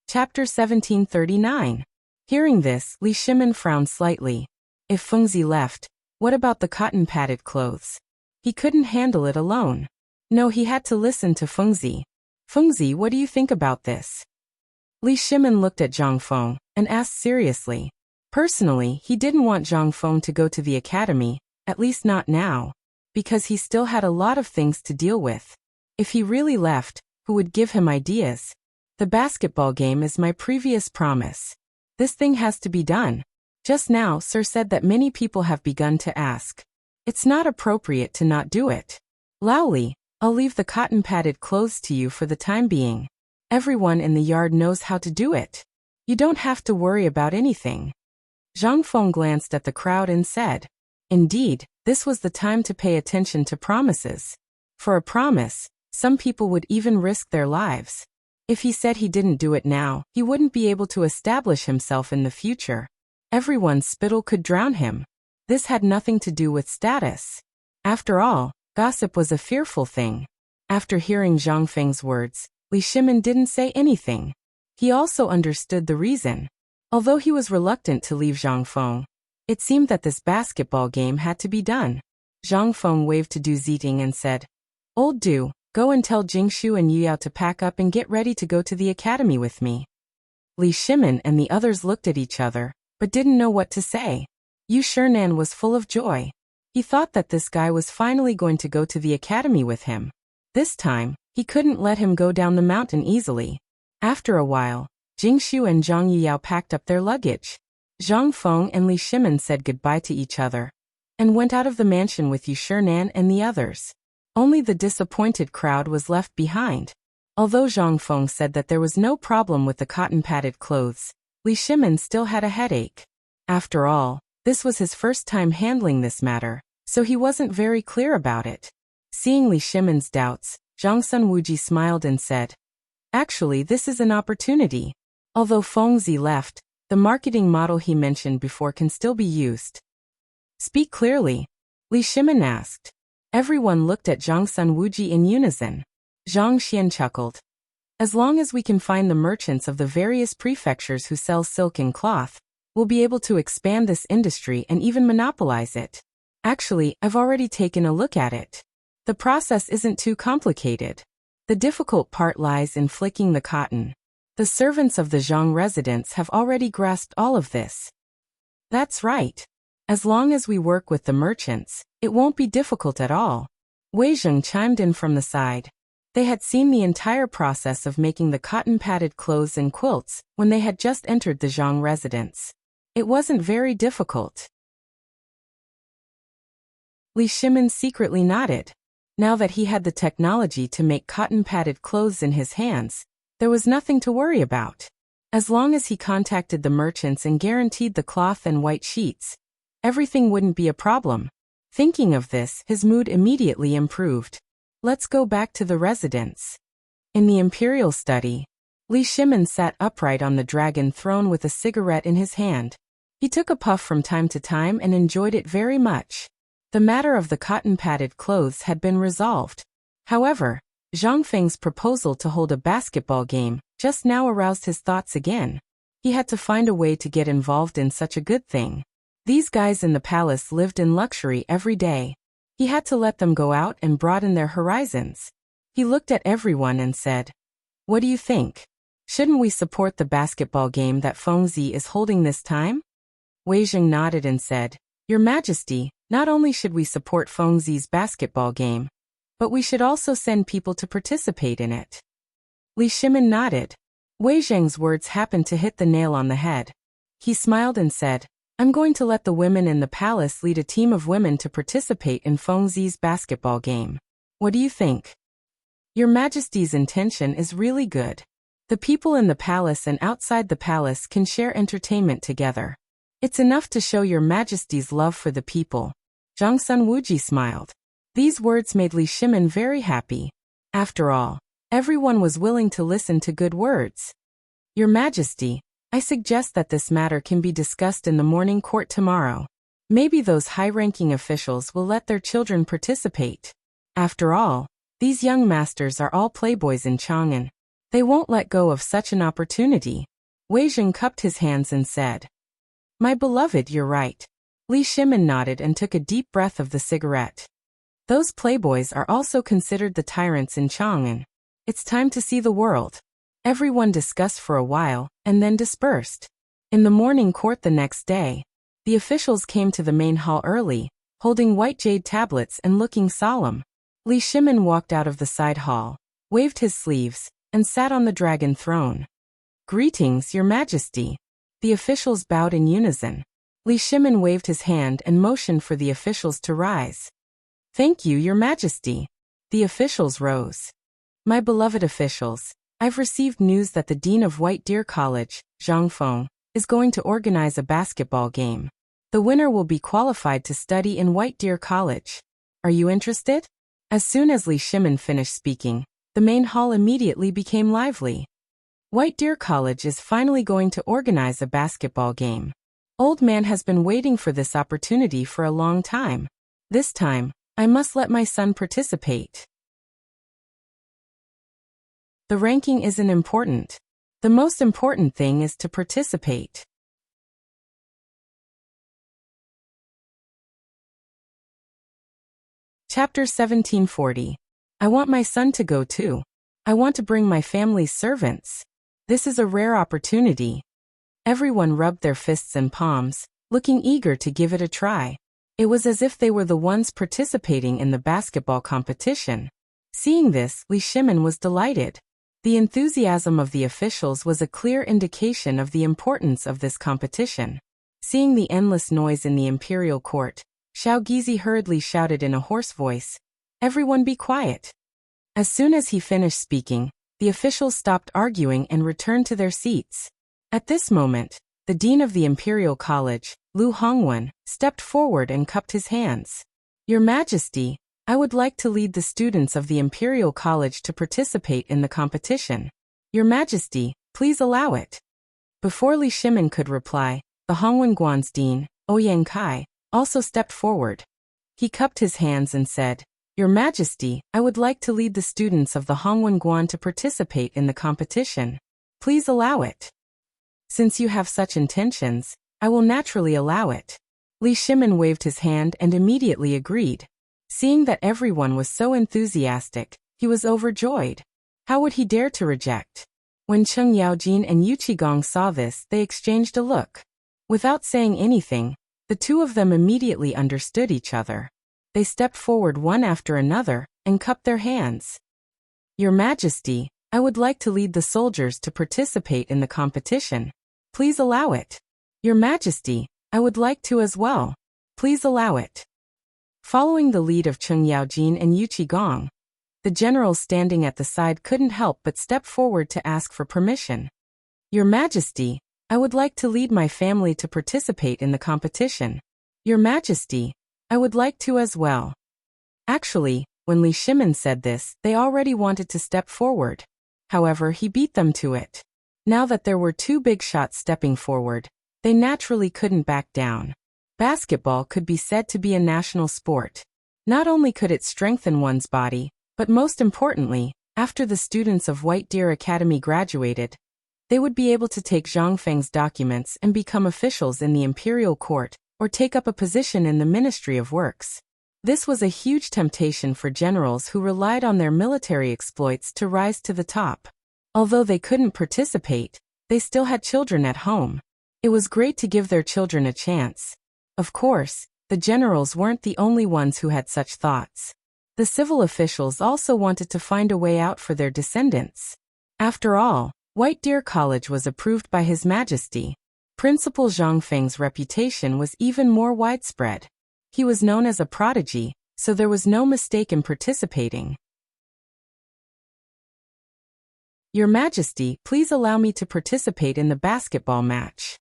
Chapter 1739. Hearing this, Li Shimin frowned slightly. If Fengzi left, what about the cotton-padded clothes? He couldn't handle it alone. No, he had to listen to Fengzi. Fengzi, what do you think about this? Li Shimin looked at Zhang Feng and asked seriously. Personally, he didn't want Zhang Feng to go to the academy, at least not now, because he still had a lot of things to deal with. If he really left, who would give him ideas? The basketball game is my previous promise. This thing has to be done. Just now, Sir said that many people have begun to ask. It's not appropriate to not do it. Laoli, I'll leave the cotton-padded clothes to you for the time being. Everyone in the yard knows how to do it. You don't have to worry about anything. Zhang Feng glanced at the crowd and said, indeed, this was the time to pay attention to promises. For a promise, some people would even risk their lives. If he said he didn't do it now, he wouldn't be able to establish himself in the future. Everyone's spittle could drown him. This had nothing to do with status. After all, gossip was a fearful thing. After hearing Zhang Feng's words, Li Shimin didn't say anything. He also understood the reason. Although he was reluctant to leave Zhang Feng, it seemed that this basketball game had to be done. Zhang Feng waved to Du Ziting and said, Old Du, go and tell Jingshu and Yuyao to pack up and get ready to go to the academy with me. Li Shimin and the others looked at each other, but didn't know what to say. Yu Shernan was full of joy. He thought that this guy was finally going to go to the academy with him. This time, he couldn't let him go down the mountain easily. After a while, Jingshu and Zhang Yuyao packed up their luggage. Zhang Feng and Li Shimin said goodbye to each other and went out of the mansion with Yu Shernan and the others. Only the disappointed crowd was left behind. Although Zhang Feng said that there was no problem with the cotton-padded clothes, Li Shimin still had a headache. After all, this was his first time handling this matter, so he wasn't very clear about it. Seeing Li Shimin's doubts, Zhang Sunwuji smiled and said, Actually, this is an opportunity. Although Fengzi left, the marketing model he mentioned before can still be used. Speak clearly, Li Shimin asked. Everyone looked at Zhang Sunwuji in unison. Zhang Xian chuckled. As long as we can find the merchants of the various prefectures who sell silk and cloth, we'll be able to expand this industry and even monopolize it. Actually, I've already taken a look at it. The process isn't too complicated. The difficult part lies in flicking the cotton. The servants of the Zhang residence have already grasped all of this. That's right. As long as we work with the merchants, it won't be difficult at all. Wei Zheng chimed in from the side. They had seen the entire process of making the cotton-padded clothes and quilts when they had just entered the Zhang residence. It wasn't very difficult. Li Shimin secretly nodded. Now that he had the technology to make cotton-padded clothes in his hands, there was nothing to worry about. As long as he contacted the merchants and guaranteed the cloth and white sheets, everything wouldn't be a problem. Thinking of this, his mood immediately improved. Let's go back to the residence. In the imperial study, Li Shimin sat upright on the dragon throne with a cigarette in his hand. He took a puff from time to time and enjoyed it very much. The matter of the cotton-padded clothes had been resolved. However, Zhang Feng's proposal to hold a basketball game just now aroused his thoughts again. He had to find a way to get involved in such a good thing. These guys in the palace lived in luxury every day. He had to let them go out and broaden their horizons. He looked at everyone and said, What do you think? Shouldn't we support the basketball game that Fengzi is holding this time? Wei Zheng nodded and said, Your Majesty, not only should we support Fengzi's basketball game, but we should also send people to participate in it. Li Shimin nodded. Wei Zheng's words happened to hit the nail on the head. He smiled and said, I'm going to let the women in the palace lead a team of women to participate in Fengzi's basketball game. What do you think? Your Majesty's intention is really good. The people in the palace and outside the palace can share entertainment together. It's enough to show Your Majesty's love for the people. Zhang Sunwuji smiled. These words made Li Shimin very happy. After all, everyone was willing to listen to good words. Your Majesty, I suggest that this matter can be discussed in the morning court tomorrow. Maybe those high-ranking officials will let their children participate. After all, these young masters are all playboys in Chang'an. They won't let go of such an opportunity. Wei Zheng cupped his hands and said, My beloved, you're right. Li Shimin nodded and took a deep breath of the cigarette. Those playboys are also considered the tyrants in Chang'an. It's time to see the world. Everyone discussed for a while, and then dispersed. In the morning court the next day, the officials came to the main hall early, holding white jade tablets and looking solemn. Li Shimin walked out of the side hall, waved his sleeves, and sat on the dragon throne. "Greetings, Your Majesty." The officials bowed in unison. Li Shimin waved his hand and motioned for the officials to rise. "Thank you, Your Majesty." The officials rose. "My beloved officials, I've received news that the Dean of White Deer College, Zhang Feng, is going to organize a basketball game. The winner will be qualified to study in White Deer College. Are you interested?" As soon as Li Shimin finished speaking, the main hall immediately became lively. White Deer College is finally going to organize a basketball game. Old man has been waiting for this opportunity for a long time. This time, I must let my son participate. The ranking isn't important. The most important thing is to participate. Chapter 1740. I want my son to go too. I want to bring my family's servants. This is a rare opportunity. Everyone rubbed their fists and palms, looking eager to give it a try. It was as if they were the ones participating in the basketball competition. Seeing this, Li Shimin was delighted. The enthusiasm of the officials was a clear indication of the importance of this competition. Seeing the endless noise in the imperial court, Xiao Gizi hurriedly shouted in a hoarse voice, "Everyone be quiet." As soon as he finished speaking, the officials stopped arguing and returned to their seats. At this moment, the dean of the Imperial College, Lu Hongwen, stepped forward and cupped his hands. "Your Majesty, I would like to lead the students of the Imperial College to participate in the competition. Your Majesty, please allow it." Before Li Shimin could reply, the Hongwen Guan's dean, Ouyang Kai, also stepped forward. He cupped his hands and said, "Your Majesty, I would like to lead the students of the Hongwen Guan to participate in the competition. Please allow it." "Since you have such intentions, I will naturally allow it." Li Shimin waved his hand and immediately agreed. Seeing that everyone was so enthusiastic, he was overjoyed. How would he dare to reject? When Cheng Yaojin and Yu Qigong saw this, they exchanged a look. Without saying anything, the two of them immediately understood each other. They stepped forward one after another and cupped their hands. "Your Majesty, I would like to lead the soldiers to participate in the competition. Please allow it." "Your Majesty, I would like to as well. Please allow it." Following the lead of Cheng Yaojin and Yu Qigong, the generals standing at the side couldn't help but step forward to ask for permission. "Your Majesty, I would like to lead my family to participate in the competition. Your Majesty, I would like to as well." Actually, when Li Shimin said this, they already wanted to step forward. However, he beat them to it. Now that there were two big shots stepping forward, they naturally couldn't back down. Basketball could be said to be a national sport. Not only could it strengthen one's body, but most importantly, after the students of White Deer Academy graduated, they would be able to take Zhang Feng's documents and become officials in the imperial court, or take up a position in the Ministry of Works. This was a huge temptation for generals who relied on their military exploits to rise to the top. Although they couldn't participate, they still had children at home. It was great to give their children a chance. Of course, the generals weren't the only ones who had such thoughts. The civil officials also wanted to find a way out for their descendants. After all, White Deer College was approved by His Majesty. Principal Zhang Feng's reputation was even more widespread. He was known as a prodigy, so there was no mistake in participating. "Your Majesty, please allow me to participate in the basketball match."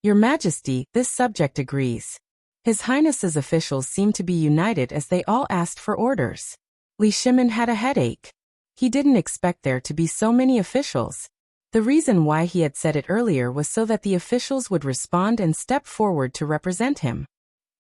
"Your Majesty, this subject agrees." His Highness's officials seemed to be united as they all asked for orders. Li Shimin had a headache. He didn't expect there to be so many officials. The reason why he had said it earlier was so that the officials would respond and step forward to represent him.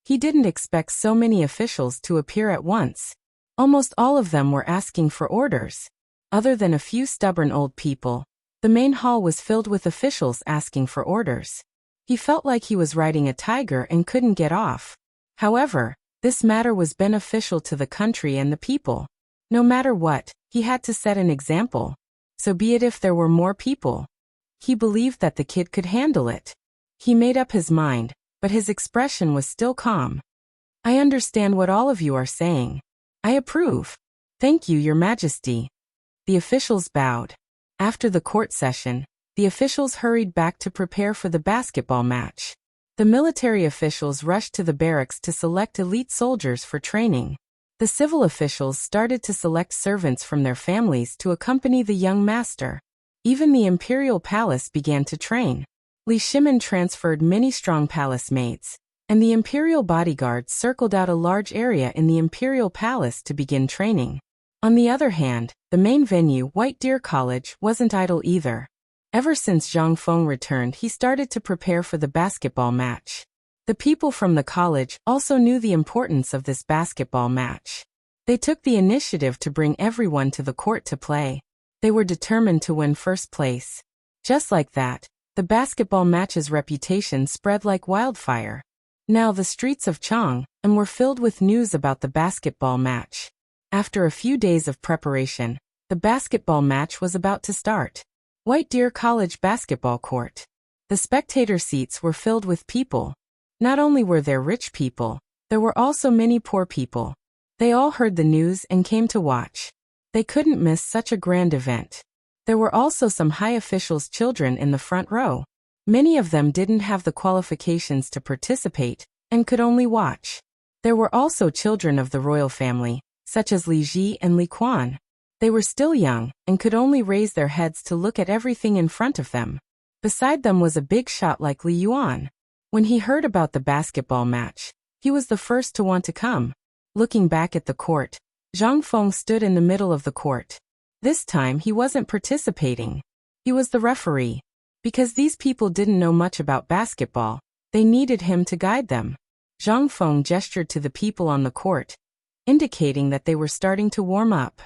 He didn't expect so many officials to appear at once. Almost all of them were asking for orders. Other than a few stubborn old people, the main hall was filled with officials asking for orders. He felt like he was riding a tiger and couldn't get off. However, this matter was beneficial to the country and the people. No matter what, he had to set an example. So be it if there were more people. He believed that the kid could handle it. He made up his mind, but his expression was still calm. I understand what all of you are saying. I approve. Thank you, Your Majesty. The officials bowed. After the court session, the officials hurried back to prepare for the basketball match. The military officials rushed to the barracks to select elite soldiers for training. The civil officials started to select servants from their families to accompany the young master. Even the imperial palace began to train. Li Shimin transferred many strong palace maids, and the imperial bodyguards circled out a large area in the imperial palace to begin training. On the other hand, the main venue, White Deer College, wasn't idle either. Ever since Zhang Feng returned, he started to prepare for the basketball match. The people from the college also knew the importance of this basketball match. They took the initiative to bring everyone to the court to play. They were determined to win first place. Just like that, the basketball match's reputation spread like wildfire. Now the streets of Chang'an were filled with news about the basketball match. After a few days of preparation, the basketball match was about to start. White Deer College basketball court. The spectator seats were filled with people. Not only were there rich people, there were also many poor people. They all heard the news and came to watch. They couldn't miss such a grand event. There were also some high officials' children in the front row. Many of them didn't have the qualifications to participate and could only watch. There were also children of the royal family, such as Li Ji and Li Quan. They were still young and could only raise their heads to look at everything in front of them. Beside them was a big shot like Li Yuan. When he heard about the basketball match, he was the first to want to come. Looking back at the court, Zhang Feng stood in the middle of the court. This time he wasn't participating. He was the referee. Because these people didn't know much about basketball, they needed him to guide them. Zhang Feng gestured to the people on the court, indicating that they were starting to warm up.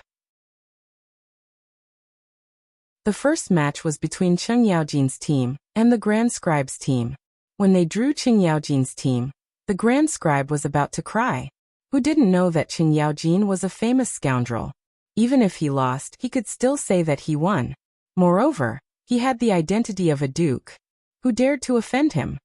The first match was between Cheng Yaojin's team and the Grand Scribe's team. When they drew Cheng Yaojin's team, the Grand Scribe was about to cry. Who didn't know that Cheng Yaojin was a famous scoundrel? Even if he lost, he could still say that he won. Moreover, he had the identity of a duke. Who dared to offend him?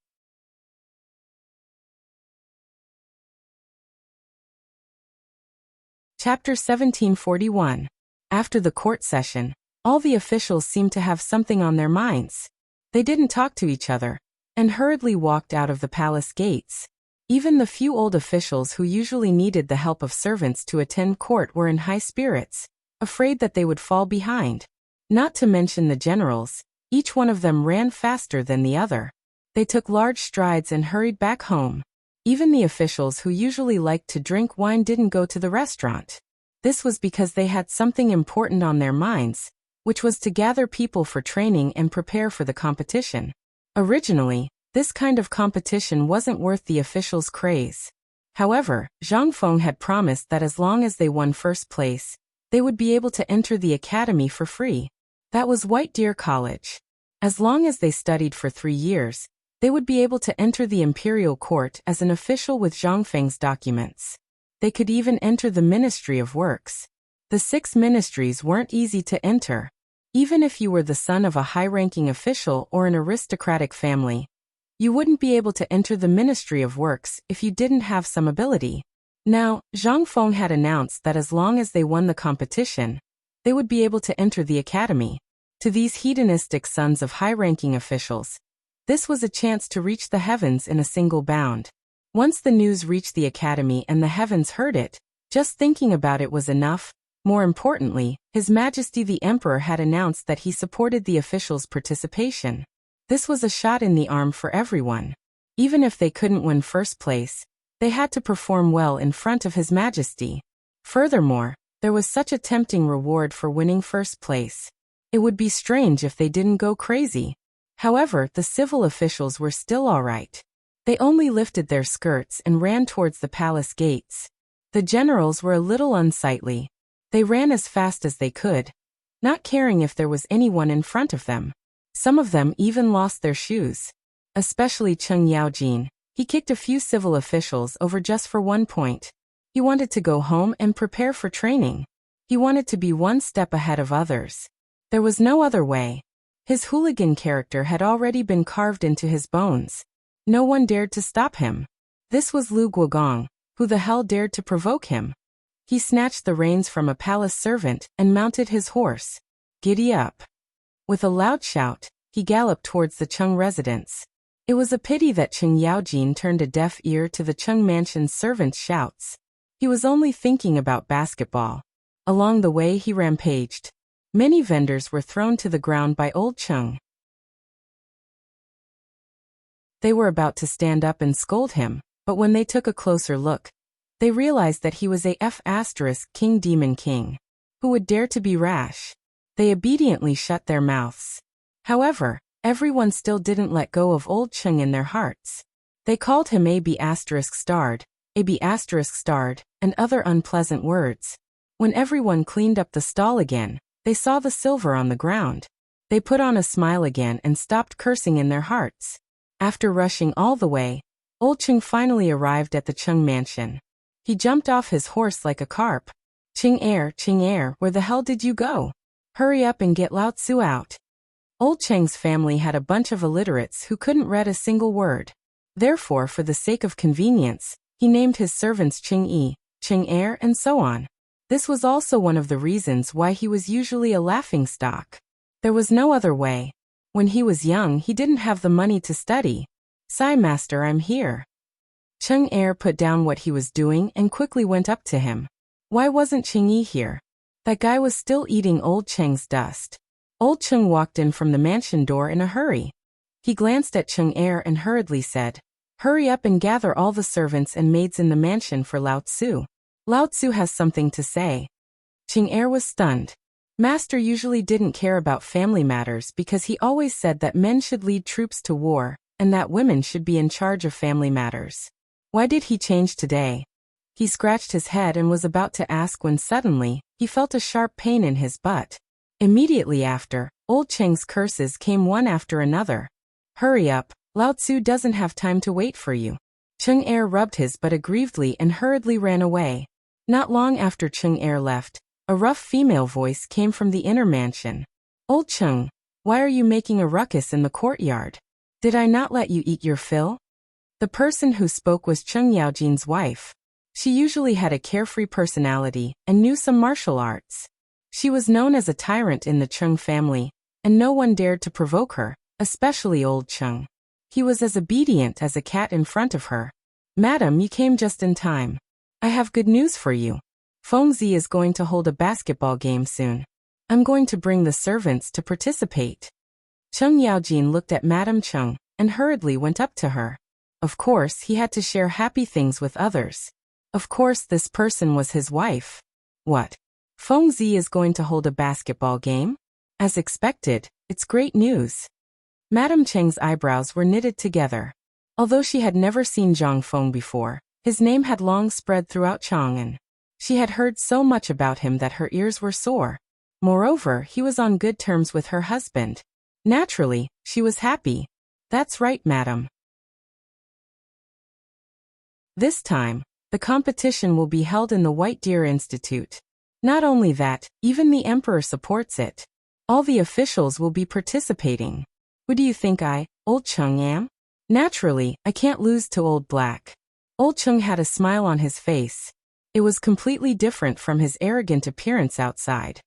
Chapter 1741. After the court session, all the officials seemed to have something on their minds. They didn't talk to each other, and hurriedly walked out of the palace gates. Even the few old officials who usually needed the help of servants to attend court were in high spirits, afraid that they would fall behind. Not to mention the generals, each one of them ran faster than the other. They took large strides and hurried back home. Even the officials who usually liked to drink wine didn't go to the restaurant. This was because they had something important on their minds, which was to gather people for training and prepare for the competition. Originally, this kind of competition wasn't worth the officials' craze. However, Zhang Feng had promised that as long as they won first place, they would be able to enter the academy for free. That was White Deer College. As long as they studied for 3 years, they would be able to enter the imperial court as an official with Zhang Feng's documents. They could even enter the Ministry of Works. The 6 ministries weren't easy to enter. Even if you were the son of a high-ranking official or an aristocratic family, you wouldn't be able to enter the Ministry of Works if you didn't have some ability. Now, Zhang Feng had announced that as long as they won the competition, they would be able to enter the academy. To these hedonistic sons of high-ranking officials, this was a chance to reach the heavens in a single bound. Once the news reached the academy and the heavens heard it, just thinking about it was enough. More importantly, His Majesty the Emperor had announced that he supported the officials' participation. This was a shot in the arm for everyone. Even if they couldn't win first place, they had to perform well in front of His Majesty. Furthermore, there was such a tempting reward for winning first place. It would be strange if they didn't go crazy. However, the civil officials were still all right. They only lifted their skirts and ran towards the palace gates. The generals were a little unsightly. They ran as fast as they could, not caring if there was anyone in front of them. Some of them even lost their shoes. Especially Cheng Yaojin. He kicked a few civil officials over just for 1 point. He wanted to go home and prepare for training. He wanted to be one step ahead of others. There was no other way. His hooligan character had already been carved into his bones. No one dared to stop him. This was Lu Guogong. Who the hell dared to provoke him? He snatched the reins from a palace servant and mounted his horse. Giddy up. With a loud shout, he galloped towards the Cheng residence. It was a pity that Cheng Yaojin turned a deaf ear to the Cheng mansion's servants' shouts. He was only thinking about basketball. Along the way he rampaged. Many vendors were thrown to the ground by old Cheng. They were about to stand up and scold him, but when they took a closer look, they realized that he was a King Demon King. Who would dare to be rash? They obediently shut their mouths. However, everyone still didn't let go of old Cheng in their hearts. They called him AB*****, AB*****, and other unpleasant words. When everyone cleaned up the stall again, they saw the silver on the ground. They put on a smile again and stopped cursing in their hearts. After rushing all the way, old Cheng finally arrived at the Cheng mansion. He jumped off his horse like a carp. Cheng, where the hell did you go? Hurry up and get Lao Tzu out. Old Cheng's family had a bunch of illiterates who couldn't read a single word. Therefore, for the sake of convenience, he named his servants Cheng, and so on. This was also one of the reasons why he was usually a laughingstock. There was no other way. When he was young, he didn't have the money to study. "Sai master, I'm here." Cheng put down what he was doing and quickly went up to him. Why wasn't Cheng here? That guy was still eating old Cheng's dust. Old Cheng walked in from the mansion door in a hurry. He glanced at Cheng and hurriedly said, "Hurry up and gather all the servants and maids in the mansion for Lao Tzu. Lao Tzu has something to say." Cheng was stunned. Master usually didn't care about family matters because he always said that men should lead troops to war, and that women should be in charge of family matters. Why did he change today? He scratched his head and was about to ask when suddenly, he felt a sharp pain in his butt. Immediately after, old Cheng's curses came one after another. "Hurry up, Lao Tzu doesn't have time to wait for you." Cheng rubbed his butt aggrievedly and hurriedly ran away. Not long after Cheng left, a rough female voice came from the inner mansion. "Old Cheng, why are you making a ruckus in the courtyard? Did I not let you eat your fill?" The person who spoke was Cheng Yaojin's wife. She usually had a carefree personality and knew some martial arts. She was known as a tyrant in the Cheng family, and no one dared to provoke her, especially old Cheng. He was as obedient as a cat in front of her. "Madam, you came just in time. I have good news for you. Fengzi is going to hold a basketball game soon. I'm going to bring the servants to participate." Cheng Yaojin looked at Madam Cheng and hurriedly went up to her. Of course, he had to share happy things with others. Of course, this person was his wife. What? Fengzi is going to hold a basketball game? As expected, it's great news. Madam Cheng's eyebrows were knitted together. Although she had never seen Zhang Feng before, his name had long spread throughout Chang'an. She had heard so much about him that her ears were sore. Moreover, he was on good terms with her husband. Naturally, she was happy. "That's right, madam. This time, the competition will be held in the White Deer Institute. Not only that, even the emperor supports it. All the officials will be participating. Who do you think I, old Cheng, am? Naturally, I can't lose to old Black." Old Cheng had a smile on his face. It was completely different from his arrogant appearance outside.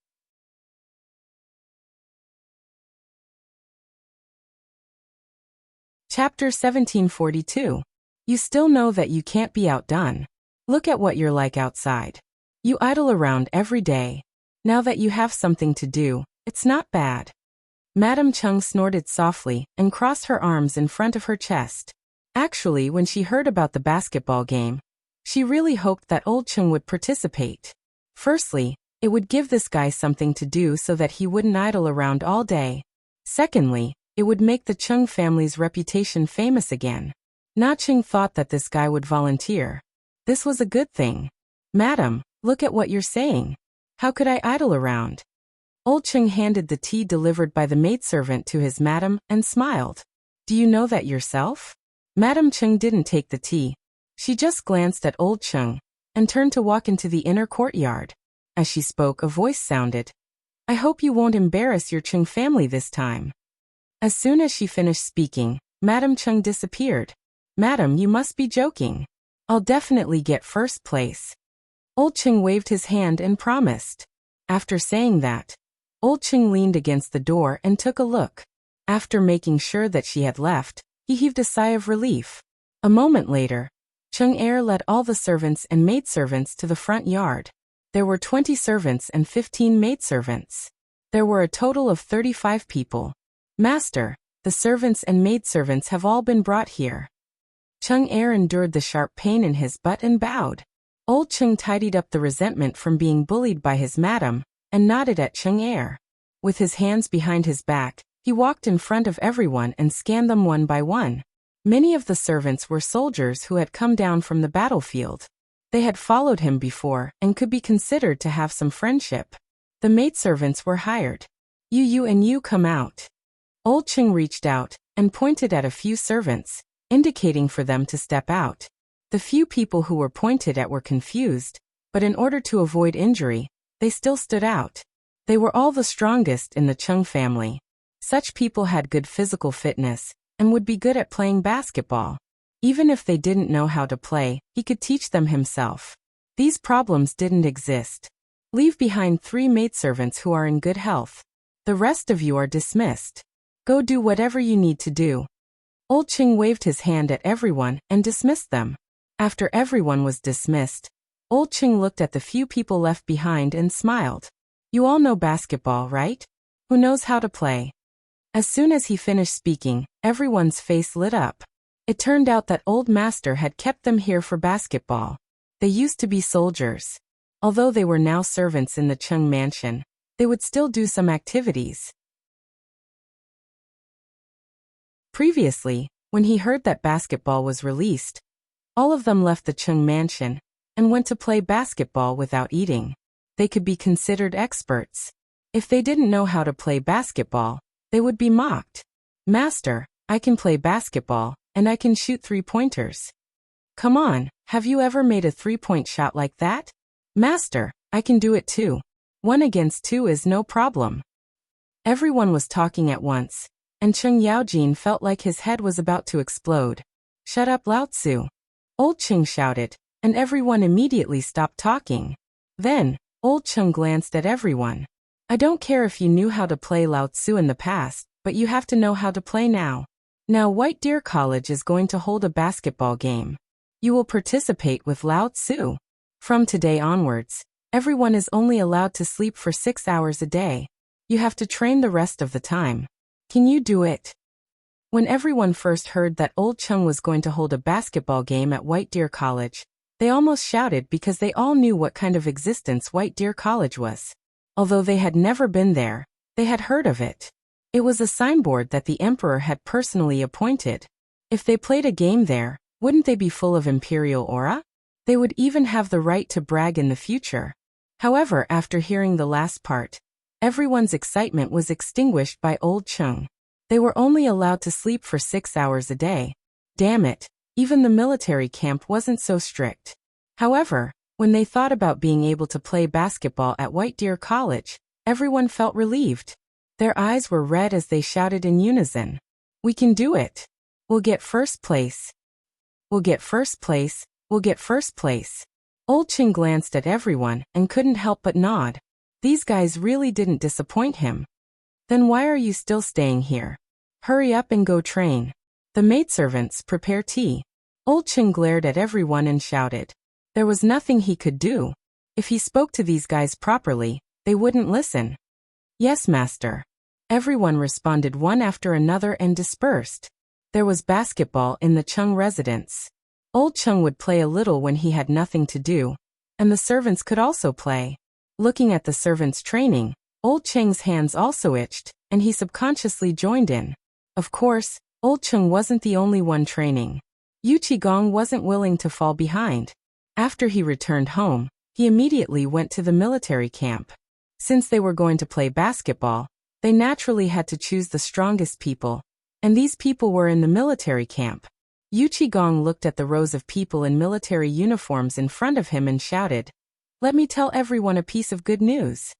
Chapter 1742. You still know that you can't be outdone. Look at what you're like outside. You idle around every day. Now that you have something to do, it's not bad. Madam Cheng snorted softly and crossed her arms in front of her chest. Actually, when she heard about the basketball game, she really hoped that old Cheng would participate. Firstly, it would give this guy something to do so that he wouldn't idle around all day. Secondly, it would make the Cheng family's reputation famous again. Na Cheng thought that this guy would volunteer. This was a good thing. "Madam, look at what you're saying. How could I idle around?" Old Cheng handed the tea delivered by the maidservant to his madam and smiled. "Do you know that yourself?" Madam Cheng didn't take the tea. She just glanced at old Cheng and turned to walk into the inner courtyard. As she spoke, a voice sounded. I hope you won't embarrass your Cheng family this time. As soon as she finished speaking, Madam Cheng disappeared. Madam, you must be joking. I'll definitely get first place. Old Cheng waved his hand and promised. After saying that, Old Cheng leaned against the door and took a look. After making sure that she had left, he heaved a sigh of relief. A moment later, Chang'an led all the servants and maidservants to the front yard. There were 20 servants and 15 maidservants. There were a total of 35 people. Master, the servants and maidservants have all been brought here. Chang'an endured the sharp pain in his butt and bowed. Old Cheng tidied up the resentment from being bullied by his madam, and nodded at Chang'an. With his hands behind his back, he walked in front of everyone and scanned them one by one. Many of the servants were soldiers who had come down from the battlefield. They had followed him before and could be considered to have some friendship. The maidservants were hired. You come out. Old Cheng reached out and pointed at a few servants, indicating for them to step out. The few people who were pointed at were confused, but in order to avoid injury, they still stood out. They were all the strongest in the Cheng family. Such people had good physical fitness and would be good at playing basketball. Even if they didn't know how to play, he could teach them himself. These problems didn't exist. Leave behind 3 maidservants who are in good health. The rest of you are dismissed. Go do whatever you need to do. Old Cheng waved his hand at everyone and dismissed them. After everyone was dismissed, Old Cheng looked at the few people left behind and smiled. You all know basketball, right? Who knows how to play? As soon as he finished speaking, everyone's face lit up. It turned out that Old Master had kept them here for basketball. They used to be soldiers. Although they were now servants in the Cheng mansion, they would still do some activities. Previously, when he heard that basketball was released, all of them left the Cheng mansion and went to play basketball without eating. They could be considered experts. If they didn't know how to play basketball, they would be mocked. Master, I can play basketball, and I can shoot 3-pointers. Come on, have you ever made a 3-point shot like that? Master, I can do it too. 1 against 2 is no problem. Everyone was talking at once, and Cheng Yaojin felt like his head was about to explode. Shut up, Lao Tzu. Old Cheng shouted, and everyone immediately stopped talking. Then, Old Cheng glanced at everyone. I don't care if you knew how to play Lao Tzu in the past, but you have to know how to play now. Now White Deer College is going to hold a basketball game. You will participate with Lao Tzu. From today onwards, everyone is only allowed to sleep for 6 hours a day. You have to train the rest of the time. Can you do it? When everyone first heard that Old Cheng was going to hold a basketball game at White Deer College, they almost shouted because they all knew what kind of existence White Deer College was. Although they had never been there, they had heard of it. It was a signboard that the emperor had personally appointed. If they played a game there, wouldn't they be full of imperial aura? They would even have the right to brag in the future. However, after hearing the last part, everyone's excitement was extinguished by Old Cheng. They were only allowed to sleep for 6 hours a day. Damn it, even the military camp wasn't so strict. However, when they thought about being able to play basketball at White Deer College, everyone felt relieved. Their eyes were red as they shouted in unison. We can do it. We'll get first place. We'll get first place. We'll get first place. Old Cheng glanced at everyone and couldn't help but nod. These guys really didn't disappoint him. Then why are you still staying here? Hurry up and go train. The maidservants prepare tea. Old Cheng glared at everyone and shouted. There was nothing he could do. If he spoke to these guys properly, they wouldn't listen. Yes, master. Everyone responded one after another and dispersed. There was basketball in the Cheng residence. Old Cheng would play a little when he had nothing to do, and the servants could also play. Looking at the servants training, Old Cheng's hands also itched, and he subconsciously joined in. Of course, Old Cheng wasn't the only one training. Yu Qigong wasn't willing to fall behind. After he returned home, he immediately went to the military camp. Since they were going to play basketball, they naturally had to choose the strongest people, and these people were in the military camp. Yu Qigong looked at the rows of people in military uniforms in front of him and shouted, Let me tell everyone a piece of good news.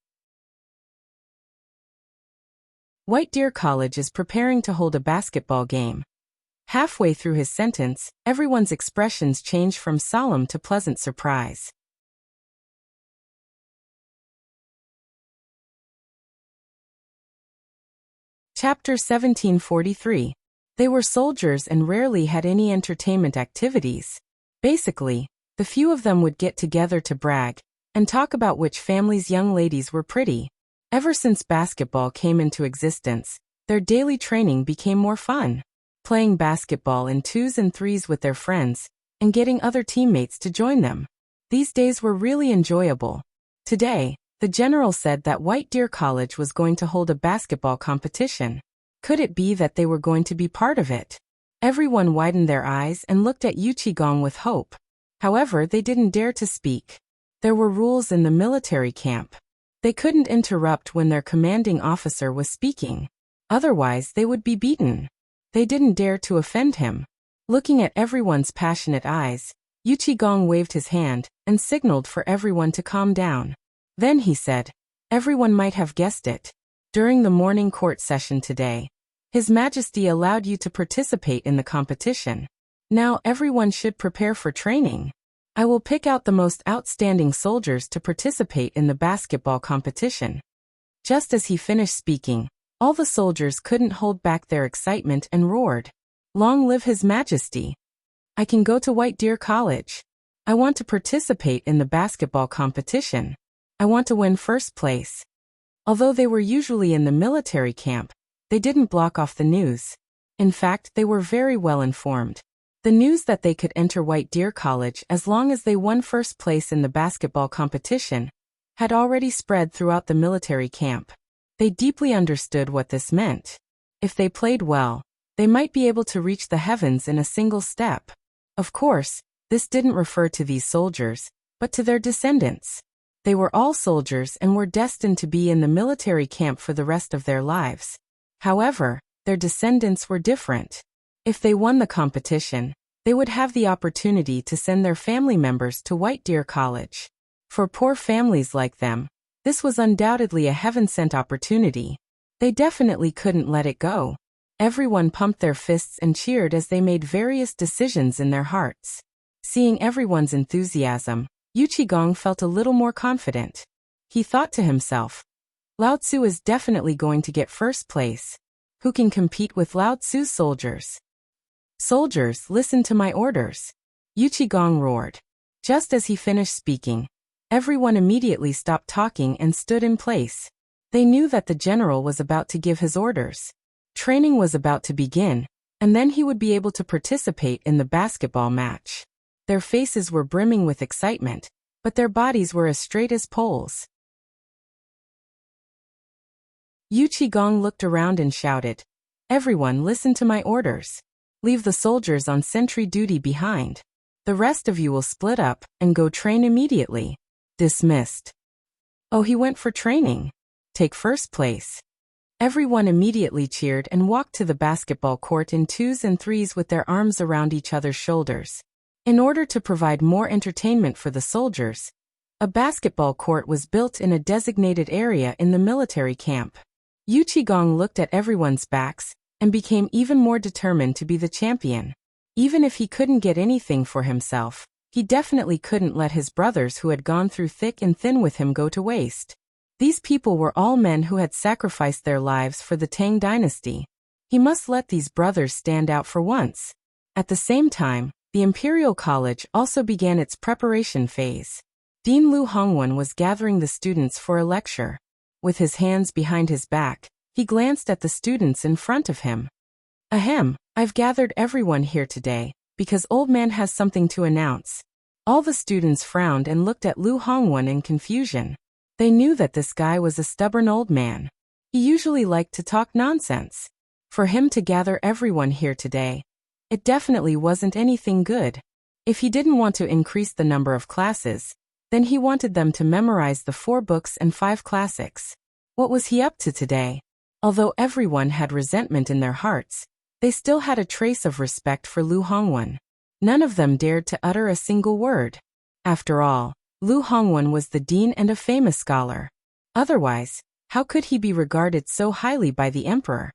White Deer College is preparing to hold a basketball game. Halfway through his sentence, everyone's expressions change from solemn to pleasant surprise. Chapter 1743. They were soldiers and rarely had any entertainment activities. Basically, the few of them would get together to brag and talk about which family's young ladies were pretty. Ever since basketball came into existence, their daily training became more fun. Playing basketball in 2s and 3s with their friends, and getting other teammates to join them. These days were really enjoyable. Today, the general said that White Deer College was going to hold a basketball competition. Could it be that they were going to be part of it? Everyone widened their eyes and looked at Yuqigong with hope. However, they didn't dare to speak. There were rules in the military camp. They couldn't interrupt when their commanding officer was speaking. Otherwise, they would be beaten. They didn't dare to offend him. Looking at everyone's passionate eyes, Yuqigong waved his hand and signaled for everyone to calm down. Then he said, "Everyone might have guessed it. During the morning court session today, His Majesty allowed you to participate in the competition. Now everyone should prepare for training. I will pick out the most outstanding soldiers to participate in the basketball competition." Just as he finished speaking, all the soldiers couldn't hold back their excitement and roared, "Long live His Majesty! I can go to White Deer College. I want to participate in the basketball competition. I want to win first place." Although they were usually in the military camp, they didn't block off the news. In fact, they were very well informed. The news that they could enter White Deer College as long as they won first place in the basketball competition had already spread throughout the military camp. They deeply understood what this meant. If they played well, they might be able to reach the heavens in a single step. Of course, this didn't refer to these soldiers, but to their descendants. They were all soldiers and were destined to be in the military camp for the rest of their lives. However, their descendants were different. If they won the competition, they would have the opportunity to send their family members to White Deer College. For poor families like them, this was undoubtedly a heaven-sent opportunity. They definitely couldn't let it go. Everyone pumped their fists and cheered as they made various decisions in their hearts. Seeing everyone's enthusiasm, Yuqigong felt a little more confident. He thought to himself, "Lao Tzu is definitely going to get first place. Who can compete with Lao Tzu's soldiers?" "Soldiers, listen to my orders," Yuqigong roared. Just as he finished speaking, everyone immediately stopped talking and stood in place. They knew that the general was about to give his orders. Training was about to begin, and then he would be able to participate in the basketball match. Their faces were brimming with excitement, but their bodies were as straight as poles. Yuqigong looked around and shouted, "Everyone, listen to my orders. Leave the soldiers on sentry duty behind. The rest of you will split up and go train immediately." Dismissed. Oh, he went for training. Take first place. Everyone immediately cheered and walked to the basketball court in 2s and 3s with their arms around each other's shoulders. In order to provide more entertainment for the soldiers, a basketball court was built in a designated area in the military camp. Yuqigong looked at everyone's backs and became even more determined to be the champion. Even if he couldn't get anything for himself, he definitely couldn't let his brothers who had gone through thick and thin with him go to waste. These people were all men who had sacrificed their lives for the Tang dynasty. He must let these brothers stand out for once. At the same time, the Imperial College also began its preparation phase. Dean Lu Hongwen was gathering the students for a lecture. With his hands behind his back, he glanced at the students in front of him. "Ahem, I've gathered everyone here today, because Old Man has something to announce." All the students frowned and looked at Lu Hongwen in confusion. They knew that this guy was a stubborn old man. He usually liked to talk nonsense. For him to gather everyone here today, it definitely wasn't anything good. If he didn't want to increase the number of classes, then he wanted them to memorize the 4 books and 5 classics. What was he up to today? Although everyone had resentment in their hearts, they still had a trace of respect for Lu Hongwen. None of them dared to utter a single word. After all, Lu Hongwen was the dean and a famous scholar. Otherwise, how could he be regarded so highly by the emperor?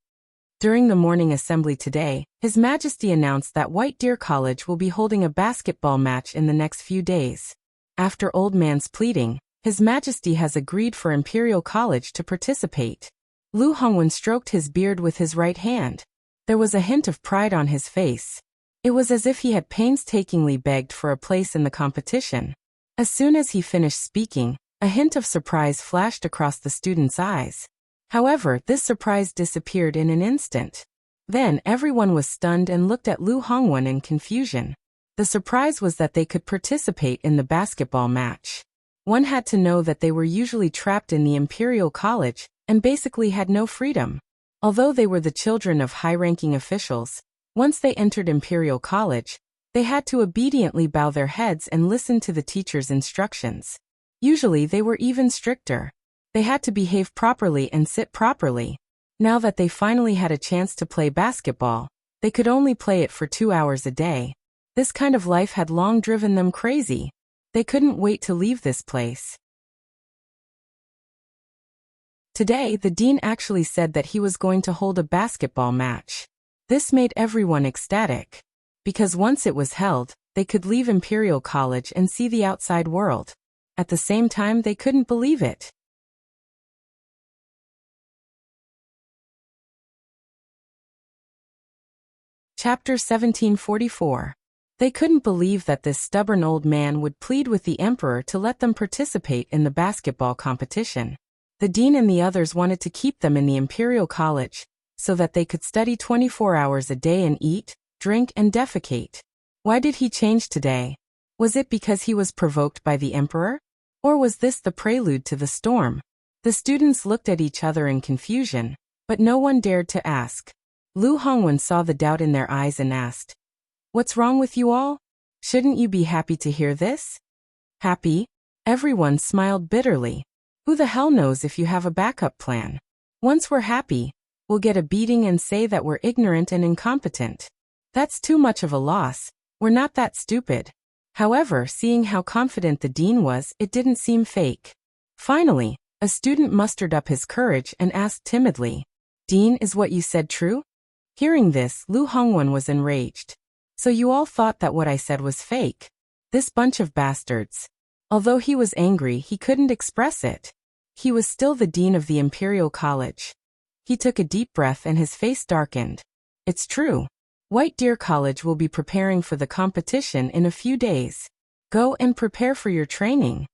During the morning assembly today, His Majesty announced that White Deer College will be holding a basketball match in the next few days. After Old Man's pleading, His Majesty has agreed for Imperial College to participate. Lu Hongwen stroked his beard with his right hand. There was a hint of pride on his face. It was as if he had painstakingly begged for a place in the competition. As soon as he finished speaking, a hint of surprise flashed across the student's eyes. However, this surprise disappeared in an instant. Then everyone was stunned and looked at Lu Hongwen in confusion. The surprise was that they could participate in the basketball match. One had to know that they were usually trapped in the Imperial College and basically had no freedom. Although they were the children of high-ranking officials, once they entered Imperial College, they had to obediently bow their heads and listen to the teacher's instructions. Usually they were even stricter. They had to behave properly and sit properly. Now that they finally had a chance to play basketball, they could only play it for 2 hours a day. This kind of life had long driven them crazy. They couldn't wait to leave this place. Today, the dean actually said that he was going to hold a basketball match. This made everyone ecstatic. Because once it was held, they could leave Imperial College and see the outside world. At the same time, they couldn't believe it. Chapter 1744. They couldn't believe that this stubborn old man would plead with the emperor to let them participate in the basketball competition. The dean and the others wanted to keep them in the Imperial College, so that they could study 24 hours a day and eat, drink and defecate. Why did he change today? Was it because he was provoked by the emperor? Or was this the prelude to the storm? The students looked at each other in confusion, but no one dared to ask. Lu Hongwen saw the doubt in their eyes and asked, "What's wrong with you all? Shouldn't you be happy to hear this?" Happy? Everyone smiled bitterly. Who the hell knows if you have a backup plan? Once we're happy, we'll get a beating and say that we're ignorant and incompetent. That's too much of a loss. We're not that stupid. However, seeing how confident the dean was, it didn't seem fake. Finally, a student mustered up his courage and asked timidly, "Dean, is what you said true?" Hearing this, Lu Hongwen was enraged. "So you all thought that what I said was fake? This bunch of bastards." Although he was angry, he couldn't express it. He was still the dean of the Imperial College. He took a deep breath and his face darkened. "It's true. White Deer College will be preparing for the competition in a few days. Go and prepare for your training."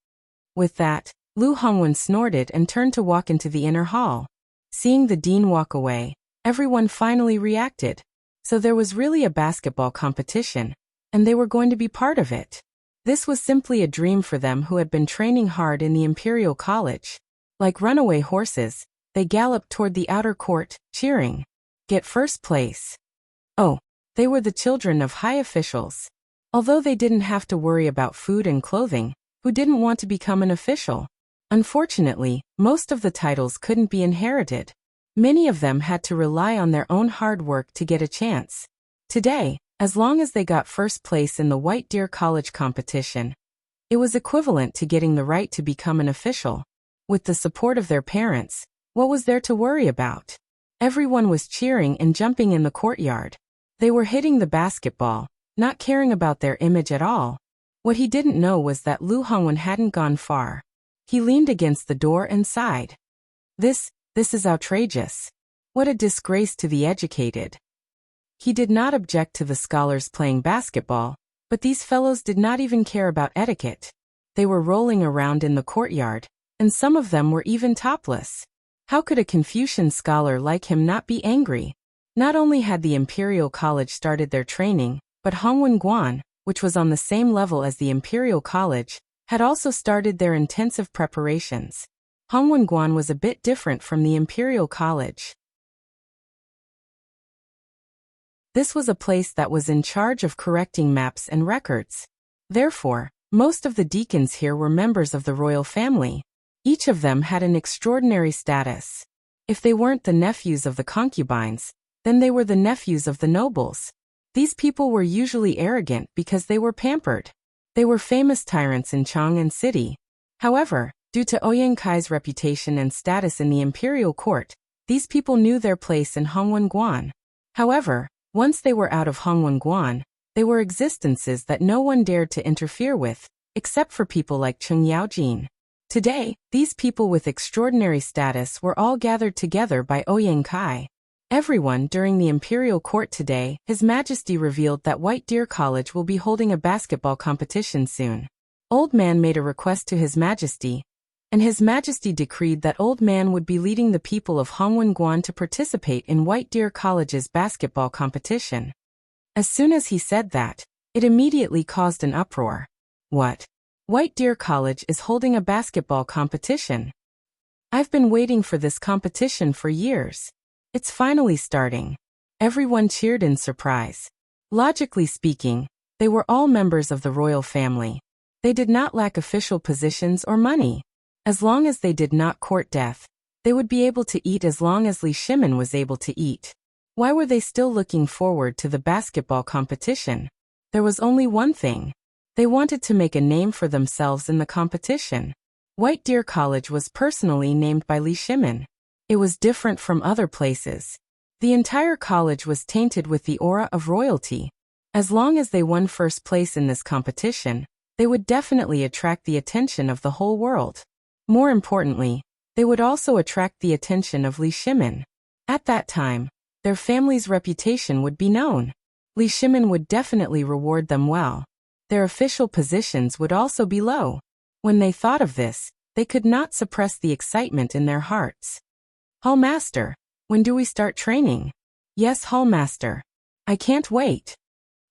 With that, Lu Hongwen snorted and turned to walk into the inner hall. Seeing the dean walk away, everyone finally reacted. So there was really a basketball competition, and they were going to be part of it. This was simply a dream for them who had been training hard in the Imperial College. Like runaway horses, they galloped toward the outer court, cheering, "Get first place." Oh, they were the children of high officials. Although they didn't have to worry about food and clothing, who didn't want to become an official? Unfortunately, most of the titles couldn't be inherited. Many of them had to rely on their own hard work to get a chance. Today, as long as they got first place in the White Deer College competition, it was equivalent to getting the right to become an official. With the support of their parents, what was there to worry about? Everyone was cheering and jumping in the courtyard. They were hitting the basketball, not caring about their image at all. What he didn't know was that Lu Hongwen hadn't gone far. He leaned against the door and sighed. This is outrageous. What a disgrace to the educated." He did not object to the scholars playing basketball, but these fellows did not even care about etiquette. They were rolling around in the courtyard, and some of them were even topless. How could a Confucian scholar like him not be angry? Not only had the Imperial College started their training, but Hongwen Guan, which was on the same level as the Imperial College, had also started their intensive preparations. Hongwen Guan was a bit different from the Imperial College. This was a place that was in charge of correcting maps and records. Therefore, most of the deacons here were members of the royal family. Each of them had an extraordinary status. If they weren't the nephews of the concubines, then they were the nephews of the nobles. These people were usually arrogant because they were pampered. They were famous tyrants in Chang'an city. However, due to Ouyang reputation and status in the imperial court, these people knew their place in Hongwen. However, once they were out of Hongwen, they were existences that no one dared to interfere with, except for people like Cheng. Today, these people with extraordinary status were all gathered together by Ouyang. Everyone during the imperial court today, His Majesty revealed that White Deer College will be holding a basketball competition soon. Old Man made a request to His Majesty, and His Majesty decreed that Old Man would be leading the people of Hongwen to participate in White Deer College's basketball competition. As soon as he said that, it immediately caused an uproar. What? White Deer College is holding a basketball competition? I've been waiting for this competition for years. It's finally starting. Everyone cheered in surprise. Logically speaking, they were all members of the royal family. They did not lack official positions or money. As long as they did not court death, they would be able to eat as long as Li Shimin was able to eat. Why were they still looking forward to the basketball competition? There was only one thing. They wanted to make a name for themselves in the competition. White Deer College was personally named by Li Shimin. It was different from other places. The entire college was tainted with the aura of royalty. As long as they won first place in this competition, they would definitely attract the attention of the whole world. More importantly, they would also attract the attention of Li Shimin. At that time, their family's reputation would be known. Li Shimin would definitely reward them well. Their official positions would also be low. When they thought of this, they could not suppress the excitement in their hearts. Hallmaster, when do we start training? Yes, Hallmaster. I can't wait.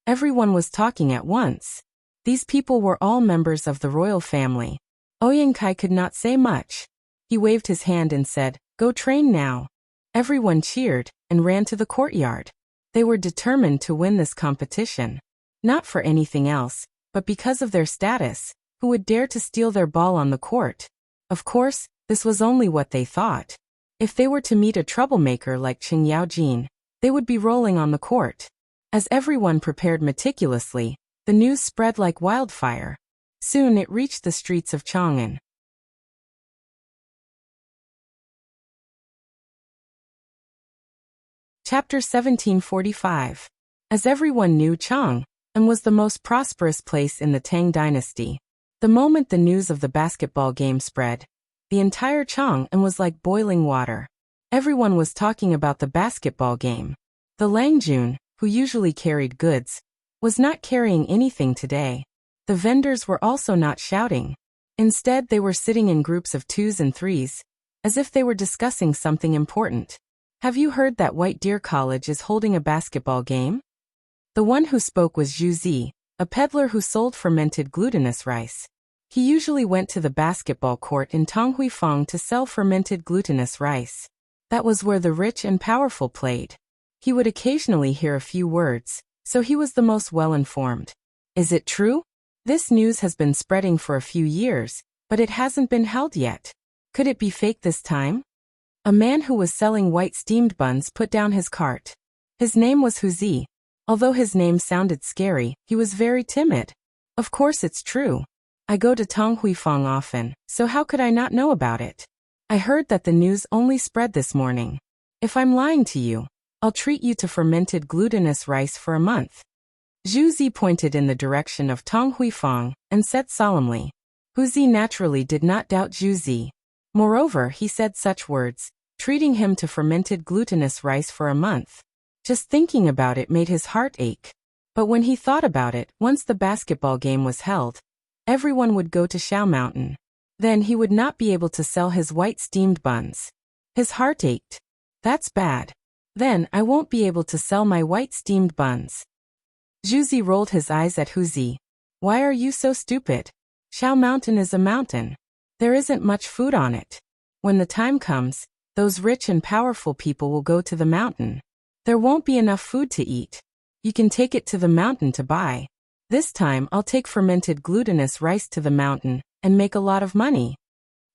Everyone was talking at once. These people were all members of the royal family. Ouyang could not say much. He waved his hand and said, "Go train now." Everyone cheered and ran to the courtyard. They were determined to win this competition. Not for anything else, but because of their status. Who would dare to steal their ball on the court? Of course, this was only what they thought. If they were to meet a troublemaker like Cheng, they would be rolling on the court. As everyone prepared meticulously, the news spread like wildfire. Soon it reached the streets of Chang'an. Chapter 1745. As everyone knew, Chang'an was the most prosperous place in the Tang dynasty. The moment the news of the basketball game spread, the entire Chang'an was like boiling water. Everyone was talking about the basketball game. The Langjun, who usually carried goods, was not carrying anything today. The vendors were also not shouting. Instead, they were sitting in groups of 2s and 3s, as if they were discussing something important. Have you heard that White Deer College is holding a basketball game? The one who spoke was Zhu Zi, a peddler who sold fermented glutinous rice. He usually went to the basketball court in Tonghuifang to sell fermented glutinous rice. That was where the rich and powerful played. He would occasionally hear a few words, so he was the most well-informed. Is it true? This news has been spreading for a few years, but it hasn't been held yet. Could it be fake this time? A man who was selling white steamed buns put down his cart. His name was Huzi. Although his name sounded scary, he was very timid. Of course it's true. I go to Tonghuifang often, so how could I not know about it? I heard that the news only spread this morning. If I'm lying to you, I'll treat you to fermented glutinous rice for a month. Zhu Zi pointed in the direction of Tonghuifang and said solemnly. Huzi naturally did not doubt Zhu Zi. Moreover, he said such words, treating him to fermented glutinous rice for a month. Just thinking about it made his heart ache. But when he thought about it, once the basketball game was held, everyone would go to Shao Mountain. Then he would not be able to sell his white steamed buns. His heart ached. That's bad. Then I won't be able to sell my white steamed buns. Zhu Zi rolled his eyes at Huzi. Why are you so stupid? Shao Mountain is a mountain. There isn't much food on it. When the time comes, those rich and powerful people will go to the mountain. There won't be enough food to eat. You can take it to the mountain to buy. This time I'll take fermented glutinous rice to the mountain and make a lot of money.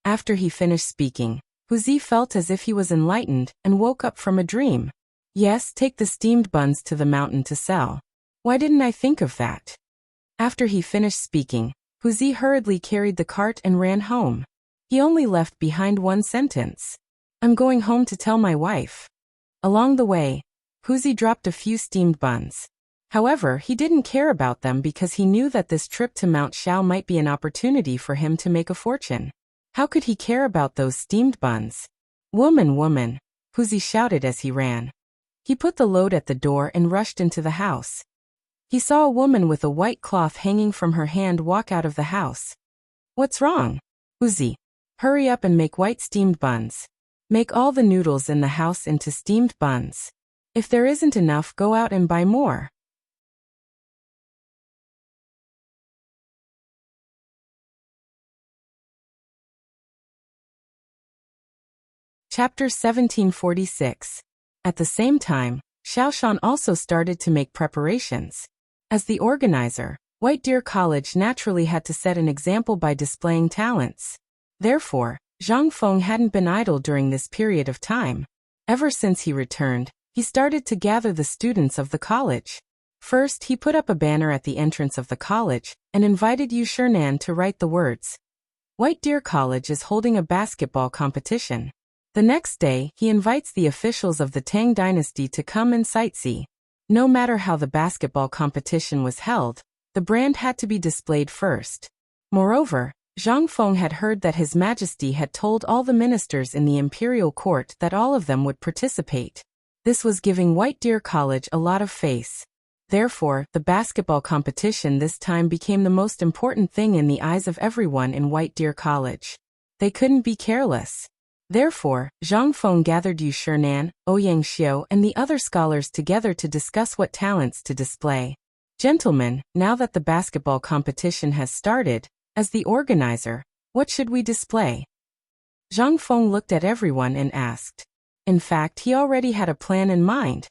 After he finished speaking, Huzi felt as if he was enlightened and woke up from a dream. Yes, take the steamed buns to the mountain to sell. Why didn't I think of that? After he finished speaking, Wuxia hurriedly carried the cart and ran home. He only left behind one sentence. "I'm going home to tell my wife." Along the way, Wuxia dropped a few steamed buns. However, he didn't care about them because he knew that this trip to Mount Shao might be an opportunity for him to make a fortune. How could he care about those steamed buns? "Woman, woman," Wuxia shouted as he ran. He put the load at the door and rushed into the house. He saw a woman with a white cloth hanging from her hand walk out of the house. "What's wrong?" "Wuxia, hurry up and make white steamed buns. Make all the noodles in the house into steamed buns. If there isn't enough, go out and buy more." Chapter 1746. At the same time, Xiaoshan also started to make preparations. As the organizer, White Deer College naturally had to set an example by displaying talents. Therefore, Zhang Feng hadn't been idle during this period of time. Ever since he returned, he started to gather the students of the college. First, he put up a banner at the entrance of the college and invited Yu Shinan to write the words, "White Deer College is holding a basketball competition." The next day, he invites the officials of the Tang dynasty to come and sightsee. No matter how the basketball competition was held, the brand had to be displayed first. Moreover, Zhang Feng had heard that His Majesty had told all the ministers in the imperial court that all of them would participate. This was giving White Deer College a lot of face. Therefore, the basketball competition this time became the most important thing in the eyes of everyone in White Deer College. They couldn't be careless. Therefore, Zhang Feng gathered Yu Shinan, Ouyang Xiu and the other scholars together to discuss what talents to display. "Gentlemen, now that the basketball competition has started, as the organizer, what should we display?" Zhang Feng looked at everyone and asked. In fact, he already had a plan in mind.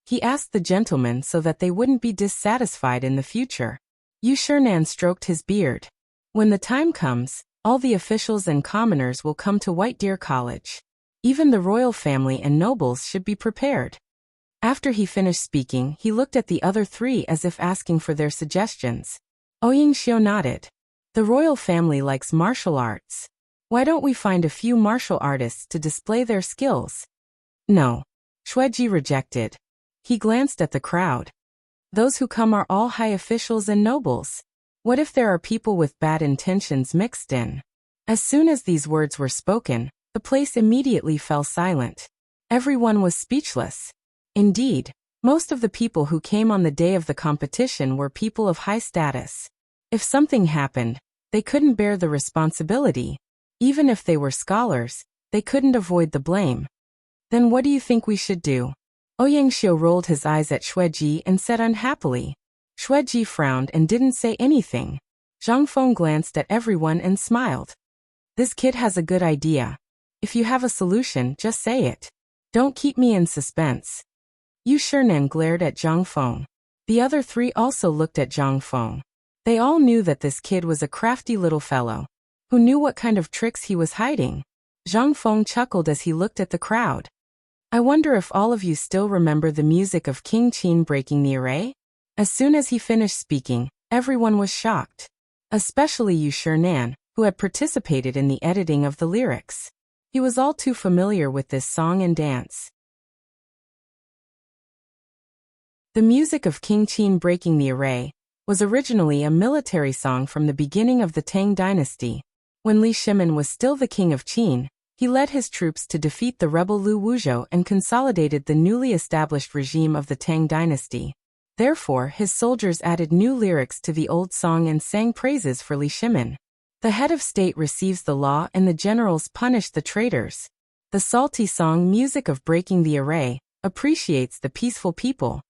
He asked the gentlemen so that they wouldn't be dissatisfied in the future. Yu Shinan stroked his beard. "When the time comes, all the officials and commoners will come to White Deer College. Even the royal family and nobles should be prepared." After he finished speaking, he looked at the other three as if asking for their suggestions. Ouyang Xiu nodded. "The royal family likes martial arts. Why don't we find a few martial artists to display their skills?" "No." Shueji rejected. He glanced at the crowd. "Those who come are all high officials and nobles. What if there are people with bad intentions mixed in?" As soon as these words were spoken, the place immediately fell silent. Everyone was speechless. Indeed, most of the people who came on the day of the competition were people of high status. If something happened, they couldn't bear the responsibility. Even if they were scholars, they couldn't avoid the blame. "Then what do you think we should do?" Ouyang Xiu rolled his eyes at Shueji and said unhappily. Shueji frowned and didn't say anything. Zhang Feng glanced at everyone and smiled. "This kid has a good idea. If you have a solution, just say it. Don't keep me in suspense." Yu Shinan glared at Zhang Feng. The other three also looked at Zhang Feng. They all knew that this kid was a crafty little fellow, who knew what kind of tricks he was hiding. Zhang Feng chuckled as he looked at the crowd. "I wonder if all of you still remember the music of King Qin breaking the array?" As soon as he finished speaking, everyone was shocked. Especially Yu Shinan, who had participated in the editing of the lyrics. He was all too familiar with this song and dance. The music of King Qin breaking the array was originally a military song from the beginning of the Tang dynasty. When Li Shimin was still the king of Qin, he led his troops to defeat the rebel Lu Wuzhou and consolidated the newly established regime of the Tang dynasty. Therefore, his soldiers added new lyrics to the old song and sang praises for Li Shimin. The head of state receives the law and the generals punish the traitors. The salty song music of breaking the array appreciates the peaceful people.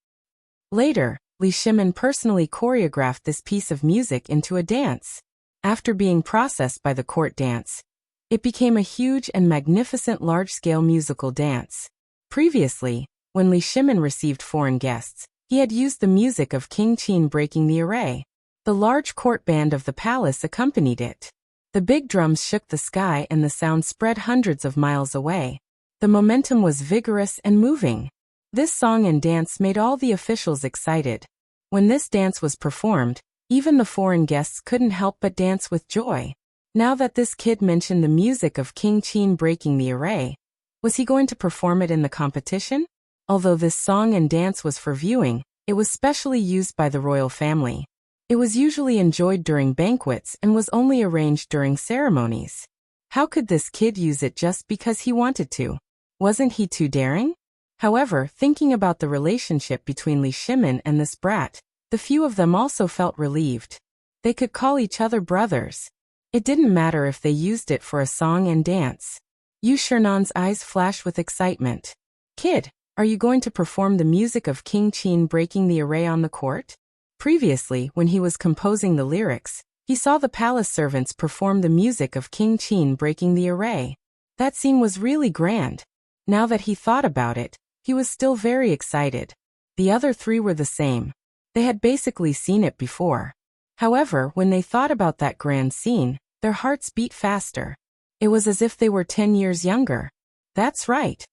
Later, Li Shimin personally choreographed this piece of music into a dance. After being processed by the court dance, it became a huge and magnificent large-scale musical dance. Previously, when Li Shimin received foreign guests, he had used the music of King Qin breaking the array. The large court band of the palace accompanied it. The big drums shook the sky and the sound spread hundreds of miles away. The momentum was vigorous and moving. This song and dance made all the officials excited. When this dance was performed, Even the foreign guests couldn't help but dance with joy. Now that this kid mentioned the music of King Qin breaking the array, was he going to perform it in the competition? Although this song and dance was for viewing, it was specially used by the royal family. It was usually enjoyed during banquets and was only arranged during ceremonies. How could this kid use it just because he wanted to? Wasn't he too daring? However, thinking about the relationship between Li Shimin and this brat, the few of them also felt relieved. They could call each other brothers. It didn't matter if they used it for a song and dance. Yu Shernan's eyes flashed with excitement. Kid, are you going to perform the music of King Qin breaking the array on the court? Previously, when he was composing the lyrics, he saw the palace servants perform the music of King Qin breaking the array. That scene was really grand. Now that he thought about it, he was still very excited. The other three were the same. They had basically seen it before. However, when they thought about that grand scene, their hearts beat faster. It was as if they were 10 years younger. That's right.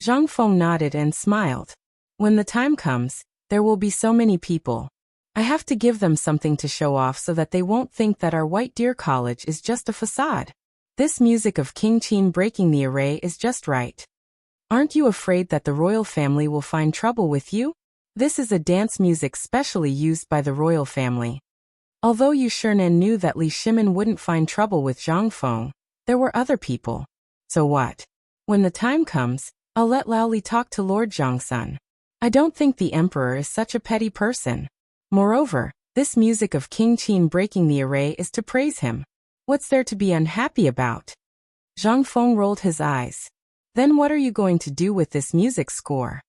Zhang Feng nodded and smiled. When the time comes, there will be so many people. I have to give them something to show off so that they won't think that our White Deer College is just a facade. This music of King Qin breaking the array is just right. Aren't you afraid that the royal family will find trouble with you? This is a dance music specially used by the royal family. Although Yu Shernan knew that Li Shimin wouldn't find trouble with Zhang Feng, there were other people. So what? When the time comes, I'll let Lao Li talk to Lord Zhangsun. I don't think the emperor is such a petty person. Moreover, this music of King Qin breaking the array is to praise him. What's there to be unhappy about? Zhang Feng rolled his eyes. Then what are you going to do with this music score?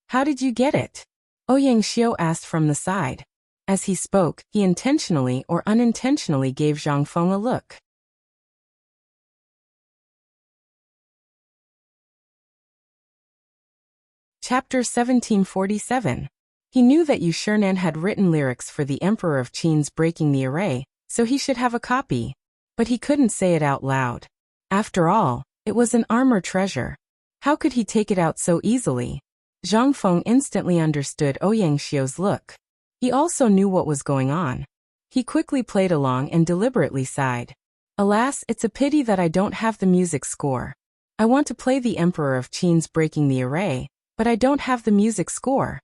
How did you get it? Ouyang Xiu asked from the side. As he spoke, he intentionally or unintentionally gave Zhang Feng a look. Chapter 1747. He knew that Yu Shernan had written lyrics for the Emperor of Qin's breaking the array, so he should have a copy. But he couldn't say it out loud. After all, it was an armor treasure. How could he take it out so easily? Zhang Feng instantly understood Ouyang Xiu's look. He also knew what was going on. He quickly played along and deliberately sighed. Alas, it's a pity that I don't have the music score. I want to play the Emperor of Qin's breaking the array, but I don't have the music score.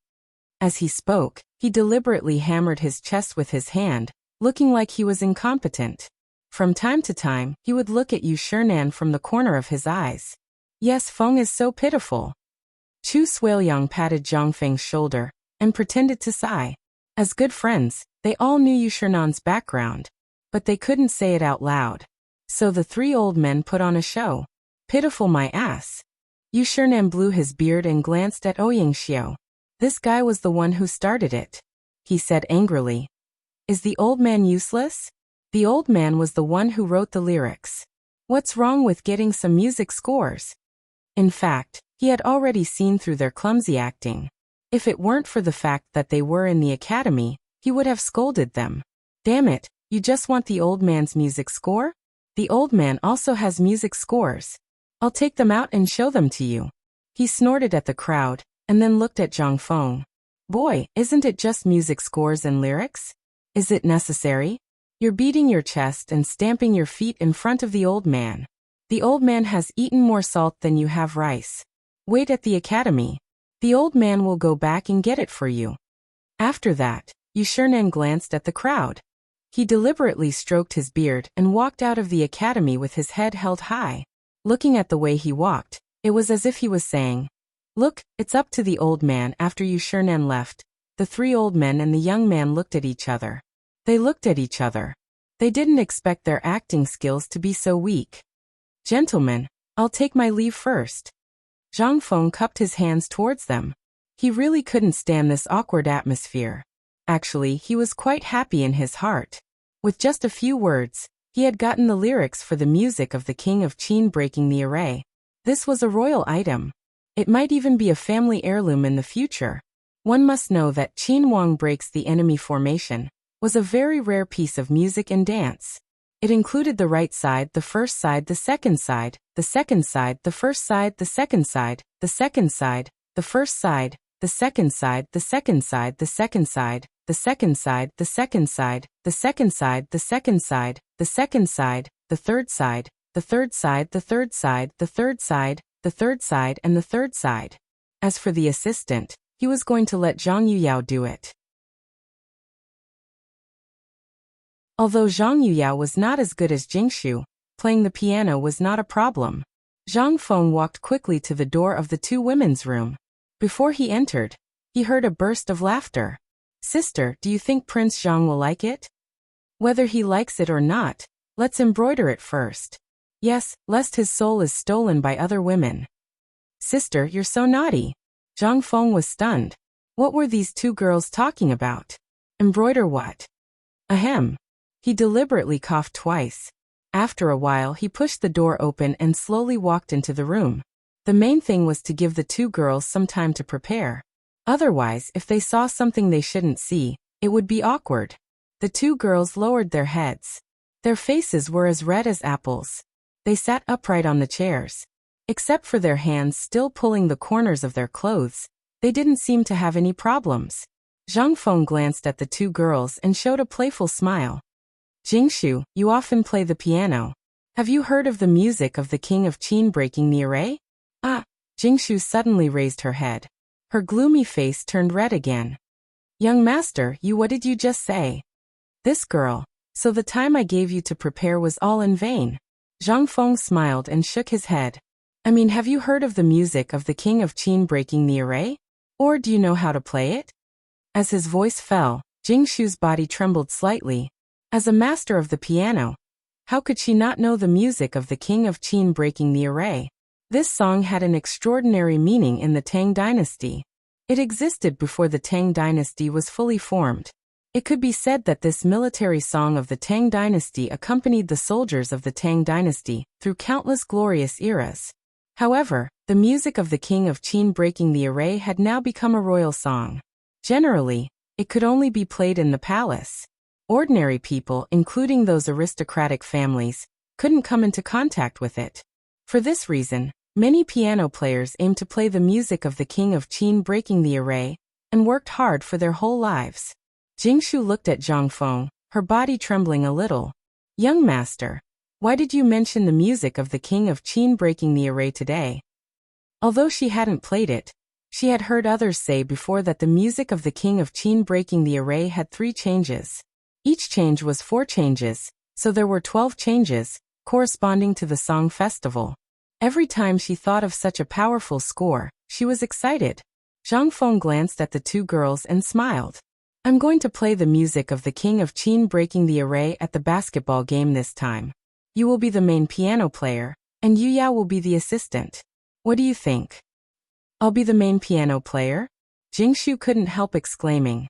As he spoke, he deliberately hammered his chest with his hand, looking like he was incompetent. From time to time, he would look at Yu Shernan from the corner of his eyes. Yes, Feng is so pitiful. Chu Suiliang patted Zhang Feng's shoulder and pretended to sigh. As good friends, they all knew Yu Shernan's background, but they couldn't say it out loud. So the three old men put on a show. Pitiful my ass. Yu Shernan blew his beard and glanced at Ouyang Xiu. This guy was the one who started it. He said angrily. Is the old man useless? The old man was the one who wrote the lyrics. What's wrong with getting some music scores? In fact, he had already seen through their clumsy acting. If it weren't for the fact that they were in the academy, he would have scolded them. Damn it, you just want the old man's music score? The old man also has music scores. I'll take them out and show them to you. He snorted at the crowd, and then looked at Zhang Feng. Boy, isn't it just music scores and lyrics? Is it necessary? You're beating your chest and stamping your feet in front of the old man. The old man has eaten more salt than you have rice. Wait at the academy. The old man will go back and get it for you. After that, Yu Shernan glanced at the crowd. He deliberately stroked his beard and walked out of the academy with his head held high. Looking at the way he walked, it was as if he was saying, Look, it's up to the old man. After Yu Shernan left, the three old men and the young man looked at each other. They looked at each other. They didn't expect their acting skills to be so weak. Gentlemen, I'll take my leave first. Zhang Feng cupped his hands towards them. He really couldn't stand this awkward atmosphere. Actually, he was quite happy in his heart. With just a few words, he had gotten the lyrics for the music of the King of Qin breaking the array. This was a royal item. It might even be a family heirloom in the future. One must know that Qin Wang breaks the enemy formation was a very rare piece of music and dance. It included the right side, the first side, the second side, the second side, the first side, the second side, the second side, the first side, the second side, the second side, the second side, the second side, the second side, the second side, the second side, the second side, the third side, the third side, the third side, the third side, the third side, and the third side. As for the assistant, he was going to let Zhang Yuyao do it. Although Zhang Yuyao was not as good as Jingshu, playing the piano was not a problem. Zhang Feng walked quickly to the door of the two women's room. Before he entered, he heard a burst of laughter. Sister, do you think Prince Zhang will like it? Whether he likes it or not, let's embroider it first. Yes, lest his soul is stolen by other women. Sister, you're so naughty. Zhang Feng was stunned. What were these two girls talking about? Embroider what? Ahem. He deliberately coughed twice. After a while he pushed the door open and slowly walked into the room. The main thing was to give the two girls some time to prepare. Otherwise, if they saw something they shouldn't see, it would be awkward. The two girls lowered their heads. Their faces were as red as apples. They sat upright on the chairs. Except for their hands still pulling the corners of their clothes, they didn't seem to have any problems. Zhang Feng glanced at the two girls and showed a playful smile. Jingshu, you often play the piano. Have you heard of the music of the king of Qin breaking the array? Ah, Jingshu suddenly raised her head. Her gloomy face turned red again. Young master, what did you just say? This girl. So the time I gave you to prepare was all in vain. Zhang Feng smiled and shook his head. I mean, have you heard of the music of the king of Qin breaking the array? Or do you know how to play it? As his voice fell, Jingshu's body trembled slightly. As a master of the piano, how could she not know the music of the king of Qin breaking the array? This song had an extraordinary meaning in the Tang dynasty. It existed before the Tang dynasty was fully formed. It could be said that this military song of the Tang dynasty accompanied the soldiers of the Tang dynasty through countless glorious eras. However, the music of the king of Qin breaking the array had now become a royal song. Generally, it could only be played in the palace. Ordinary people, including those aristocratic families, couldn't come into contact with it. For this reason, many piano players aimed to play the music of the king of Qin breaking the array, and worked hard for their whole lives. Jingshu looked at Zhang Feng, her body trembling a little. Young master, why did you mention the music of the king of Qin breaking the array today? Although she hadn't played it, she had heard others say before that the music of the king of Qin breaking the array had 3 changes. Each change was 4 changes, so there were 12 changes, corresponding to the song festival. Every time she thought of such a powerful score, she was excited. Zhang Feng glanced at the two girls and smiled. I'm going to play the music of the king of Qin breaking the array at the basketball game this time. You will be the main piano player, and Yu Yao will be the assistant. What do you think? I'll be the main piano player? Jingshu couldn't help exclaiming.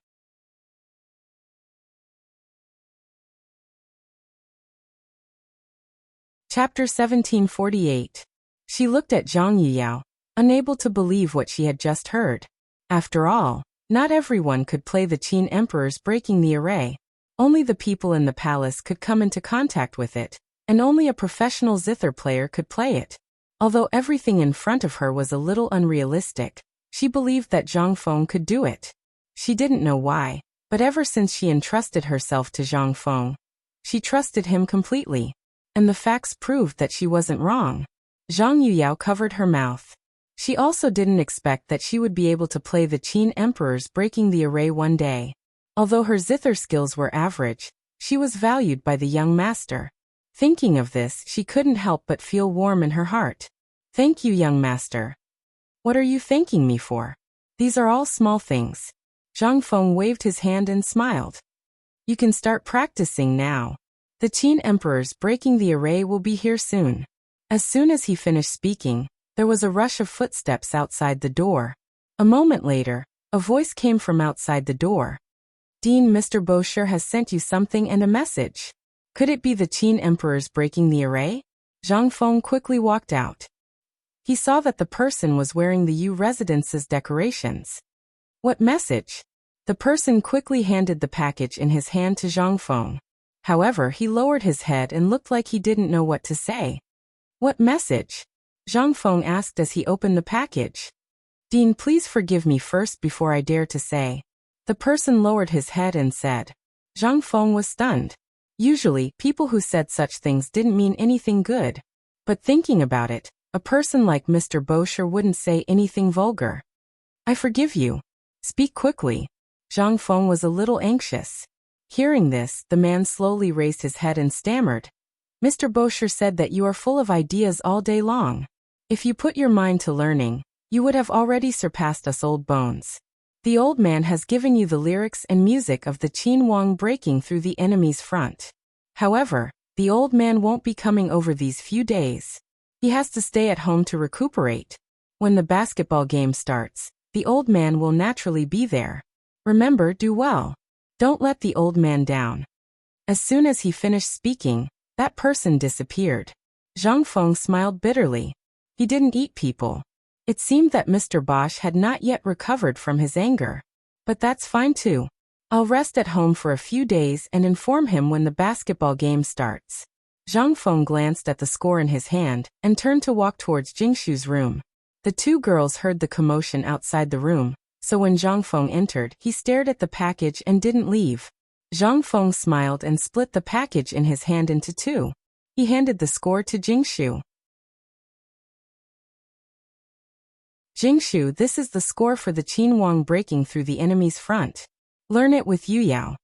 Chapter 1748. She looked at Zhang Yuyao, unable to believe what she had just heard. After all, not everyone could play the Qin emperor's breaking the array. Only the people in the palace could come into contact with it, and only a professional zither player could play it. Although everything in front of her was a little unrealistic, she believed that Zhang Feng could do it. She didn't know why, but ever since she entrusted herself to Zhang Feng, she trusted him completely. And the facts proved that she wasn't wrong. Zhang Yuyao covered her mouth. She also didn't expect that she would be able to play the Qin emperor's breaking the array one day. Although her zither skills were average, she was valued by the young master. Thinking of this, she couldn't help but feel warm in her heart. Thank you, young master. What are you thanking me for? These are all small things. Zhang Feng waved his hand and smiled. You can start practicing now. The Qin emperor's breaking the array will be here soon. As soon as he finished speaking, there was a rush of footsteps outside the door. A moment later, a voice came from outside the door. Dean, Mr. Bosher has sent you something and a message. Could it be the Qin emperor's breaking the array? Zhang Feng quickly walked out. He saw that the person was wearing the Yu residence's decorations. What message? The person quickly handed the package in his hand to Zhang Feng. However, he lowered his head and looked like he didn't know what to say. What message? Zhang Feng asked as he opened the package. Dean, please forgive me first before I dare to say. The person lowered his head and said. Zhang Feng was stunned. Usually, people who said such things didn't mean anything good. But thinking about it, a person like Mr. Bosher wouldn't say anything vulgar. I forgive you. Speak quickly. Zhang Feng was a little anxious. Hearing this, the man slowly raised his head and stammered. Mr. Bosher said that you are full of ideas all day long. If you put your mind to learning, you would have already surpassed us old bones. The old man has given you the lyrics and music of the Qin Wang breaking through the enemy's front. However, the old man won't be coming over these few days. He has to stay at home to recuperate. When the basketball game starts, the old man will naturally be there. Remember, do well. Don't let the old man down. As soon as he finished speaking, that person disappeared. Zhang Feng smiled bitterly. He didn't eat people. It seemed that Mr. Bosch had not yet recovered from his anger. But that's fine too. I'll rest at home for a few days and inform him when the basketball game starts. Zhang Feng glanced at the score in his hand and turned to walk towards Jingshu's room. The two girls heard the commotion outside the room, so when Zhang Feng entered, he stared at the package and didn't leave. Zhang Feng smiled and split the package in his hand into two. He handed the score to Jingshu. Jingshu, this is the score for the Qin Wang breaking through the enemy's front. Learn it with Yu Yao.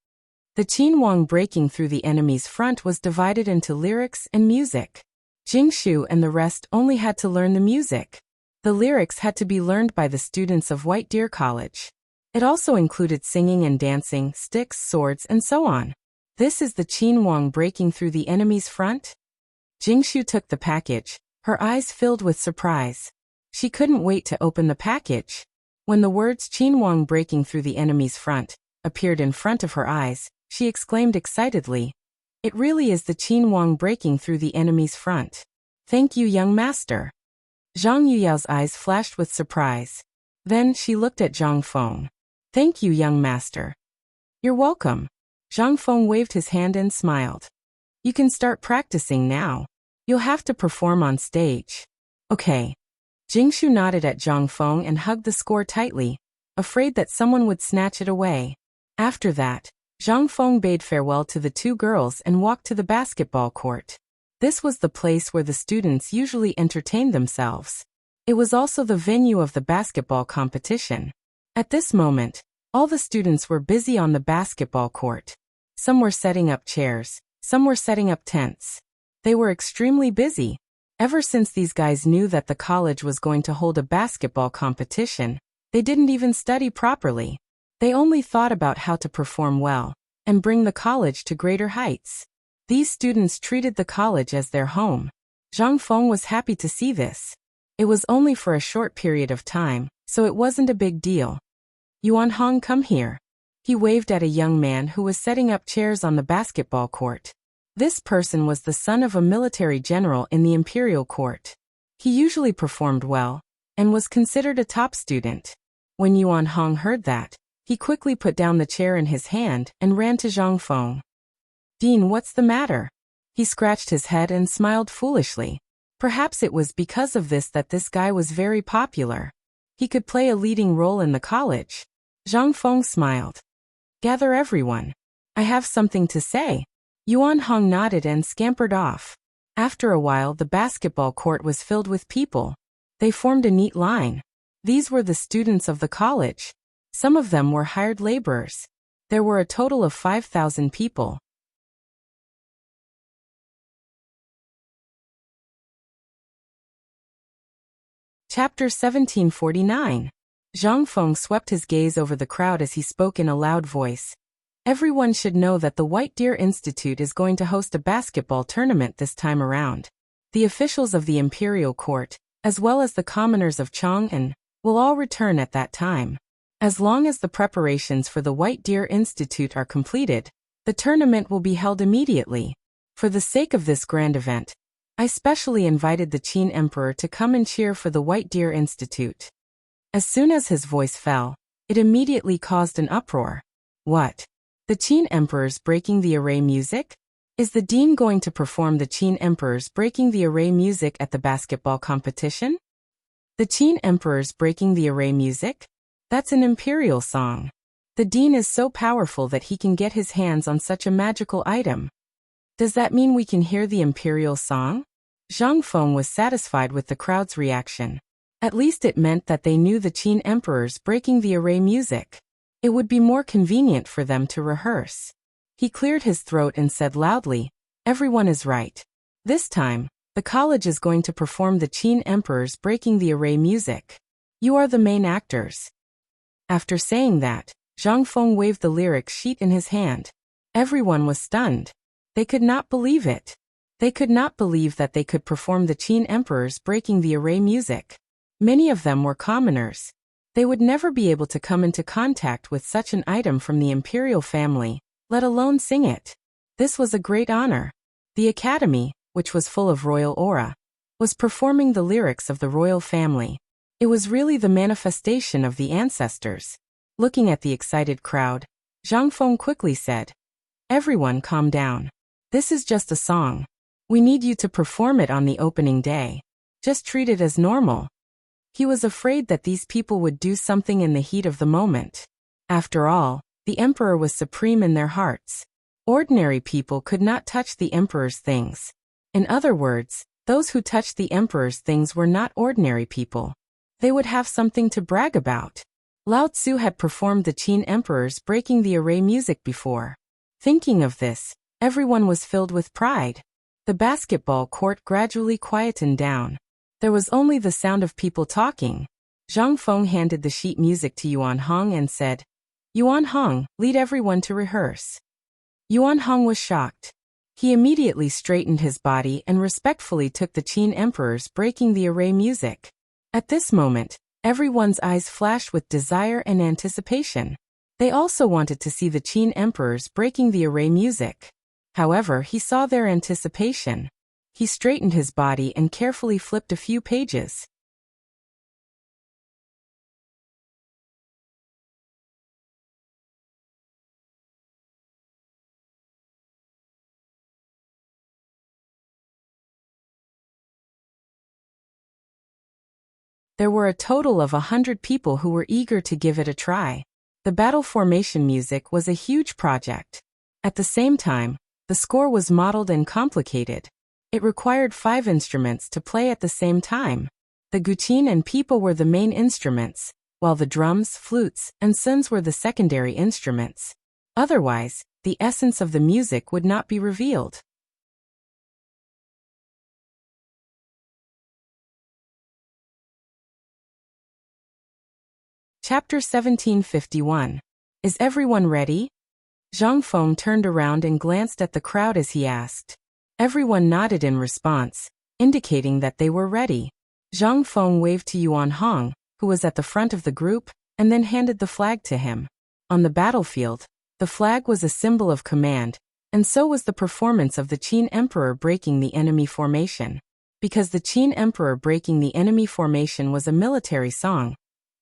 The Qin Wang breaking through the enemy's front was divided into lyrics and music. Jingshu and the rest only had to learn the music. The lyrics had to be learned by the students of White Deer College. It also included singing and dancing, sticks, swords, and so on. This is the Qin Wang breaking through the enemy's front? Jingshu took the package, her eyes filled with surprise. She couldn't wait to open the package. When the words Qin Wang breaking through the enemy's front appeared in front of her eyes, she exclaimed excitedly, "It really is the Qin Wang breaking through the enemy's front. Thank you, young master." Zhang Yuyao's eyes flashed with surprise. Then she looked at Zhang Feng. "Thank you, young master." "You're welcome." Zhang Feng waved his hand and smiled. "You can start practicing now. You'll have to perform on stage." "Okay." Jingshu nodded at Zhang Feng and hugged the score tightly, afraid that someone would snatch it away. After that, Zhang Feng bade farewell to the two girls and walked to the basketball court. This was the place where the students usually entertained themselves. It was also the venue of the basketball competition. At this moment, all the students were busy on the basketball court. Some were setting up chairs, some were setting up tents. They were extremely busy. Ever since these guys knew that the college was going to hold a basketball competition, they didn't even study properly. They only thought about how to perform well and bring the college to greater heights. These students treated the college as their home. Zhang Feng was happy to see this. It was only for a short period of time, so it wasn't a big deal. "Yuan Hong, come here." He waved at a young man who was setting up chairs on the basketball court. This person was the son of a military general in the imperial court. He usually performed well and was considered a top student. When Yuan Hong heard that, he quickly put down the chair in his hand and ran to Zhang Feng. "Dean, what's the matter?" He scratched his head and smiled foolishly. Perhaps it was because of this that this guy was very popular. He could play a leading role in the college. Zhang Feng smiled. "Gather everyone. I have something to say." Yuan Hong nodded and scampered off. After a while, the basketball court was filled with people. They formed a neat line. These were the students of the college. Some of them were hired laborers. There were a total of 5,000 people. Chapter 1749. Zhang Feng swept his gaze over the crowd as he spoke in a loud voice. "Everyone should know that the White Deer Institute is going to host a basketball tournament this time around. The officials of the Imperial Court, as well as the commoners of Chang'an, will all return at that time. As long as the preparations for the White Deer Institute are completed, the tournament will be held immediately. For the sake of this grand event, I specially invited the Qin Emperor to come and cheer for the White Deer Institute." As soon as his voice fell, it immediately caused an uproar. "What? The Qin Emperor's breaking the array music? Is the dean going to perform the Qin Emperor's breaking the array music at the basketball competition?" The Qin Emperor's Breaking the Array music? That's an imperial song. The dean is so powerful that he can get his hands on such a magical item. Does that mean we can hear the imperial song? Zhang Feng was satisfied with the crowd's reaction. At least it meant that they knew the Qin Emperor's Breaking the Array music. It would be more convenient for them to rehearse. He cleared his throat and said loudly, "Everyone is right. This time, the college is going to perform the Qin Emperor's Breaking the Array music. You are the main actors." After saying that, Zhang Feng waved the lyric sheet in his hand. Everyone was stunned. They could not believe it. They could not believe that they could perform the Qin Emperor's Breaking the Array music. Many of them were commoners. They would never be able to come into contact with such an item from the imperial family, let alone sing it. This was a great honor. The academy, which was full of royal aura, was performing the lyrics of the royal family. It was really the manifestation of the ancestors. Looking at the excited crowd, Zhang Feng quickly said, "Everyone calm down. This is just a song. We need you to perform it on the opening day. Just treat it as normal." He was afraid that these people would do something in the heat of the moment. After all, the emperor was supreme in their hearts. Ordinary people could not touch the emperor's things. In other words, those who touched the emperor's things were not ordinary people. They would have something to brag about. Lao Tzu had performed the Qin Emperor's Breaking the Array music before. Thinking of this, everyone was filled with pride. The basketball court gradually quietened down. There was only the sound of people talking. Zhang Feng handed the sheet music to Yuan Hong and said, "Yuan Hong, lead everyone to rehearse." Yuan Hong was shocked. He immediately straightened his body and respectfully took the Qin Emperor's Breaking the Array music. At this moment, everyone's eyes flashed with desire and anticipation. They also wanted to see the Qin Emperor's Breaking the Array music. However, he saw their anticipation. He straightened his body and carefully flipped a few pages. There were a total of 100 people who were eager to give it a try. The battle formation music was a huge project. At the same time, the score was modeled and complicated. It required 5 instruments to play at the same time. The guqin and pipa were the main instruments, while the drums, flutes, and suns were the secondary instruments. Otherwise, the essence of the music would not be revealed. Chapter 1751. Is everyone ready? Zhang Feng turned around and glanced at the crowd as he asked. Everyone nodded in response, indicating that they were ready. Zhang Feng waved to Yuan Hong, who was at the front of the group, and then handed the flag to him. On the battlefield, the flag was a symbol of command, and so was the performance of the Qin Emperor breaking the enemy formation. Because the Qin Emperor breaking the enemy formation was a military song,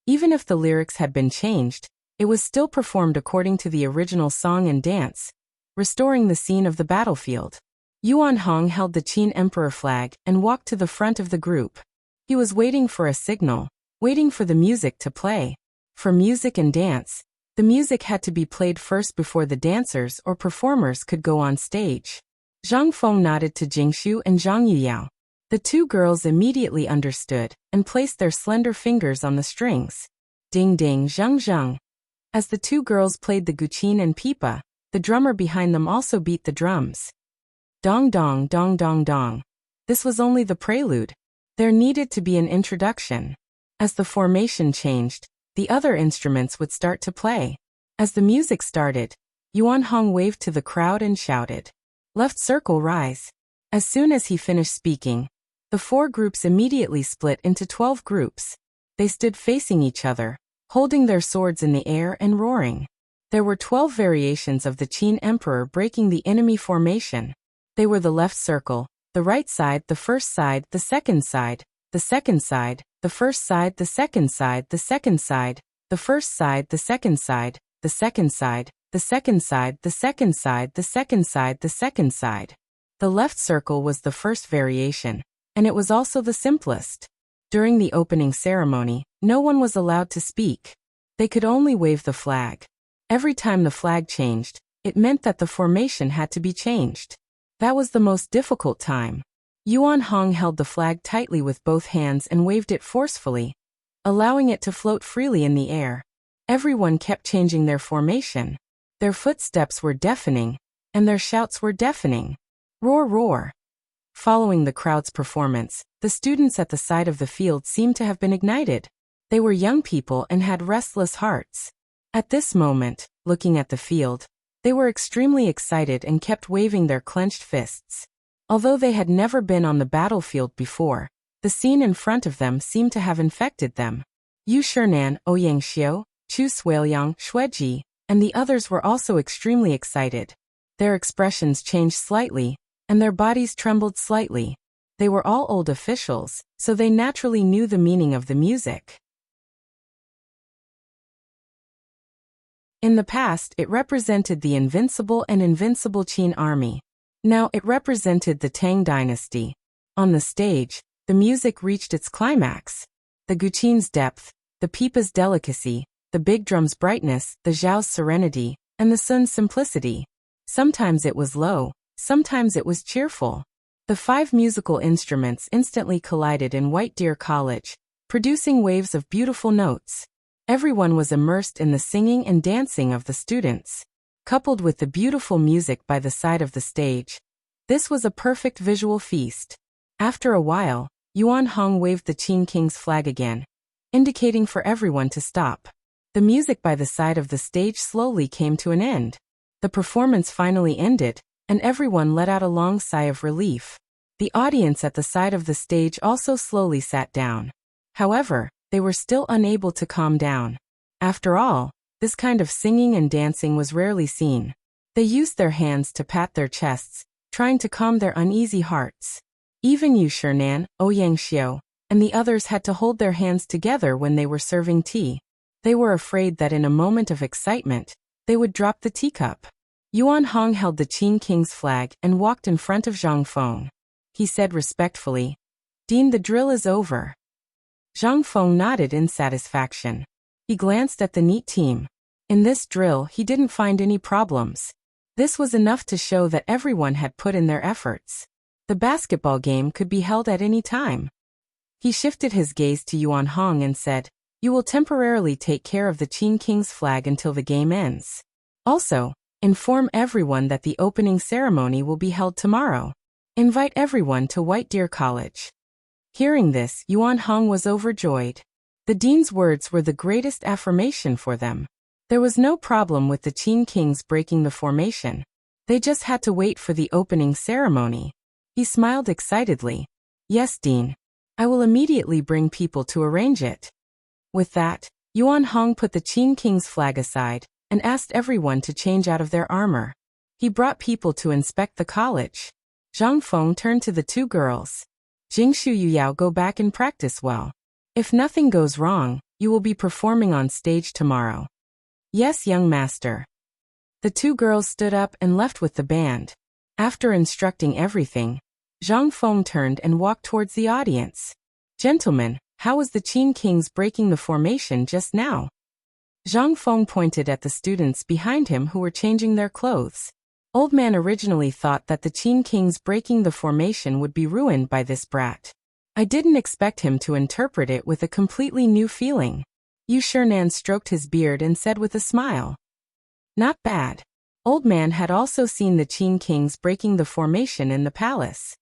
even if the lyrics had been changed, it was still performed according to the original song and dance, restoring the scene of the battlefield. Yuan Hong held the Qin Emperor flag and walked to the front of the group. He was waiting for a signal, waiting for the music to play. For music and dance, the music had to be played first before the dancers or performers could go on stage. Zhang Feng nodded to Jingshu and Zhang Yuyao. The 2 girls immediately understood and placed their slender fingers on the strings. Ding ding zhang zhang. As the 2 girls played the guqin and pipa, the drummer behind them also beat the drums. Dong dong dong dong dong. This was only the prelude. There needed to be an introduction. As the formation changed, the other instruments would start to play. As the music started, Yuan Hong waved to the crowd and shouted, "Left circle rise." As soon as he finished speaking, the 4 groups immediately split into 12 groups. They stood facing each other, holding their swords in the air and roaring. There were 12 variations of the Qin Emperor breaking the enemy formation. They were the left circle, the right side, the first side, the second side, the second side, the first side, the second side, the second side, the first side, the second side, the second side, the second side, the second side, the second side, the second side. The left circle was the first variation, and it was also the simplest. During the opening ceremony, no one was allowed to speak. They could only wave the flag. Every time the flag changed, it meant that the formation had to be changed. That was the most difficult time. Yuan Hong held the flag tightly with both hands and waved it forcefully, allowing it to float freely in the air. Everyone kept changing their formation. Their footsteps were deafening, and their shouts were deafening. Roar, roar. Following the crowd's performance, the students at the side of the field seemed to have been ignited. They were young people and had restless hearts. At this moment, looking at the field, they were extremely excited and kept waving their clenched fists. Although they had never been on the battlefield before, the scene in front of them seemed to have infected them. Yu Shinan, Ouyang Xiu, Chu Suiliang, Xueji, and the others were also extremely excited. Their expressions changed slightly, and their bodies trembled slightly. They were all old officials, so they naturally knew the meaning of the music. In the past, it represented the invincible and invincible Qin army. Now it represented the Tang dynasty. On the stage, the music reached its climax. The guqin's depth, the pipa's delicacy, the big drum's brightness, the zhao's serenity, and the sun's simplicity. Sometimes it was low, sometimes it was cheerful. The 5 musical instruments instantly collided in White Deer College, producing waves of beautiful notes. Everyone was immersed in the singing and dancing of the students. Coupled with the beautiful music by the side of the stage, this was a perfect visual feast. After a while, Yuan Hong waved the Qin King's flag again, indicating for everyone to stop. The music by the side of the stage slowly came to an end. The performance finally ended, and everyone let out a long sigh of relief. The audience at the side of the stage also slowly sat down. However, they were still unable to calm down. After all, this kind of singing and dancing was rarely seen. They used their hands to pat their chests, trying to calm their uneasy hearts. Even Yu Shinan, Ouyang Xiu, and the others had to hold their hands together when they were serving tea. They were afraid that in a moment of excitement, they would drop the teacup. Yuan Hong held the Qin King's flag and walked in front of Zhang Feng. He said respectfully, "Dean, the drill is over." Zhang Feng nodded in satisfaction. He glanced at the neat team. In this drill, he didn't find any problems. This was enough to show that everyone had put in their efforts. The basketball game could be held at any time. He shifted his gaze to Yuan Hong and said, "You will temporarily take care of the Qin King's flag until the game ends. Also, inform everyone that the opening ceremony will be held tomorrow. Invite everyone to White Deer College." Hearing this, Yuan Hong was overjoyed. The dean's words were the greatest affirmation for them. There was no problem with the Qin Kings breaking the formation. They just had to wait for the opening ceremony. He smiled excitedly. "Yes, Dean. I will immediately bring people to arrange it." With that, Yuan Hong put the Qin King's flag aside and asked everyone to change out of their armor. He brought people to inspect the college. Zhang Feng turned to the 2 girls. "Jingshu Yuyao, go back and practice well. If nothing goes wrong, you will be performing on stage tomorrow." "Yes, young master." The 2 girls stood up and left with the band. After instructing everything, Zhang Feng turned and walked towards the audience. "Gentlemen, how was the Qin Kings breaking the formation just now?" Zhang Feng pointed at the students behind him who were changing their clothes. Old Man originally thought that the Qin Kings breaking the formation would be ruined by this brat. I didn't expect him to interpret it with a completely new feeling. Yu Shinan stroked his beard and said with a smile, "Not bad." Old Man had also seen the Qin Kings breaking the formation in the palace.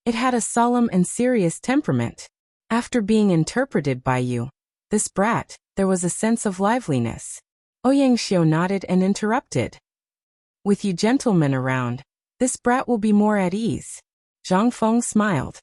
It had a solemn and serious temperament. After being interpreted by you, this brat, there was a sense of liveliness. Ouyang Xiu nodded and interrupted. "With you gentlemen around, this brat will be more at ease." Zhang Feng smiled.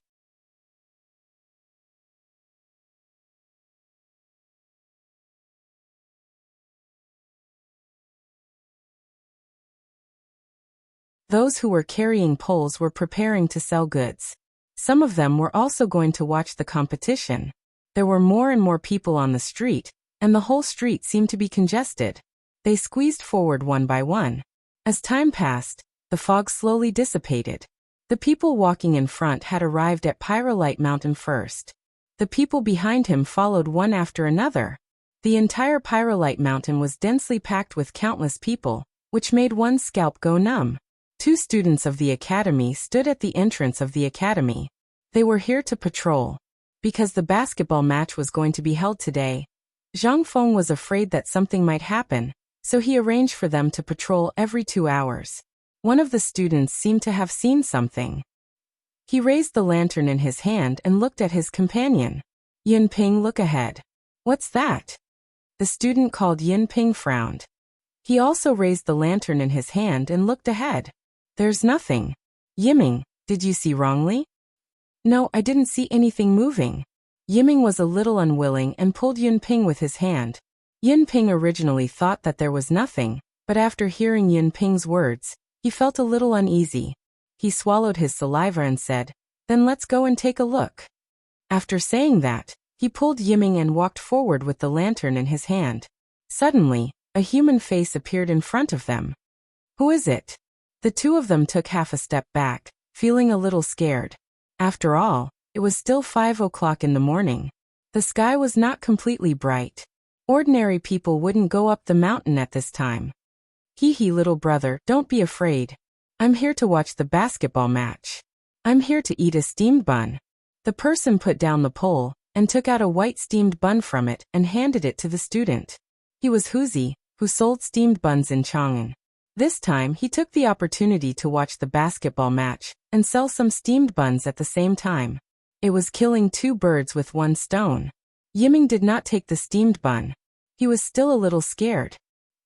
Those who were carrying poles were preparing to sell goods. Some of them were also going to watch the competition. There were more and more people on the street, and the whole street seemed to be congested. They squeezed forward one by one. As time passed, the fog slowly dissipated. The people walking in front had arrived at Pyrolite Mountain first. The people behind him followed one after another. The entire Pyrolite Mountain was densely packed with countless people, which made one's scalp go numb. 2 students of the academy stood at the entrance of the academy. They were here to patrol. Because the basketball match was going to be held today, Zhang Feng was afraid that something might happen, so he arranged for them to patrol every 2 hours. One of the students seemed to have seen something. He raised the lantern in his hand and looked at his companion. Yinping, look ahead. What's that? The student called Yinping frowned. He also raised the lantern in his hand and looked ahead. There's nothing. Yiming, did you see wrongly? No, I didn't see anything moving. Yiming was a little unwilling and pulled Yinping with his hand. Yinping originally thought that there was nothing, but after hearing Yinping's words, he felt a little uneasy. He swallowed his saliva and said, "Then let's go and take a look." After saying that, he pulled Yiming and walked forward with the lantern in his hand. Suddenly, a human face appeared in front of them. Who is it? The 2 of them took half a step back, feeling a little scared. After all, it was still 5 o'clock in the morning. The sky was not completely bright. Ordinary people wouldn't go up the mountain at this time. Hee, little brother, don't be afraid. I'm here to watch the basketball match. I'm here to eat a steamed bun. The person put down the pole and took out a white steamed bun from it and handed it to the student. He was Wuxia, who sold steamed buns in Chang'an. This time he took the opportunity to watch the basketball match and sell some steamed buns at the same time. It was killing 2 birds with 1 stone. Yiming did not take the steamed bun. He was still a little scared.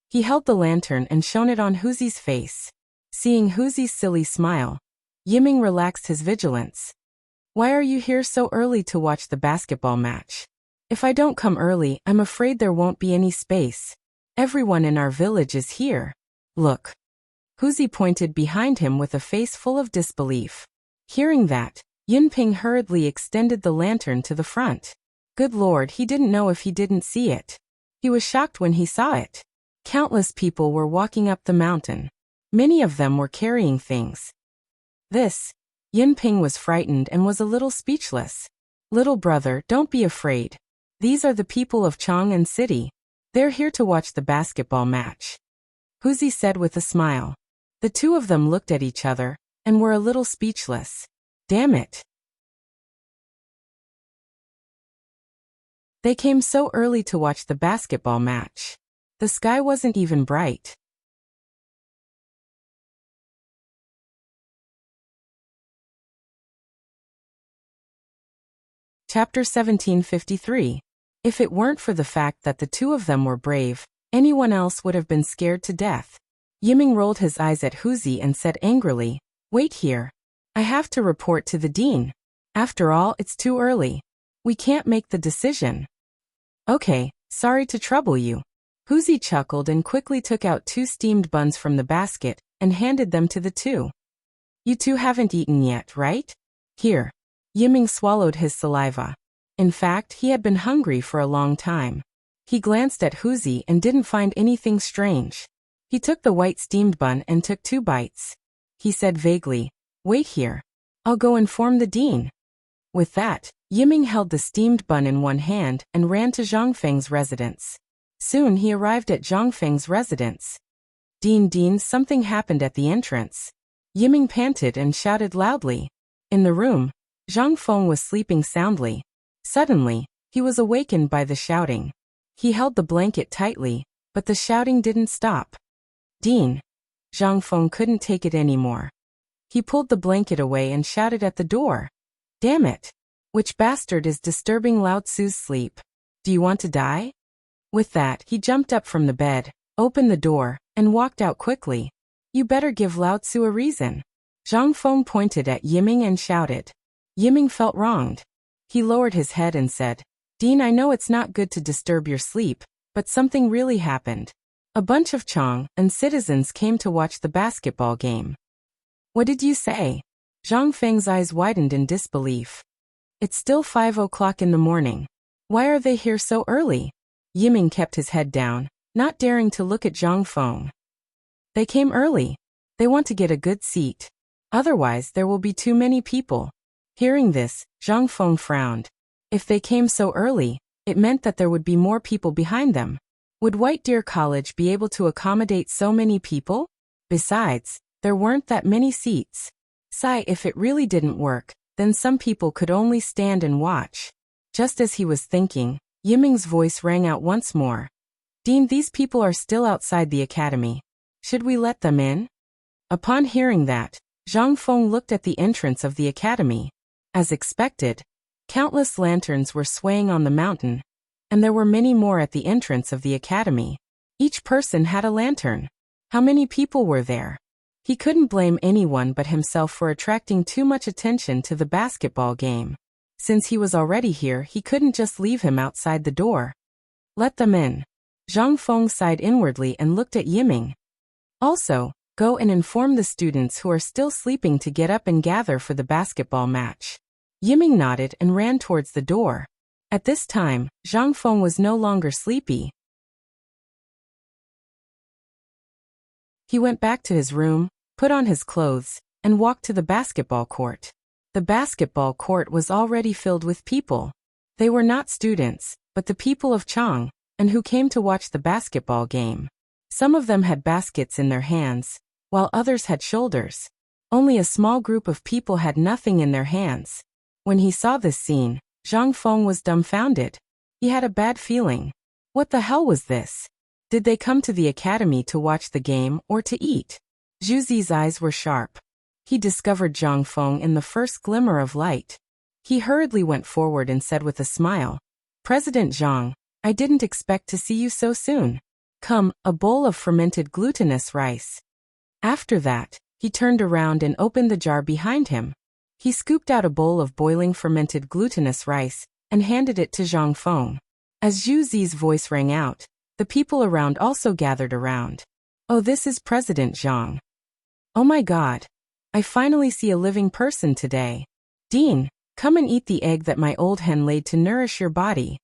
He held the lantern and shone it on Wuxia's face. Seeing Wuxia's silly smile, Yiming relaxed his vigilance. Why are you here so early to watch the basketball match? If I don't come early, I'm afraid there won't be any space. Everyone in our village is here. Look. Wuxia pointed behind him with a face full of disbelief. Hearing that, Yinping hurriedly extended the lantern to the front. Good Lord, he didn't know if he didn't see it. He was shocked when he saw it. Countless people were walking up the mountain. Many of them were carrying things. Yinping was frightened and was a little speechless. Little brother, don't be afraid. These are the people of Chang'an City. They're here to watch the basketball match. Wuxia said with a smile. The 2 of them looked at each other and were a little speechless. Damn it. They came so early to watch the basketball match. The sky wasn't even bright. Chapter 1753. If it weren't for the fact that the 2 of them were brave, anyone else would have been scared to death. Yiming rolled his eyes at Wuxia and said angrily, Wait here. I have to report to the dean. After all, it's too early. We can't make the decision. Okay, sorry to trouble you. Wuxia chuckled and quickly took out 2 steamed buns from the basket and handed them to the 2. You 2 haven't eaten yet, right? Here. Yiming swallowed his saliva. In fact, he had been hungry for a long time. He glanced at Wuxia and didn't find anything strange. He took the white steamed bun and took 2 bites. He said vaguely, Wait here. I'll go inform the dean. With that, Yiming held the steamed bun in one hand and ran to Zhangfeng's residence. Soon he arrived at Zhangfeng's residence. Dean, something happened at the entrance. Yiming panted and shouted loudly. In the room, Zhangfeng was sleeping soundly. Suddenly, he was awakened by the shouting. He held the blanket tightly, but the shouting didn't stop. Dean. Zhangfeng couldn't take it anymore. He pulled the blanket away and shouted at the door. Damn it! Which bastard is disturbing Lao Tzu's sleep? Do you want to die? With that, he jumped up from the bed, opened the door, and walked out quickly. You better give Lao Tzu a reason. Zhangfeng pointed at Yiming and shouted. Yiming felt wronged. He lowered his head and said, Dean, I know it's not good to disturb your sleep, but something really happened. A bunch of Chang'an citizens came to watch the basketball game. What did you say? Zhangfeng's eyes widened in disbelief. It's still 5 o'clock in the morning. Why are they here so early? Yiming kept his head down, not daring to look at Zhangfeng. They came early. They want to get a good seat. Otherwise, there will be too many people. Hearing this, Zhang Feng frowned. If they came so early, it meant that there would be more people behind them. Would White Deer College be able to accommodate so many people? Besides, there weren't that many seats. If it really didn't work, then some people could only stand and watch. Just as he was thinking, Yiming's voice rang out once more. Dean, these people are still outside the academy. Should we let them in? Upon hearing that, Zhang Feng looked at the entrance of the academy. As expected, countless lanterns were swaying on the mountain, and there were many more at the entrance of the academy. Each person had a lantern. How many people were there? He couldn't blame anyone but himself for attracting too much attention to the basketball game. Since he was already here, he couldn't just leave him outside the door. Let them in. Zhang Feng sighed inwardly and looked at Yiming. Also, go and inform the students who are still sleeping to get up and gather for the basketball match. Yiming nodded and ran towards the door. At this time, Zhang Feng was no longer sleepy. He went back to his room, put on his clothes, and walked to the basketball court. The basketball court was already filled with people. They were not students, but the people of Chang'an, and who came to watch the basketball game. Some of them had baskets in their hands, while others had shoulders. Only a small group of people had nothing in their hands. When he saw this scene, Zhang Feng was dumbfounded. He had a bad feeling. What the hell was this? Did they come to the academy to watch the game or to eat? Zhu Zi's eyes were sharp. He discovered Zhang Feng in the first glimmer of light. He hurriedly went forward and said with a smile, President Zhang, I didn't expect to see you so soon. Come, a bowl of fermented glutinous rice. After that, he turned around and opened the jar behind him. He scooped out a bowl of boiling fermented glutinous rice and handed it to Zhang Feng. As Zhu Zi's voice rang out, the people around also gathered around. Oh, this is President Zhang. Oh my God. I finally see a living person today. Dean, come and eat the egg that my old hen laid to nourish your body.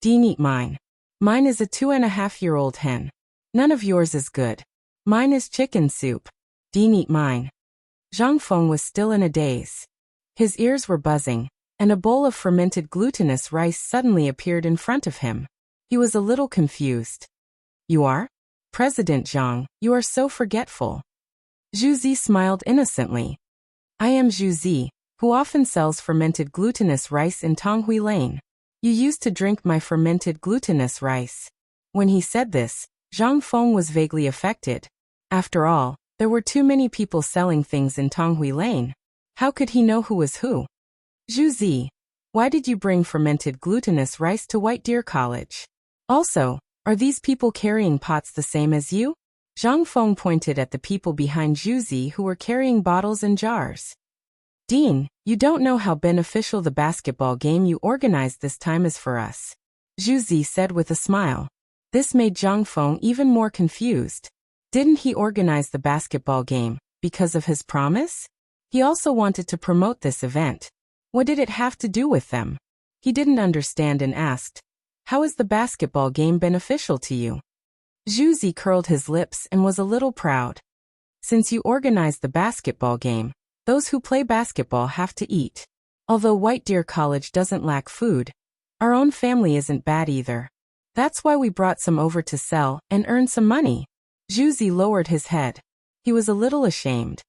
Dean, eat mine. Mine is a 2.5-year-old hen. None of yours is good. Mine is chicken soup. Dean, eat mine. Zhang Feng was still in a daze. His ears were buzzing, and a bowl of fermented glutinous rice suddenly appeared in front of him. He was a little confused. You are? President Zhang, you are so forgetful. Zhu Zi smiled innocently. I am Zhu Zi, who often sells fermented glutinous rice in Tonghui Lane. You used to drink my fermented glutinous rice. When he said this, Zhang Feng was vaguely affected. After all, there were too many people selling things in Tonghui Lane. How could he know who was who? Zhu Zi, why did you bring fermented glutinous rice to White Deer College? Also, are these people carrying pots the same as you? Zhang Feng pointed at the people behind Zhu Zi who were carrying bottles and jars. Dean, you don't know how beneficial the basketball game you organized this time is for us. Zhu Zi said with a smile. This made Zhang Feng even more confused. Didn't he organize the basketball game because of his promise? He also wanted to promote this event. What did it have to do with them? He didn't understand and asked, how is the basketball game beneficial to you? Zhu Zi curled his lips and was a little proud. Since you organized the basketball game, those who play basketball have to eat. Although White Deer College doesn't lack food, our own family isn't bad either. That's why we brought some over to sell and earn some money. Zhu Zi lowered his head. He was a little ashamed.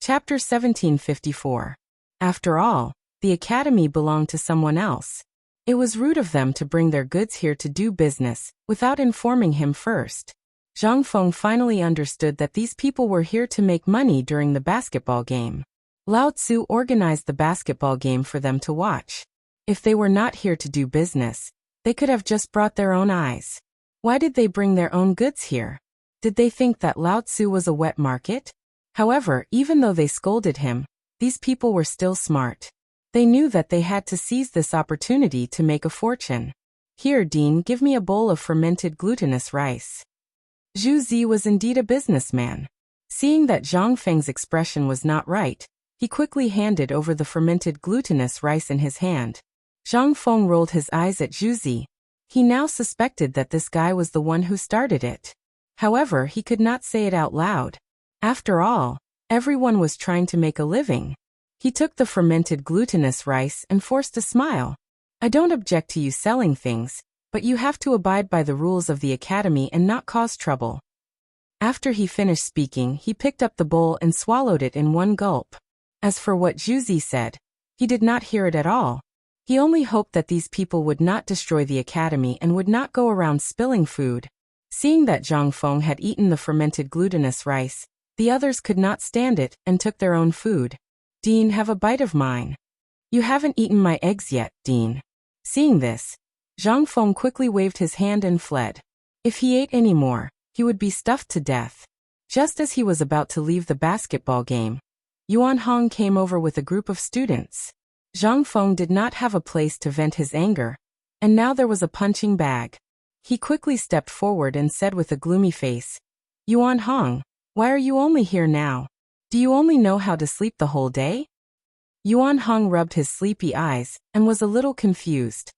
Chapter 1754. After all, the academy belonged to someone else. It was rude of them to bring their goods here to do business, without informing him first. Zhang Feng finally understood that these people were here to make money during the basketball game. Lao Tzu organized the basketball game for them to watch. If they were not here to do business, they could have just brought their own eyes. Why did they bring their own goods here? Did they think that Lao Tzu was a wet market? However, even though they scolded him, these people were still smart. They knew that they had to seize this opportunity to make a fortune. Here, Dean, give me a bowl of fermented glutinous rice. Zhu Zi was indeed a businessman. Seeing that Zhang Feng's expression was not right, he quickly handed over the fermented glutinous rice in his hand. Zhang Feng rolled his eyes at Zhu Zi. He now suspected that this guy was the one who started it. However, he could not say it out loud. After all, everyone was trying to make a living. He took the fermented glutinous rice and forced a smile. I don't object to you selling things, but you have to abide by the rules of the academy and not cause trouble. After he finished speaking, he picked up the bowl and swallowed it in one gulp. As for what Juzi said, he did not hear it at all. He only hoped that these people would not destroy the academy and would not go around spilling food. Seeing that Zhang Feng had eaten the fermented glutinous rice, the others could not stand it and took their own food. Dean, have a bite of mine. You haven't eaten my eggs yet, Dean. Seeing this, Zhang Feng quickly waved his hand and fled. If he ate any more, he would be stuffed to death. Just as he was about to leave the basketball game, Yuan Hong came over with a group of students. Zhang Feng did not have a place to vent his anger, and now there was a punching bag. He quickly stepped forward and said with a gloomy face, Yuan Hong, why are you only here now? Do you only know how to sleep the whole day? Yuan Hong rubbed his sleepy eyes and was a little confused.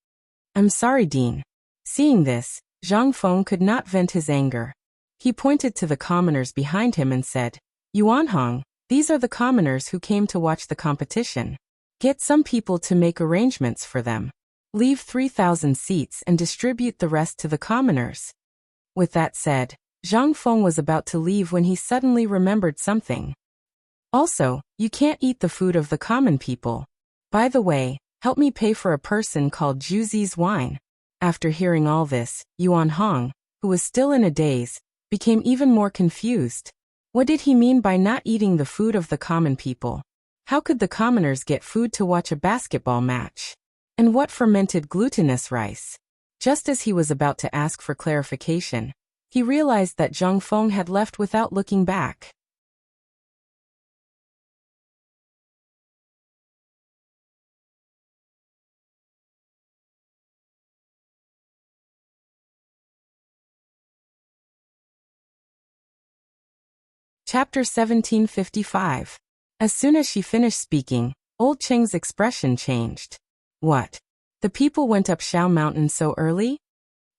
I'm sorry, Dean. Seeing this, Zhang Feng could not vent his anger. He pointed to the commoners behind him and said, Yuan Hong, these are the commoners who came to watch the competition. Get some people to make arrangements for them. Leave 3,000 seats and distribute the rest to the commoners. With that said, Zhang Feng was about to leave when he suddenly remembered something. Also, you can't eat the food of the common people. By the way, help me pay for a person called Juzi's wine. After hearing all this, Yuan Hong, who was still in a daze, became even more confused. What did he mean by not eating the food of the common people? How could the commoners get food to watch a basketball match? And what fermented glutinous rice? Just as he was about to ask for clarification, he realized that Zhang Feng had left without looking back. Chapter 1755. As soon as she finished speaking, Old Cheng's expression changed. What? The people went up Shao Mountain so early?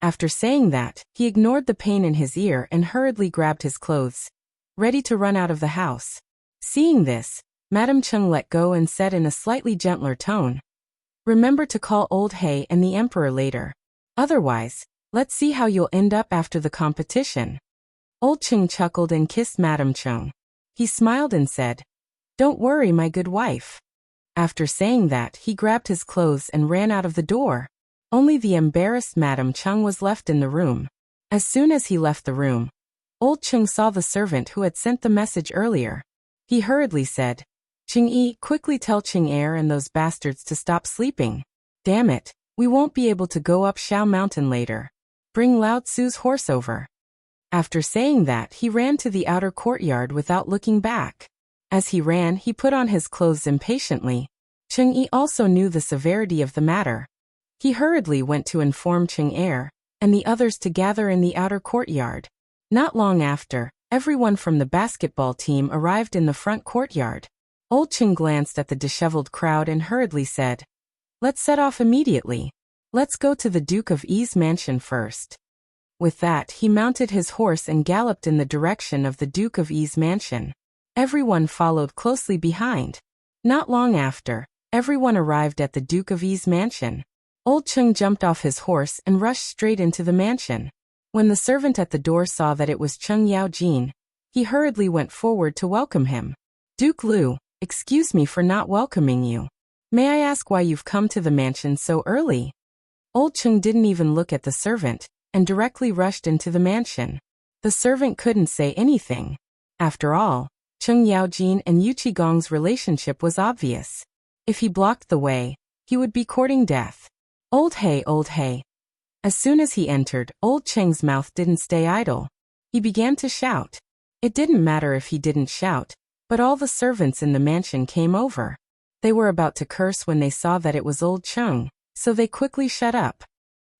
After saying that, he ignored the pain in his ear and hurriedly grabbed his clothes, ready to run out of the house. Seeing this, Madame Cheng let go and said in a slightly gentler tone, Remember to call Old He and the Emperor later. Otherwise, let's see how you'll end up after the competition. Old Cheng chuckled and kissed Madame Cheng. He smiled and said, Don't worry, my good wife. After saying that, he grabbed his clothes and ran out of the door. Only the embarrassed Madame Cheng was left in the room. As soon as he left the room, Old Cheng saw the servant who had sent the message earlier. He hurriedly said, Cheng-yi, quickly tell Cheng-er and those bastards to stop sleeping. Damn it, we won't be able to go up Shao Mountain later. Bring Lao Tzu's horse over. After saying that, he ran to the outer courtyard without looking back. As he ran, he put on his clothes impatiently. Cheng-yi also knew the severity of the matter. He hurriedly went to inform Cheng-er and the others to gather in the outer courtyard. Not long after, everyone from the basketball team arrived in the front courtyard. Old Cheng glanced at the disheveled crowd and hurriedly said, Let's set off immediately. Let's go to the Duke of Yi's mansion first. With that, he mounted his horse and galloped in the direction of the Duke of Yi's mansion. Everyone followed closely behind. Not long after, everyone arrived at the Duke of Yi's mansion. Old Cheng jumped off his horse and rushed straight into the mansion. When the servant at the door saw that it was Cheng Yaojin, he hurriedly went forward to welcome him. Duke Lu, excuse me for not welcoming you. May I ask why you've come to the mansion so early? Old Cheng didn't even look at the servant and directly rushed into the mansion. The servant couldn't say anything. After all, Cheng Yaojin and Yu Qigong's relationship was obvious. If he blocked the way, he would be courting death. Old He, Old He. As soon as he entered, Old Cheng's mouth didn't stay idle. He began to shout. It didn't matter if he didn't shout, but all the servants in the mansion came over. They were about to curse when they saw that it was Old Cheng, so they quickly shut up.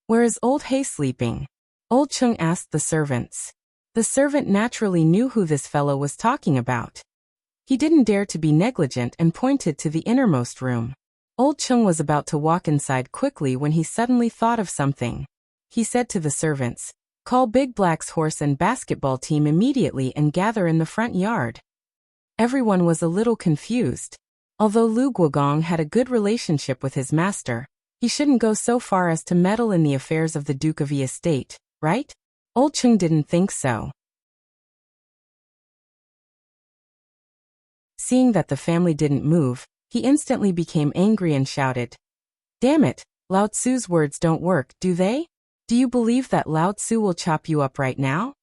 Where is Old He sleeping? Old Cheng asked the servants. The servant naturally knew who this fellow was talking about. He didn't dare to be negligent and pointed to the innermost room. Old Cheng was about to walk inside quickly when he suddenly thought of something. he said to the servants. Call Big Black's horse and basketball team immediately and gather in the front yard. Everyone was a little confused. Although Lu Guogong had a good relationship with his master, he shouldn't go so far as to meddle in the affairs of the Duke of Yi estate, right? Old Chung didn't think so. Seeing that the family didn't move, he instantly became angry and shouted, "Damn it, Lao Tzu's words don't work, do they? Do you believe that Lao Tzu will chop you up right now?"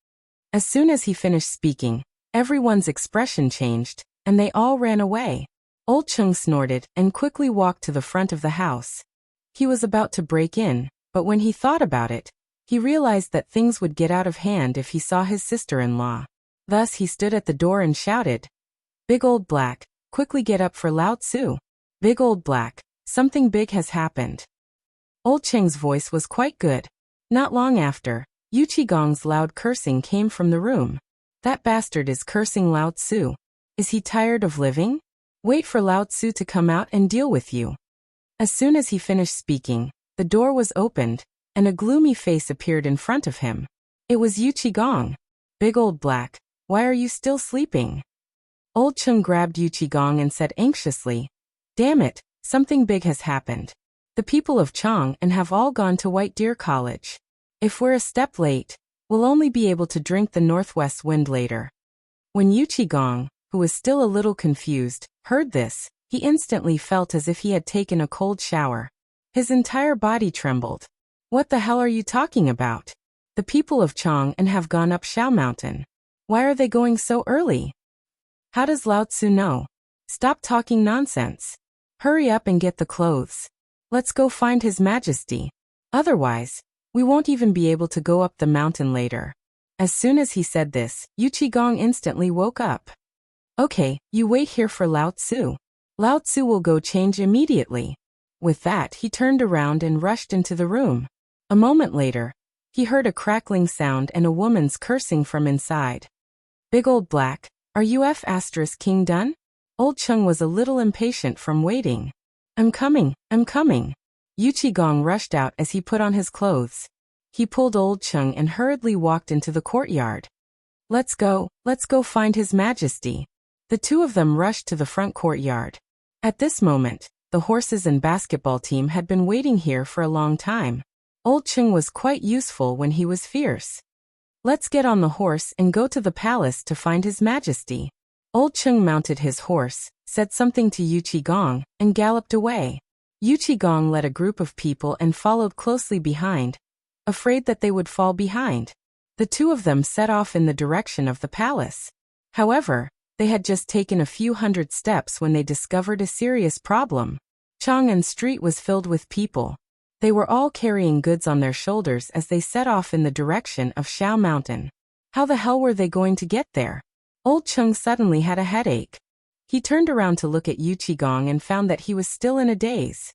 As soon as he finished speaking, everyone's expression changed, and they all ran away. Old Chung snorted and quickly walked to the front of the house. He was about to break in, but when he thought about it, he realized that things would get out of hand if he saw his sister-in-law. Thus he stood at the door and shouted, "Big Old Black, quickly get up for Lao Tzu. Big Old Black, something big has happened." Old Cheng's voice was quite good. Not long after, Yu Qigong's loud cursing came from the room. "That bastard is cursing Lao Tzu. Is he tired of living? Wait for Lao Tzu to come out and deal with you." As soon as he finished speaking, the door was opened, and a gloomy face appeared in front of him. It was Yu Qigong. "Big Old Black, why are you still sleeping?" Old Chung grabbed Yu Qigong and said anxiously, "Damn it, something big has happened. The people of Chang'an have all gone to White Deer College. If we're a step late, we'll only be able to drink the northwest wind later." When Yu Qigong, who was still a little confused, heard this, he instantly felt as if he had taken a cold shower. His entire body trembled. "What the hell are you talking about? The people of Chang'an have gone up Shao Mountain. Why are they going so early? How does Lao Tzu know? Stop talking nonsense. Hurry up and get the clothes. Let's go find His Majesty. Otherwise, we won't even be able to go up the mountain later." As soon as he said this, Yu Qigong instantly woke up. "Okay, you wait here for Lao Tzu. Lao Tzu will go change immediately." With that, he turned around and rushed into the room. A moment later, he heard a crackling sound and a woman's cursing from inside. "Big Old Black, are you King done?" Old Chung was a little impatient from waiting. I'm coming. Yu Qigong rushed out as he put on his clothes. He pulled Old Chung and hurriedly walked into the courtyard. Let's go find His Majesty." The two of them rushed to the front courtyard. At this moment, the horses and basketball team had been waiting here for a long time. Old Chung was quite useful when he was fierce. "Let's get on the horse and go to the palace to find His Majesty." Old Chung mounted his horse, said something to Yu Qigong, and galloped away. Yu Qigong led a group of people and followed closely behind, afraid that they would fall behind. The two of them set off in the direction of the palace. However, they had just taken a few hundred steps when they discovered a serious problem. Chang'an Street was filled with people. They were all carrying goods on their shoulders as they set off in the direction of Shao Mountain. How the hell were they going to get there? Old Chung suddenly had a headache. He turned around to look at Yu Qigong and found that he was still in a daze.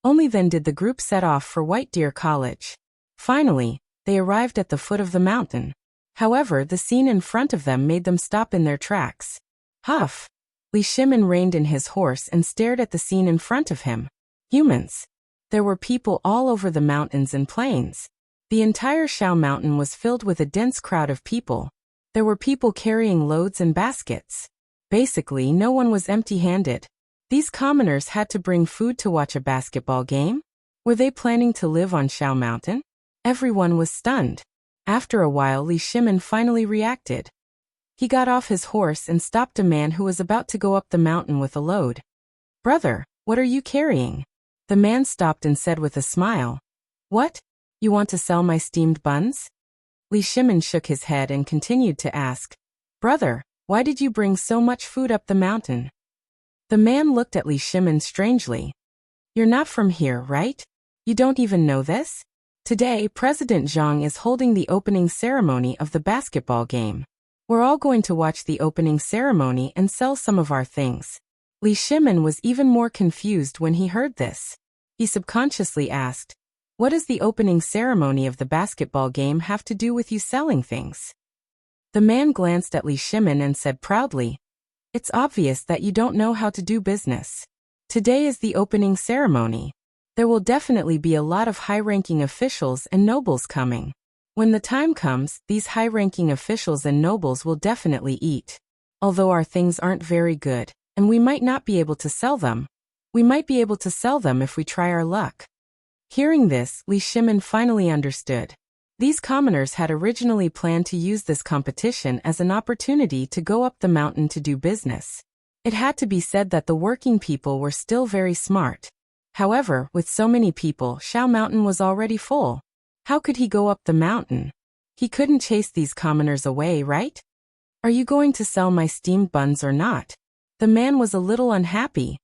Only then did the group set off for White Deer College. Finally, they arrived at the foot of the mountain. However, the scene in front of them made them stop in their tracks. Huff! Li Shimin reined in his horse and stared at the scene in front of him. Humans. There were people all over the mountains and plains. The entire Shao Mountain was filled with a dense crowd of people. There were people carrying loads and baskets. Basically, no one was empty-handed. These commoners had to bring food to watch a basketball game? Were they planning to live on Shao Mountain? Everyone was stunned. After a while, Li Shimin finally reacted. He got off his horse and stopped a man who was about to go up the mountain with a load. "Brother, what are you carrying?" The man stopped and said with a smile, "What? You want to sell my steamed buns?" Li Shimin shook his head and continued to ask, "Brother, why did you bring so much food up the mountain?" The man looked at Li Shimin strangely. "You're not from here, right? You don't even know this? Today, President Zhang is holding the opening ceremony of the basketball game. We're all going to watch the opening ceremony and sell some of our things. Li Shimin was even more confused when he heard this. He subconsciously asked, what does the opening ceremony of the basketball game have to do with you selling things? The man glanced at Li Shimin and said proudly, it's obvious that you don't know how to do business. Today is the opening ceremony. There will definitely be a lot of high-ranking officials and nobles coming. When the time comes, these high-ranking officials and nobles will definitely eat. Although our things aren't very good, and we might not be able to sell them, we might be able to sell them if we try our luck. Hearing this, Li Shimin finally understood. These commoners had originally planned to use this competition as an opportunity to go up the mountain to do business. It had to be said that the working people were still very smart. However, with so many people, Shao Mountain was already full. How could he go up the mountain? He couldn't chase these commoners away, right? Are you going to sell my steamed buns or not? The man was a little unhappy.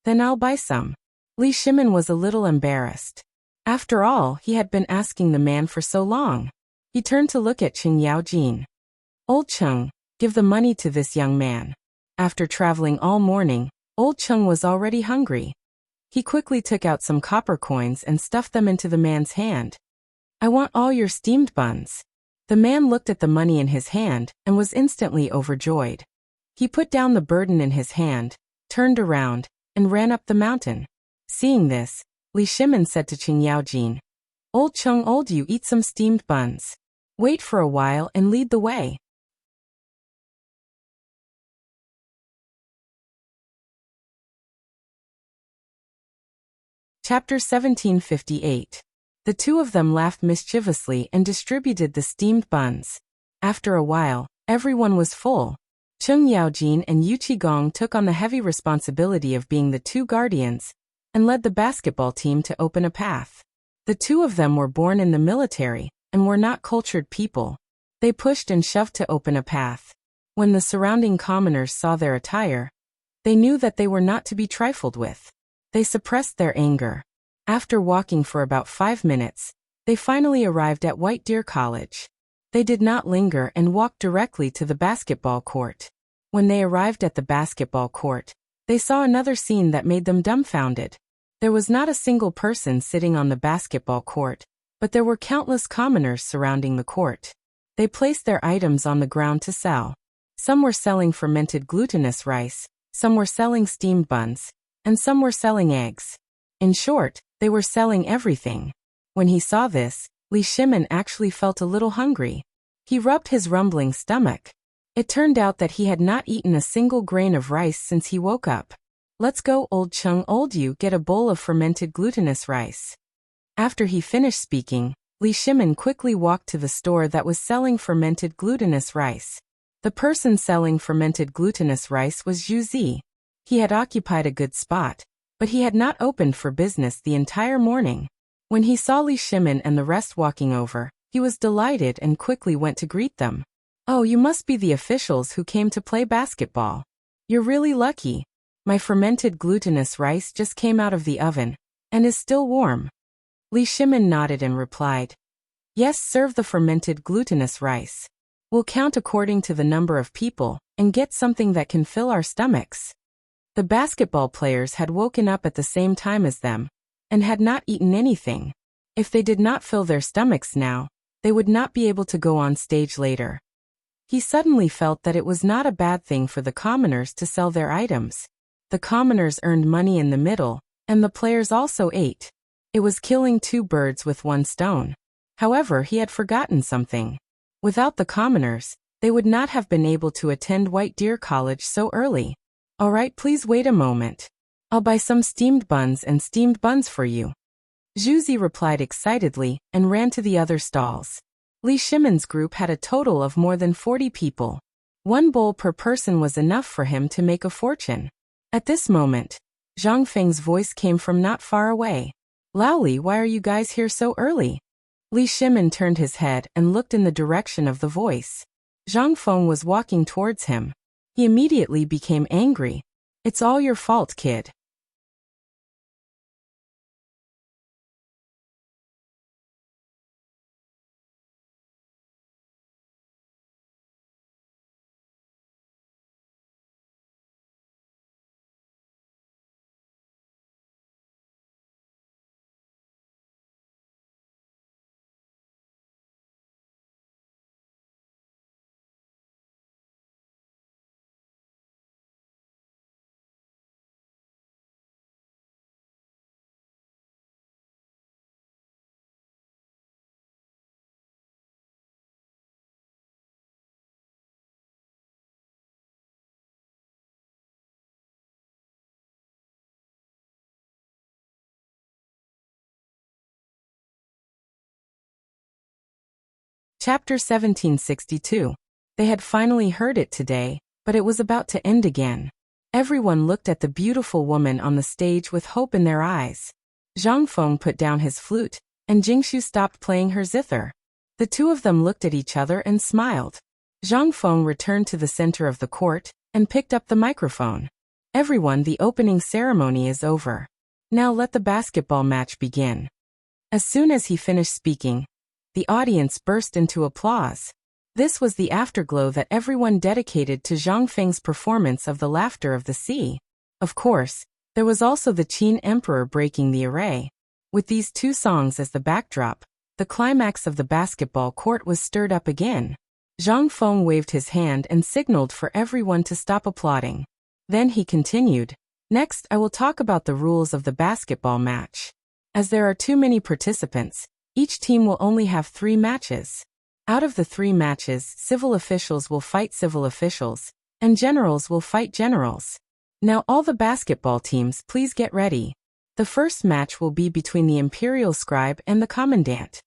Then I'll buy some. Li Shimin was a little embarrassed. After all, he had been asking the man for so long. He turned to look at Cheng Yaojin. Old Cheng, give the money to this young man. After traveling all morning, Old Cheng was already hungry. He quickly took out some copper coins and stuffed them into the man's hand. I want all your steamed buns. The man looked at the money in his hand and was instantly overjoyed. He put down the burden in his hand, turned around, and ran up the mountain. Seeing this, Li Shimin said to Cheng Yaojin, Old Cheng, you eat some steamed buns. Wait for a while and lead the way. Chapter 1758. The two of them laughed mischievously and distributed the steamed buns. After a while, everyone was full. Cheng Yaojin and Yu Qigong took on the heavy responsibility of being the two guardians, and led the basketball team to open a path. The two of them were born in the military, and were not cultured people. They pushed and shoved to open a path. When the surrounding commoners saw their attire, they knew that they were not to be trifled with. They suppressed their anger. After walking for about 5 minutes, they finally arrived at White Deer College. They did not linger and walked directly to the basketball court. When they arrived at the basketball court, they saw another scene that made them dumbfounded. There was not a single person sitting on the basketball court, but there were countless commoners surrounding the court. They placed their items on the ground to sell. Some were selling fermented glutinous rice, some were selling steamed buns, and some were selling eggs. In short, they were selling everything. When he saw this, Li Shimin actually felt a little hungry. He rubbed his rumbling stomach. It turned out that he had not eaten a single grain of rice since he woke up. Let's go, Old Cheng, you get a bowl of fermented glutinous rice. After he finished speaking, Li Shimin quickly walked to the store that was selling fermented glutinous rice. The person selling fermented glutinous rice was Zhu Zi. He had occupied a good spot, but he had not opened for business the entire morning. When he saw Li Shimin and the rest walking over, he was delighted and quickly went to greet them. Oh, you must be the officials who came to play basketball. You're really lucky. My fermented glutinous rice just came out of the oven, and is still warm. Li Shimin nodded and replied, Yes, serve the fermented glutinous rice. We'll count according to the number of people, and get something that can fill our stomachs. The basketball players had woken up at the same time as them, and had not eaten anything. If they did not fill their stomachs now, they would not be able to go on stage later. He suddenly felt that it was not a bad thing for the commoners to sell their items. The commoners earned money in the middle, and the players also ate. It was killing 2 birds with 1 stone. However, he had forgotten something. Without the commoners, they would not have been able to attend White Deer College so early. All right, please wait a moment. I'll buy some steamed buns and steamed buns for you. Zhu Zi replied excitedly and ran to the other stalls. Li Shimin's group had a total of more than 40 people. 1 bowl per person was enough for him to make a fortune. At this moment, Zhang Feng's voice came from not far away. Laoli, why are you guys here so early? Li Shimin turned his head and looked in the direction of the voice. Zhang Feng was walking towards him. He immediately became angry. It's all your fault, kid. Chapter 1762. They had finally heard it today, but it was about to end again. Everyone looked at the beautiful woman on the stage with hope in their eyes. Zhang Feng put down his flute, and Jingshu stopped playing her zither. The two of them looked at each other and smiled. Zhang Feng returned to the center of the court and picked up the microphone. Everyone, the opening ceremony is over. Now let the basketball match begin. As soon as he finished speaking, the audience burst into applause. This was the afterglow that everyone dedicated to Zhang Feng's performance of the Laughter of the Sea. Of course, there was also the Qin Emperor breaking the array. With these two songs as the backdrop, the climax of the basketball court was stirred up again. Zhang Feng waved his hand and signaled for everyone to stop applauding. Then he continued, "Next, I will talk about the rules of the basketball match. As there are too many participants, each team will only have 3 matches. Out of the 3 matches, civil officials will fight civil officials, and generals will fight generals. Now all the basketball teams, please get ready. The first match will be between the imperial scribe and the commandant."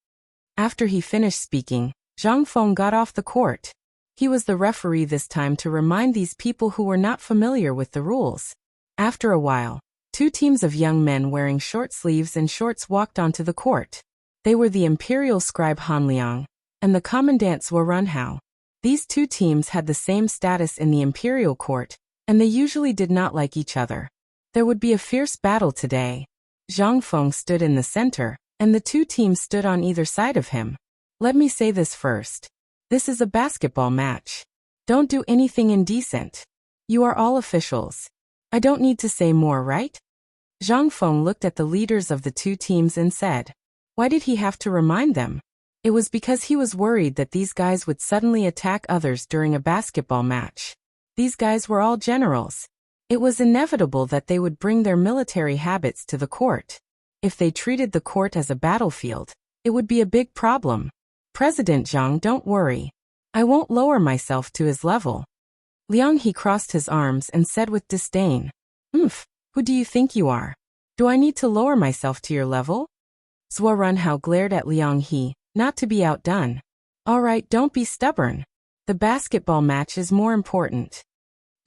After he finished speaking, Zhang Feng got off the court. He was the referee this time to remind these people who were not familiar with the rules. After a while, 2 teams of young men wearing short sleeves and shorts walked onto the court. They were the imperial scribe Han Liang and the commandant Swordsmanship. These 2 teams had the same status in the imperial court, and they usually did not like each other. There would be a fierce battle today. Zhang Feng stood in the center, and the 2 teams stood on either side of him. Let me say this first. This is a basketball match. Don't do anything indecent. You are all officials. I don't need to say more, right? Zhang Feng looked at the leaders of the 2 teams and said, why did he have to remind them? It was because he was worried that these guys would suddenly attack others during a basketball match. These guys were all generals. It was inevitable that they would bring their military habits to the court. If they treated the court as a battlefield, it would be a big problem. President Zhang, don't worry. I won't lower myself to his level. Liang He crossed his arms and said with disdain, who do you think you are? Do I need to lower myself to your level? Zhuo Runhao glared at Liang He, not to be outdone. All right, don't be stubborn. The basketball match is more important.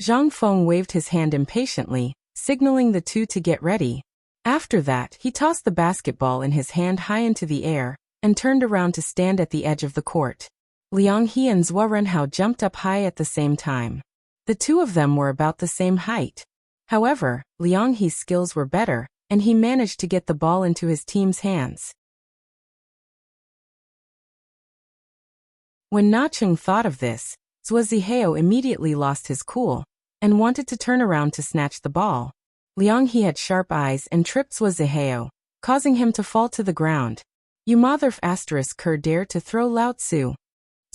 Zhang Feng waved his hand impatiently, signaling the 2 to get ready. After that, he tossed the basketball in his hand high into the air and turned around to stand at the edge of the court. Liang He and Zhuo Runhao jumped up high at the same time. The 2 of them were about the same height. However, Liang He's skills were better, and he managed to get the ball into his team's hands. When Na Cheng thought of this, Zhuo Zihao immediately lost his cool and wanted to turn around to snatch the ball. Liang He had sharp eyes and tripped Zhuo Zihao, causing him to fall to the ground. You mother ***** dare to throw Lao Tzu.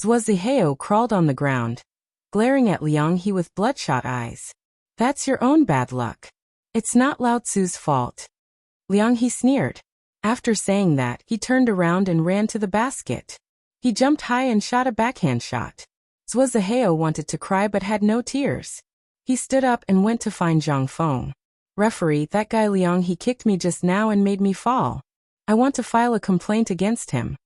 Zhuo Zihao crawled on the ground, glaring at Liang He with bloodshot eyes. That's your own bad luck. It's not Lao Tzu's fault. Liang He sneered. After saying that, he turned around and ran to the basket. He jumped high and shot a backhand shot. Zhuo Zihao wanted to cry but had no tears. He stood up and went to find Zhang Feng. Referee, that guy Liang He kicked me just now and made me fall. I want to file a complaint against him.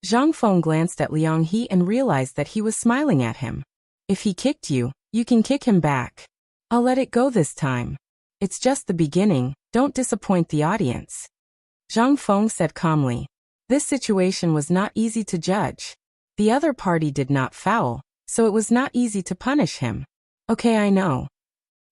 Zhang Feng glanced at Liang He and realized that he was smiling at him. If he kicked you, you can kick him back. I'll let it go this time. It's just the beginning, don't disappoint the audience. Zhang Feng said calmly. This situation was not easy to judge. The other party did not foul, so it was not easy to punish him. Okay, I know.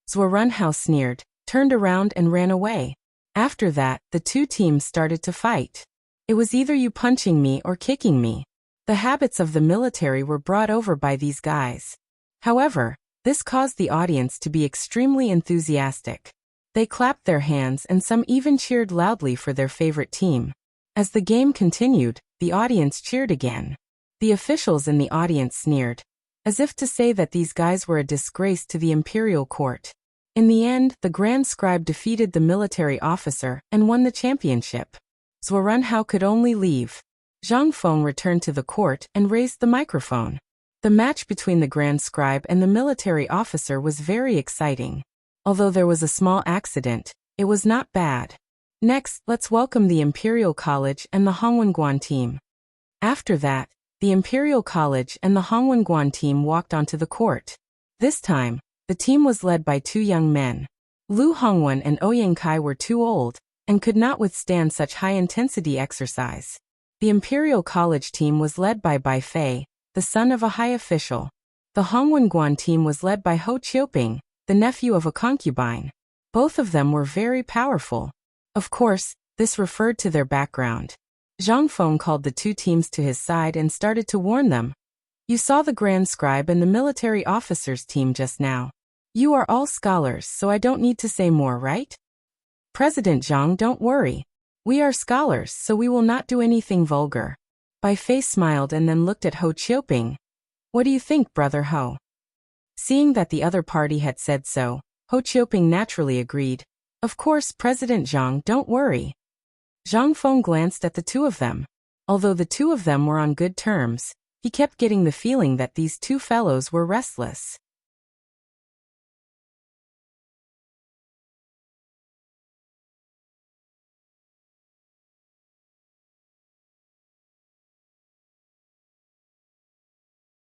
Zhuo Runhao sneered, turned around and ran away. After that, the 2 teams started to fight. It was either you punching me or kicking me. The habits of the military were brought over by these guys. However, this caused the audience to be extremely enthusiastic. They clapped their hands and some even cheered loudly for their favorite team. As the game continued, the audience cheered again. The officials in the audience sneered, as if to say that these guys were a disgrace to the imperial court. In the end, the Grand Scribe defeated the military officer and won the championship. Zhuo Runhao could only leave. Zhang Feng returned to the court and raised the microphone. The match between the Grand Scribe and the military officer was very exciting. Although there was a small accident, it was not bad. Next, let's welcome the Imperial College and the Hongwenguan team. After that, the Imperial College and the Hongwen team walked onto the court. This time, the team was led by two young men. Lu Hongwen and Ouyang Kai were too old and could not withstand such high-intensity exercise. The Imperial College team was led by Bai Fei, the son of a high official. The Hongwen team was led by Ho Chioping, the nephew of a concubine. Both of them were very powerful. Of course, this referred to their background. Zhang Feng called the two teams to his side and started to warn them. You saw the Grand Scribe and the military officers team just now. You are all scholars, so I don't need to say more, right? President Zhang, don't worry. We are scholars, so we will not do anything vulgar. Bai Fei smiled and then looked at Ho Chioping. What do you think, Brother Ho? Seeing that the other party had said so, Ho Chioping naturally agreed. Of course, President Zhang, don't worry. Zhang Feng glanced at the two of them. Although the two of them were on good terms, he kept getting the feeling that these two fellows were restless.